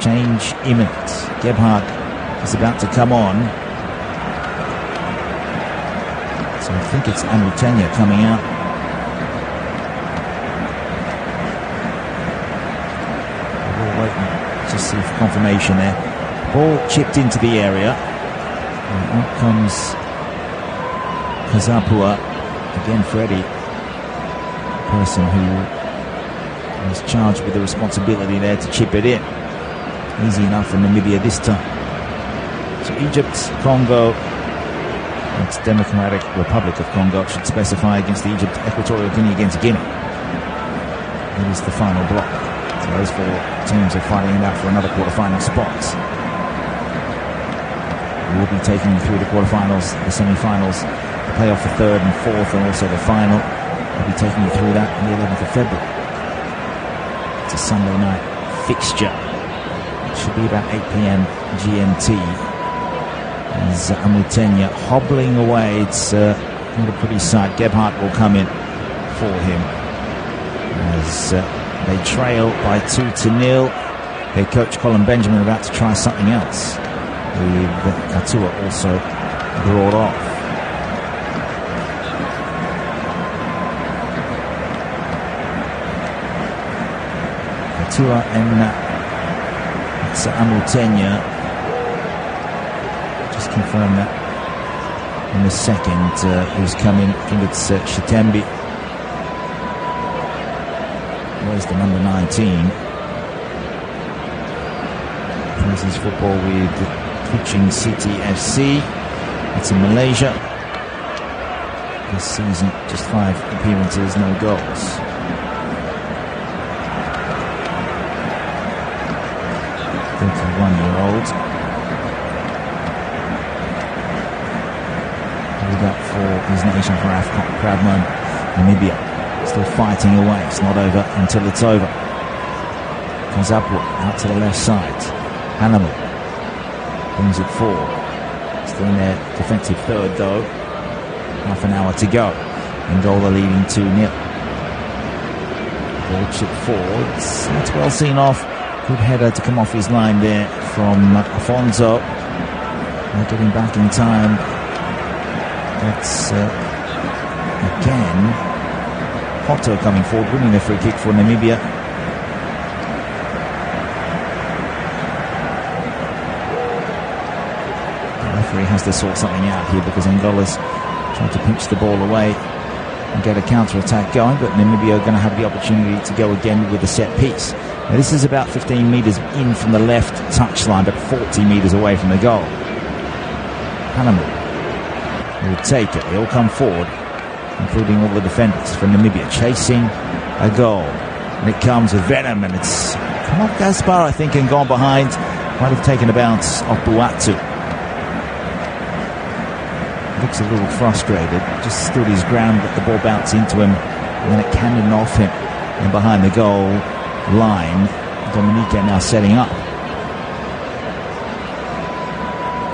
Change imminent. Gebhardt is about to come on. So I think it's Amutenya coming out. We'll wait to see for confirmation there. Ball chipped into the area. And out comes Kazapua. Again, Freddie, the person who was charged with the responsibility there to chip it in. Easy enough for Namibia this time. So Egypt, Congo, it's Democratic Republic of Congo, should specify against Egypt, Equatorial Guinea against Guinea. It is the final block. So those 4 teams are fighting it out for another quarterfinal spot. We'll be taking you through the quarterfinals, the semi-finals, the playoff for 3rd and 4th, and also the final. We'll be taking you through that on the 11th of February. It's a Sunday night fixture. It should be about 8 p.m. GMT. As Amutenya hobbling away. It's not a pretty sight. Gebhardt will come in for him as they trail by 2-0. Head coach Colin Benjamin about to try something else, with Katua also brought off. Katua and it's Amutenya. Just confirm that in a second. Who's coming? I think it's Shitembi. Where's the number 19? Plays his football with Kuching City FC. It's in Malaysia. This season, just 5 appearances, no goals. One-year-old. Hold up for his nation for Afcon. Proud moment. Namibia still fighting away. It's not over until it's over. Comes upward, out to the left side. Hannibal brings it forward. Still in their defensive third though. Half an hour to go. Angola leading 2-0. Ball chip forwards. That's well seen off. Good header to come off his line there from Afonso. Not getting back in time. That's again Otto coming forward, winning the free kick for Namibia. The referee has to sort something out here because Angola's trying to pinch the ball away and get a counter-attack going, but Namibia are going to have the opportunity to go again with a set piece. Now, this is about 15 metres in from the left touchline, but 40 metres away from the goal. Hannibal will take it. They all come forward, including all the defenders for Namibia, chasing a goal. And it comes with venom, and it's come off Gaspar, I think, and gone behind. Might have taken a bounce off Buatu. Looks a little frustrated. Just stood his ground, let the ball bounce into him, and then it cannoned off him. And behind the goal line, Dominique now setting up.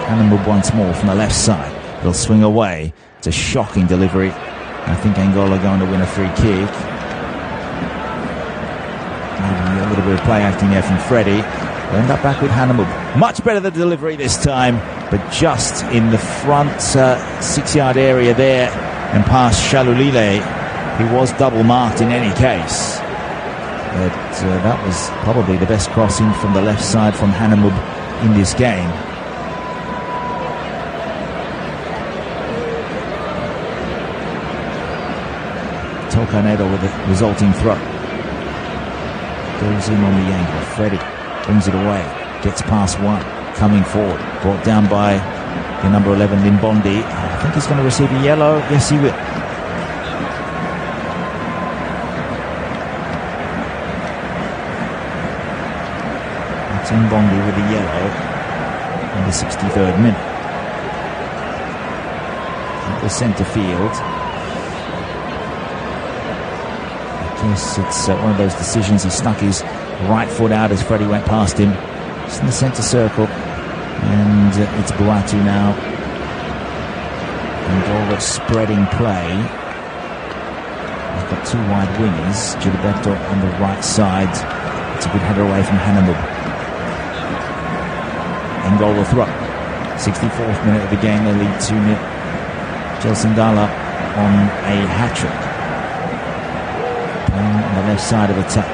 Hannibal once more from the left side. They'll swing away. It's a shocking delivery. I think Angola going to win a free kick. Maybe a little bit of play acting there from Freddie. They'll end up back with Hannibal. Much better the delivery this time, but just in the front 6-yard area there and past Shalulile. He was double marked in any case. But that was probably the best crossing from the left side from Hannibal in this game. Tokanedo with the resulting throw. Goes in on the angle. Freddie brings it away. Gets past one. Coming forward. Brought down by the number 11, Limbondi. I think he's going to receive a yellow. Yes, he will. Limbondi with the yellow in the 63rd minute. At the centre field. I guess it's one of those decisions. He snuck his right foot out as Freddie went past him. Just in the centre circle. And it's Buatu now. Angola spreading play. They've got 2 wide wingers. Gilberto on the right side. It's a good header away from Hannibal. Angola throw. 64th minute of the game, they lead 2-0. Gelson Dala on a hat-trick. Playing on the left side of attack.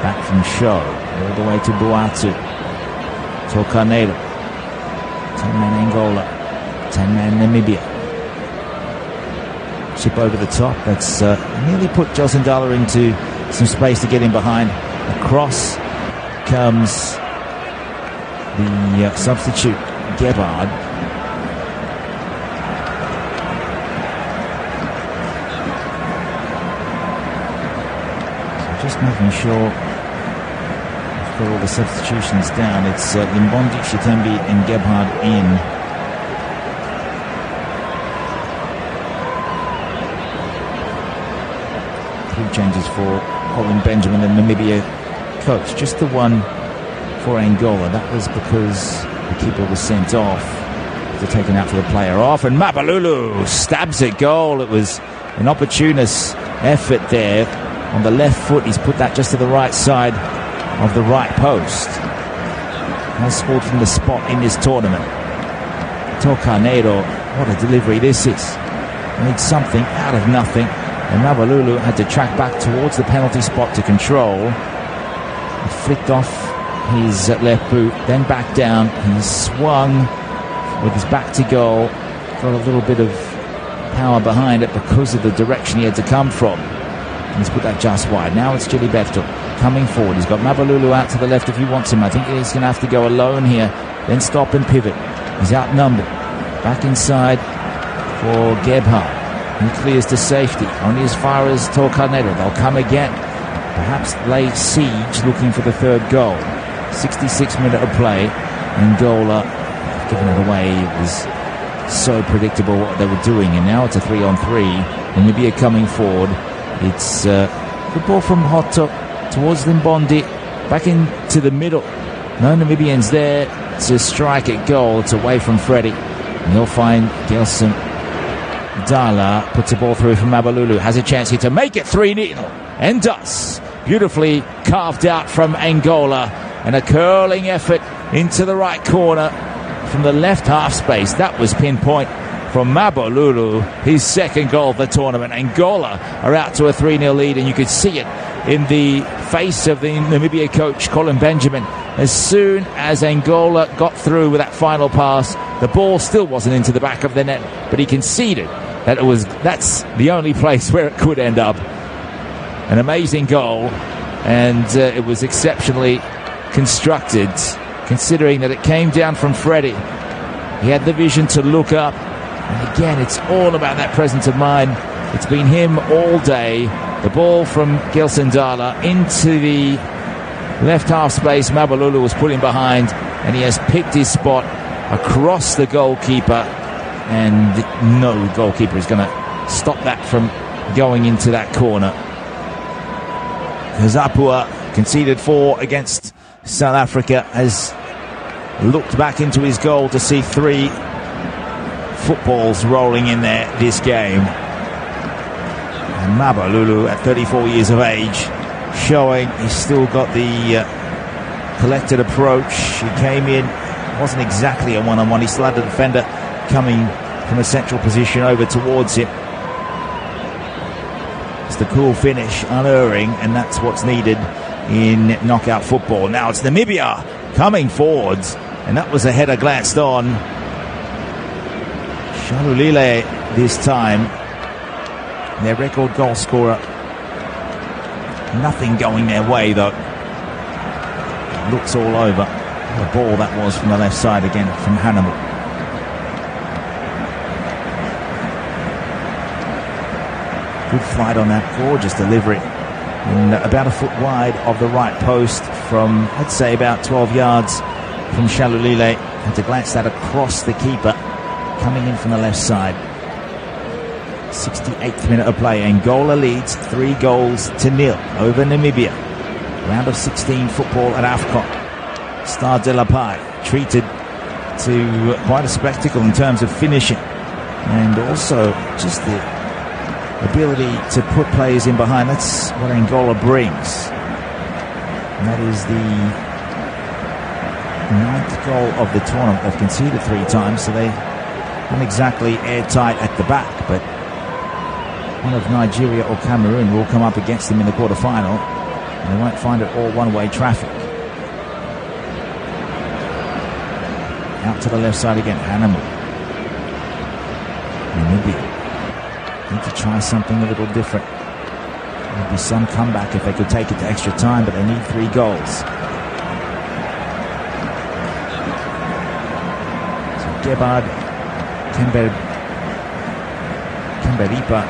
Back from Shaw, all the way to Boatu. Torcanero. 10-man Angola. 10-man Namibia. Chip over the top. That's nearly put Gelson Dala into some space to get him behind. Across comes the substitute, Gebhard. So just making sure we've got all the substitutions down. It's Limbondi, Shitembi and Gebhard in. Three changes for Colin Benjamin, the Namibia coach. Just the one for Angola. That was because the keeper was sent off. They're taken out for the player off, and Mabalulu stabs at goal. It was an opportunist effort there on the left foot. He's put that just to the right side of the right post. Has scored from the spot in this tournament. Torcanero, what a delivery this is. Made something out of nothing. And Mabalulu had to track back towards the penalty spot to control. He flicked off his left boot, then back down. He swung with his back to goal. Got a little bit of power behind it because of the direction he had to come from. And he's put that just wide. Now it's Gilberto coming forward. He's got Mabalulu out to the left if he wants him. I think he's going to have to go alone here, then stop and pivot. He's outnumbered. Back inside for Gebhard. He clears to safety, only as far as Torcanero. They'll come again. Perhaps lay siege, looking for the third goal. 66 minute of play. Angola giving it away. It was so predictable what they were doing. And now it's a 3-on-3. Namibia coming forward. It's good ball from Hotto towards Limbondi. Back into the middle. No Namibians there to strike at goal. It's away from Freddie. And you'll find Gelson Dala puts the ball through from Mabalulu. Has a chance here to make it 3-0. And does. Beautifully carved out from Angola. And a curling effort into the right corner from the left half space. That was pinpoint from Mabalulu. His second goal of the tournament. Angola are out to a 3-0 lead. And you could see it in the face of the Namibia coach, Colin Benjamin. As soon as Angola got through with that final pass, the ball still wasn't into the back of the net, but he conceded that that's the only place where it could end up. An amazing goal, and it was exceptionally constructed, considering that it came down from Freddie. He had the vision to look up, and again, it's all about that presence of mind. It's been him all day. The ball from Gelson Dala into the left half space. Mabalulu was put in behind, and he has picked his spot across the goalkeeper, and no goalkeeper is going to stop that from going into that corner. Zapua conceded 4 against South Africa, has looked back into his goal to see 3 footballs rolling in there this game. And Mabalulu at 34 years of age, showing he's still got the collected approach. He came in, wasn't exactly a one-on-one. He still had a defender coming from a central position over towards him. It's the cool finish, unerring, and that's what's needed in knockout football. Now it's Namibia coming forwards, and that was a header glanced on. Shalulile this time, their record goal scorer. Nothing going their way though. Looks all over. The ball that was from the left side again from Hannibal. Good flight on that, gorgeous delivery. And about a foot wide of the right post from, I'd say, about 12 yards from Shalulile. Had to glance that across the keeper, coming in from the left side. 68th minute of play. Angola leads 3-0 over Namibia. Round of 16 football at Afcon. Stade de la Paix treated to quite a spectacle in terms of finishing, and also just the ability to put players in behind. That's what Angola brings. And that is the 9th goal of the tournament. They've conceded 3 times, so they not exactly airtight at the back, but one of Nigeria or Cameroon will come up against them in the quarter-final, and they won't find it all one-way traffic. Out to the left side again, Hanamu. Namibia need to try something a little different. There'd be some comeback if they could take it to extra time, but they need 3 goals. So Gebhard, Kemberipa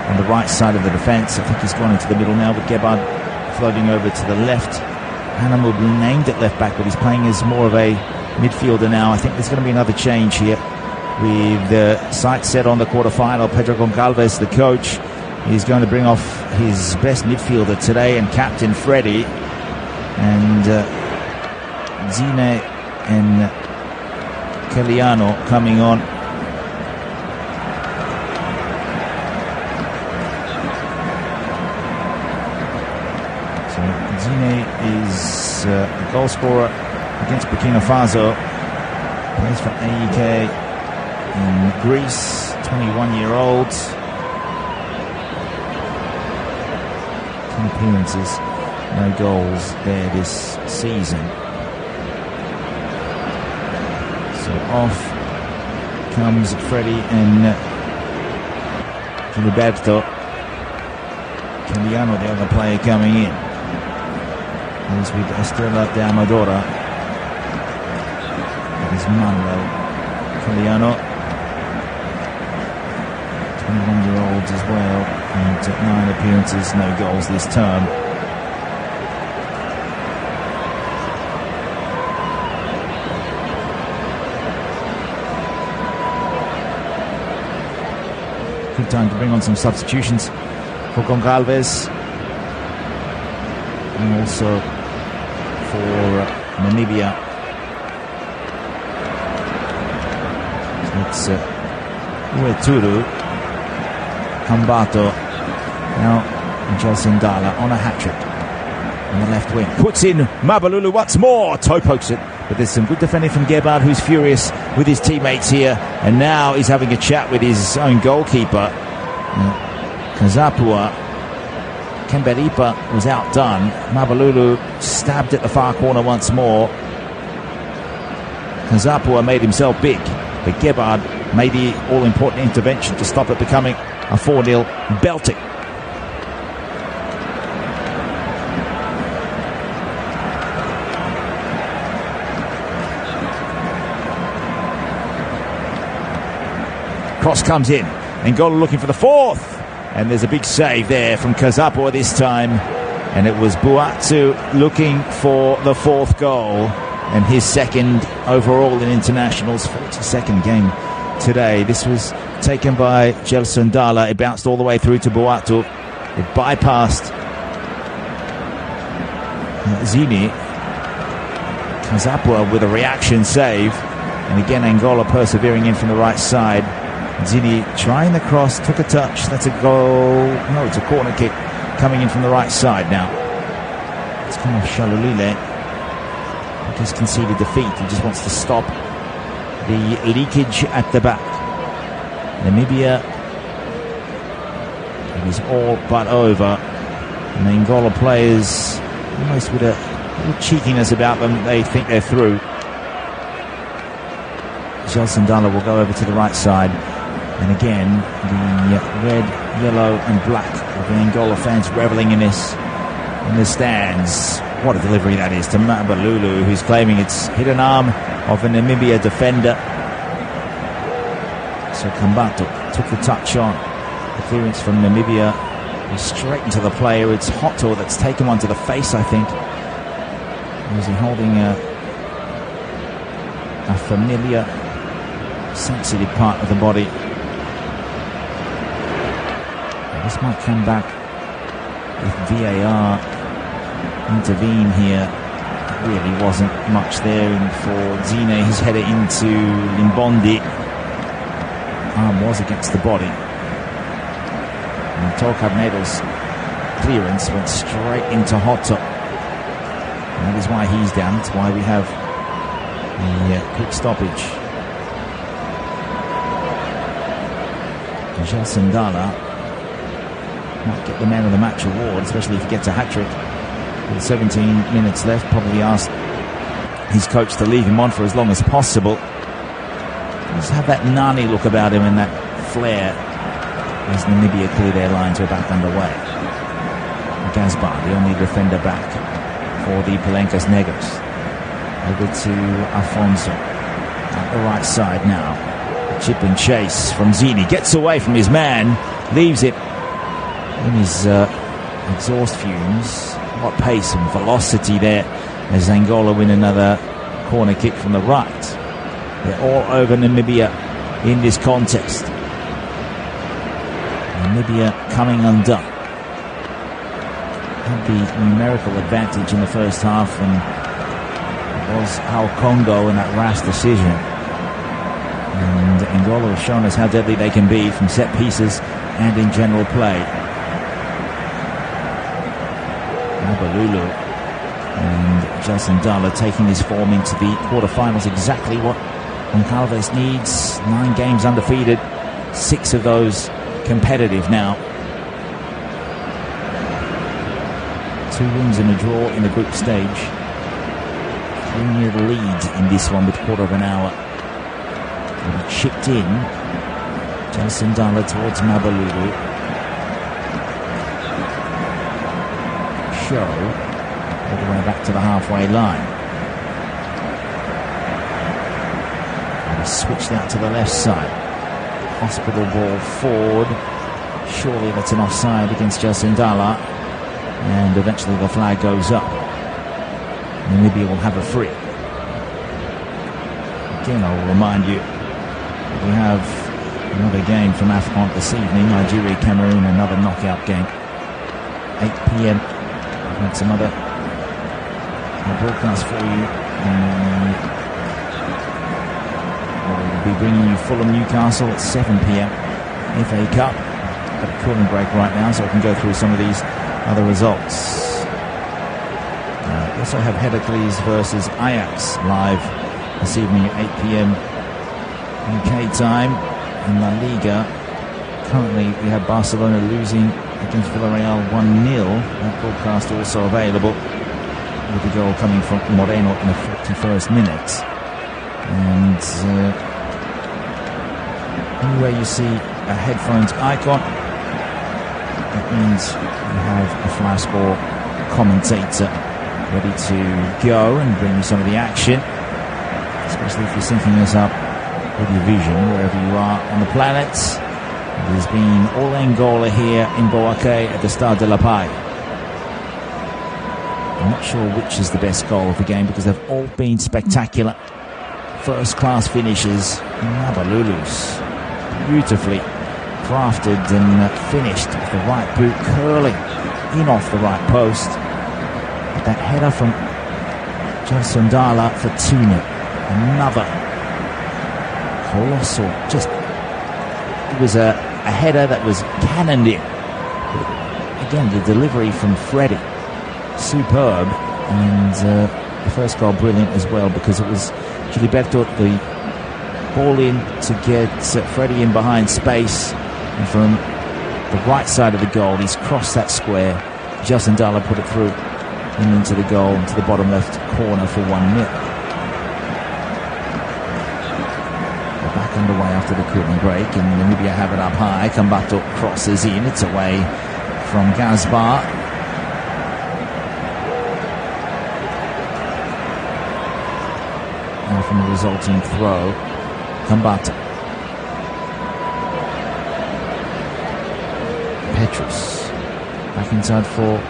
on the right side of the defence. I think he's gone into the middle now, but Gebhard floating over to the left. Hanamu named at left back, but he's playing as more of a midfielder now. I think there's going to be another change here with the sights set on the quarter-final. Pedro Goncalves, the coach, is going to bring off his best midfielder today and captain Freddie, and Zine and Keliano coming on. So Zine is a goal scorer against Burkina Faso. Plays for AEK in Greece, 21-year-old. 10 appearances, no goals there this season. So off comes Freddie and Gilberto. Keliano, the other player, coming in. He's with Estrella de Amadora. That is Manuel Keliano, 21-year-olds as well, and 9 appearances, no goals this term. Good time to bring on some substitutions for Goncalves, and also for Namibia. So it's Ueturu, Hambato, now Gelson Dala on a hat-trick on the left wing. Puts in Mabalulu once more. Toe pokes it, but there's some good defending from Gebhard, who's furious with his teammates here, and now he's having a chat with his own goalkeeper. Kazapua. Kemberipa was outdone. Mabalulu stabbed at the far corner once more. Kazapua made himself big, but Gebhard made the all-important intervention to stop it becoming a 4-0 belting. Cross comes in. Angola looking for the 4th. And there's a big save there from Kazapua this time. And it was Buatu looking for the 4th goal. And his 2nd overall in internationals, 42nd game today. This was taken by Gelson Dala. It bounced all the way through to Buatu. It bypassed Zini. Kazapua with a reaction save. And again, Angola persevering in from the right side. Zini trying the cross, took a touch. That's a goal. No, it's a corner kick coming in from the right side now. It's come off Shalulile. He just conceded defeat. He just wants to stop the leakage at the back. Namibia, it is all but over. And the Angola players, almost with a little cheekiness about them, they think they're through. Gelson Dala will go over to the right side. And again, the red, yellow and black of the Angola fans reveling in this in the stands. What a delivery that is to Mabalulu, who's claiming it's hit an arm of a Namibia defender. So Kambato took the touch on. The clearance from Namibia is straight into the player. It's Hoto that's taken one to the face, I think. Is he holding a familiar, sensitive part of the body? This might come back if VAR intervene here. Really wasn't much there for Zine. His header into Limbondi. Arm was against the body. And Torcarnedo's clearance went straight into Hoto. And that is why he's down. That's why we have the quick stoppage. Gelson Dala might get the man of the match award, especially if he gets a hat-trick. With 17 minutes left, probably asked his coach to leave him on for as long as possible. Just have that Nani look about him and that flair as Namibia clear their lines. We're back underway. Gaspar, the only defender back for the Palencas Negros. Over to Afonso at the right side now. Chip and chase from Zini. Gets away from his man, leaves it in his exhaust fumes. What pace and velocity there as Angola win another corner kick from the right. They're all over Namibia in this contest. Namibia coming undone. Had the numerical advantage in the first half, and it was Al Congo in that rash decision. And Angola has shown us how deadly they can be from set pieces and in general play. Nabalulu and Gelson Dala taking this form into the quarterfinals, exactly what Goncalves needs. 9 games undefeated, 6 of those competitive now. 2 wins and a draw in the group stage. 3-0 lead in this one with a quarter of an hour. And chipped in. Gelson Dala towards Nabalulu. Show all the way back to the halfway line. And he switched out to the left side. Hospital ball forward. Surely that's an offside against Gelson Dala. And eventually the flag goes up. Namibia will have a free. Again, I will remind you, we have another game from Afcon this evening. Nigeria, Cameroon, another knockout game. 8 p.m. We've had some other broadcasts for you. We'll be bringing you Fulham Newcastle at 7 p.m. FA Cup. Got a cooling break right now, so I can go through some of these other results. We also have Heracles versus Ajax live this evening at 8 p.m. UK time. In La Liga, currently we have Barcelona losing against Villarreal 1-0. That broadcast also available, with the goal coming from Moreno in the 41st minute. And anywhere you see a headphones icon, that means you have a flash score commentator ready to go and bring you some of the action, especially if you're syncing us up with your vision wherever you are on the planet. It has been all Angola here in Boaké at the Stade de la Paix. I'm not sure which is the best goal of the game because they've all been spectacular. First-class finishes. Nabalulu's beautifully crafted and finished with the right boot curling in off the right post. But that header from Gelson Dala for 2-0. Another colossal, it was a header that was cannoned in. Again, the delivery from Freddie, superb, and the first goal brilliant as well, because it was Gilberto, the ball in to get Freddie in behind space, and from the right side of the goal, he's crossed that square. Gelson Dala put it through and into the goal, into the bottom left corner for 1-0. Back underway after the cooling break, and Namibia have it up high. Kambato crosses in, it's away from Gaspar. Now from the resulting throw, Kambato. Petrus back inside for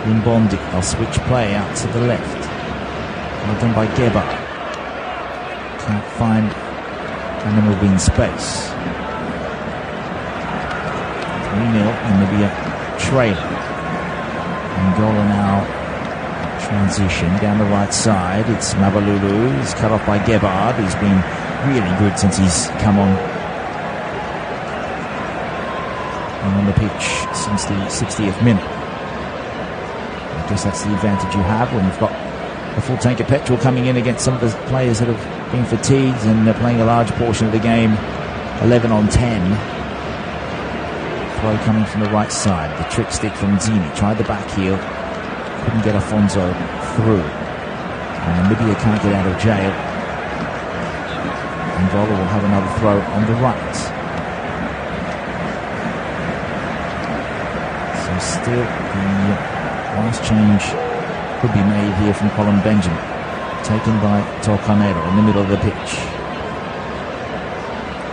Imbondi. They'll switch play out to the left. Well done by Geba. Can't find and then will be in space. 3-0, Namibia trailing. Angola now transition down the right side. It's Nabalulu. He's cut off by Gebhard. He's been really good since he's come on the pitch since the 60th minute. I guess that's the advantage you have when you've got a full tank of petrol coming in against some of the players that have been fatigued and they're playing a large portion of the game, 11 on 10. throw coming from the right side. The trick stick from Zini. Tried the back heel. Couldn't get Afonso through. And Namibia can't get out of jail. Angola will have another throw on the right. So still the last change could be made here from Colin Benjamin. Taken by Torcanero in the middle of the pitch.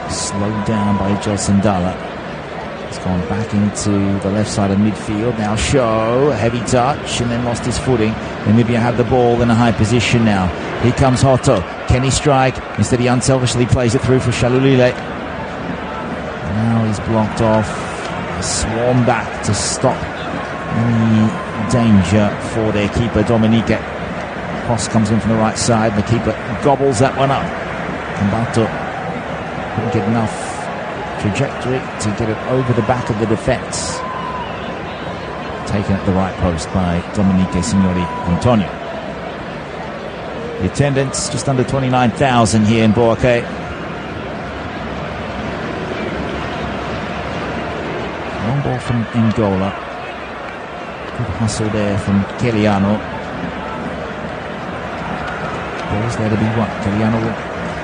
Slowed down by Gelson Dala. He's gone back into the left side of midfield. Now Show, heavy touch, and then lost his footing. Namibia have the ball in a high position now. Here comes Hoto. Can he strike? Instead he unselfishly plays it through for Shalulile. Now he's blocked off. A swarm back to stop any danger for their keeper, Dominique. Cross comes in from the right side. The keeper gobbles that one up. Kambato couldn't get enough trajectory to get it over the back of the defence. Taken at the right post by Dominique Signori Antonio. The attendance just under 29,000 here in Boaké. Long ball from Angola. Good hustle there from Keliano. Ball's there to be won. Keliano will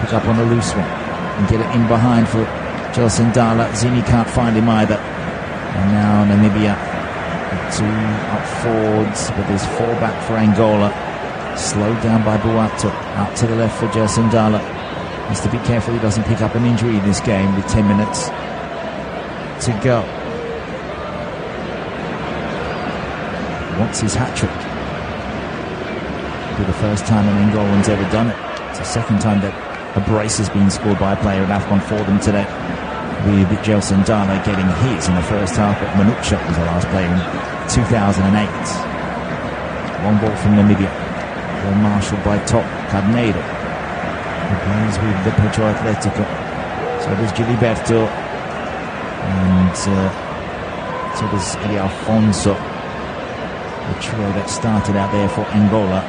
pick up on a loose one and get it in behind for Gelson Dala. Zini can't find him either. And now Namibia 2 up forwards, but there's 4 back for Angola. Slowed down by Boato. Out to the left for Gelson Dala. Needs to be careful he doesn't pick up an injury in this game with 10 minutes to go. Wants his hat-trick. For the first time an Angolan's ever done it. It's the second time that a brace has been scored by a player at Afcon for them today. With Gelson Dala getting his in the first half, but Manucha was the last player in 2008. Long ball from Namibia. Well marshalled by Top Carneiro, who plays with the Petro Atletico. So does Giliberto. And so does Eli Alfonso. The trio that started out there for Angola.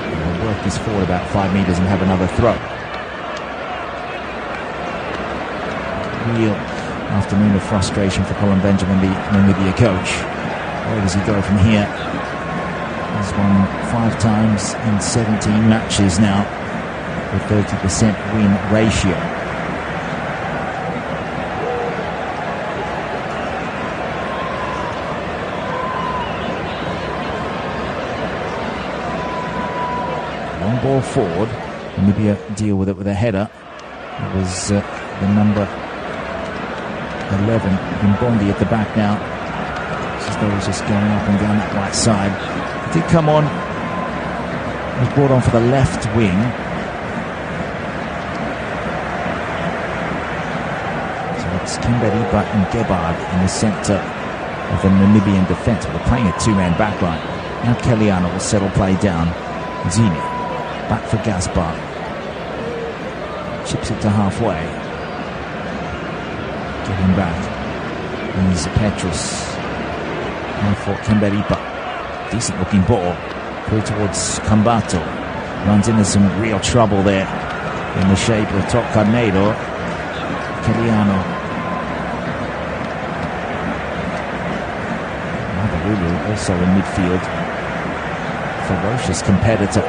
They'll work this forward about 5 metres and have another throw. Real afternoon of frustration for Colin Benjamin, the Namibia coach. Where does he go from here? He's won 5 times in 17 matches now with 30% win ratio. Long ball forward. Namibia deal with it with a header. It was the number 11 in Bondi at the back now. It's as though he's just going up and down that right side. It did come on. It was brought on for the left wing. So it's Kimberiba and Gebhard in the centre of the Namibian defence. They're playing a 2-man backline. Now Keliano will settle play down. Zini back for Gaspar. Chips it to halfway. Getting back. He's Petrus. Now for Kimberiba. Decent looking ball. Through towards Kambato. Runs into some real trouble there in the shape of Top Carneiro. Keliano. Mabalulu also in midfield. Ferocious competitor.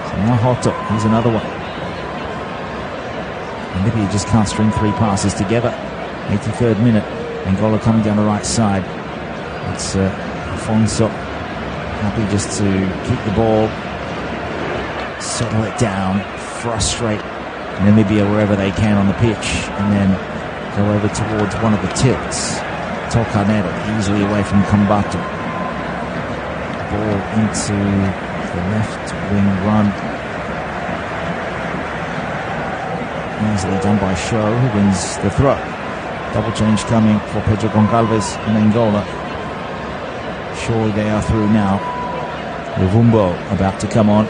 So now Hoto. Here's another one. Namibia just can't string 3 passes together. 83rd minute. Angola coming down the right side. It's Afonso happy just to keep the ball, settle it down, frustrate Namibia wherever they can on the pitch, and then go over towards one of the tilts. Torcanero easily away from Kambato. Ball into the left wing run. Easily done by Show, who wins the throw. Double change coming for Pedro Goncalves in Angola. Surely they are through now. Luvumbo about to come on.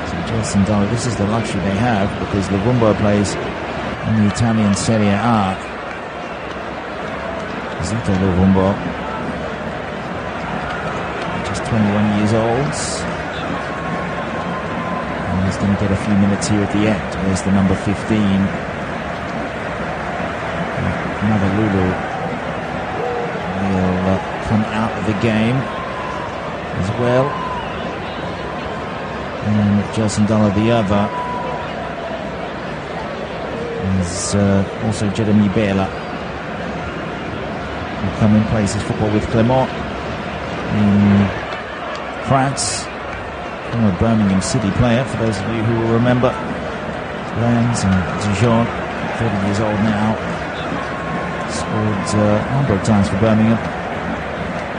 So Gelson Dala, this is the luxury they have because Luvumbo plays in the Italian Serie A. Zito Luvumbo. 21 years old. And he's going to get a few minutes here at the end. There's the number 15. Another Lulu will come out of the game as well. And Jelson Dollar the other. There's also Jeremy Bela, who come and plays his football with Clermont in France. Former Birmingham City player, for those of you who will remember. Lens and Dijon, 30 years old now. Scored a number of times for Birmingham.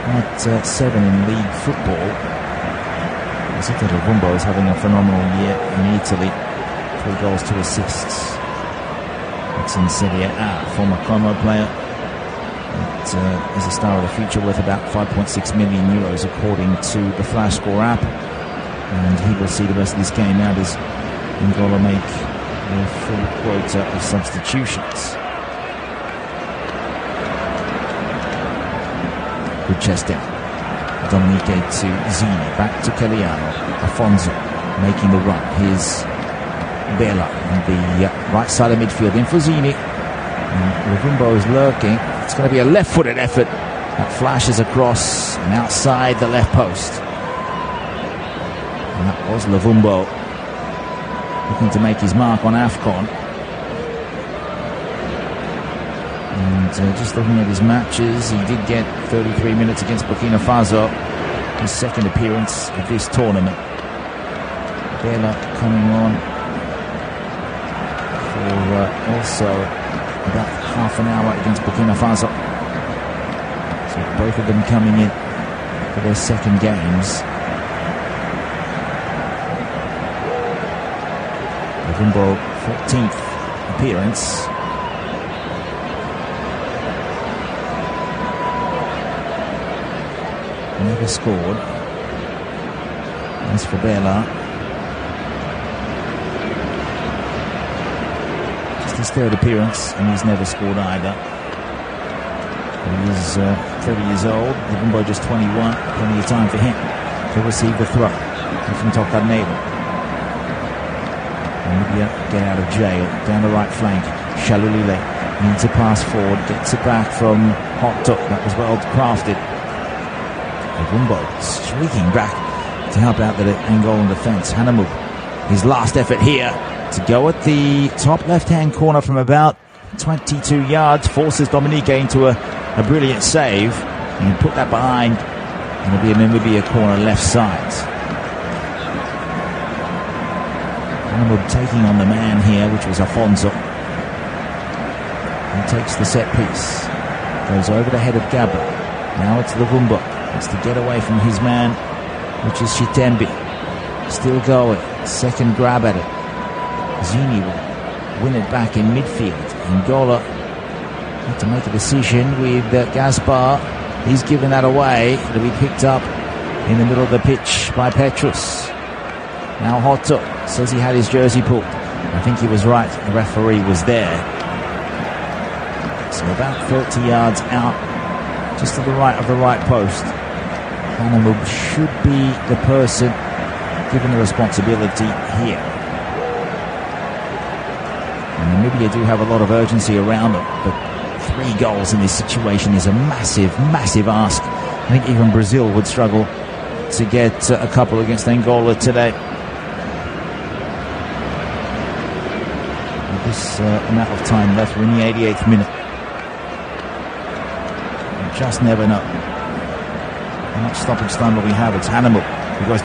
At 7 in league football. Zita Rovumbo is having a phenomenal year in Italy. 3 goals, 2 assists. It's in Serie A, former Como player. It is a star of the future, worth about 5.6 million euros according to the Flash Score app. And he will see the rest of this game out as Angola make their full quota of substitutions. Good chest down. Dominique to Zini, back to Caliano. Afonso making the run. Here's Bela on the right side of midfield. In for Zini. Rovumbo is lurking. It's going to be a left-footed effort that flashes across and outside the left post. And that was Rovumbo looking to make his mark on Afcon. And just looking at his matches, he did get 33 minutes against Burkina Faso, his second appearance of this tournament. Bela coming on for also about half an hour against Burkina Faso. So both of them coming in for their second games. Rovumbo, 14th appearance. Never scored. As for Bela, just his third appearance, and he's never scored either. He is 30 years old. Rovumbo just 21. Plenty of time for him to receive the throw from Toccarnero. Namibia get out of jail. Down the right flank. Shalulile needs a pass forward. Gets it back from Hotto. That was well crafted. Rovumbo streaking back to help out the Angolan defence. Hanamu, his last effort here to go at the top left-hand corner from about 22 yards, forces Dominique into a brilliant save and put that behind. And it'll be a Namibia corner left side. Hanamu taking on the man here, which was Afonso. He takes the set piece, goes over the head of Gabba. Now it's Rovumbo. Wants to get away from his man, which is Shitembi. Still going. Second grab at it. Zini will win it back in midfield. Angola have to make a decision with Gaspar. He's given that away. It'll be picked up in the middle of the pitch by Petrus. Now Hotto says he had his jersey pulled. I think he was right. The referee was there. So about 30 yards out, just to the right of the right post. Hanamu should be the person given the responsibility here. And Namibia do have a lot of urgency around them, but 3 goals in this situation is a massive, massive ask. I think even Brazil would struggle to get a couple against Angola today. With this amount of time left, we're in the 88th minute. You just never know how much stoppage time will we have. It's Hanamu who goes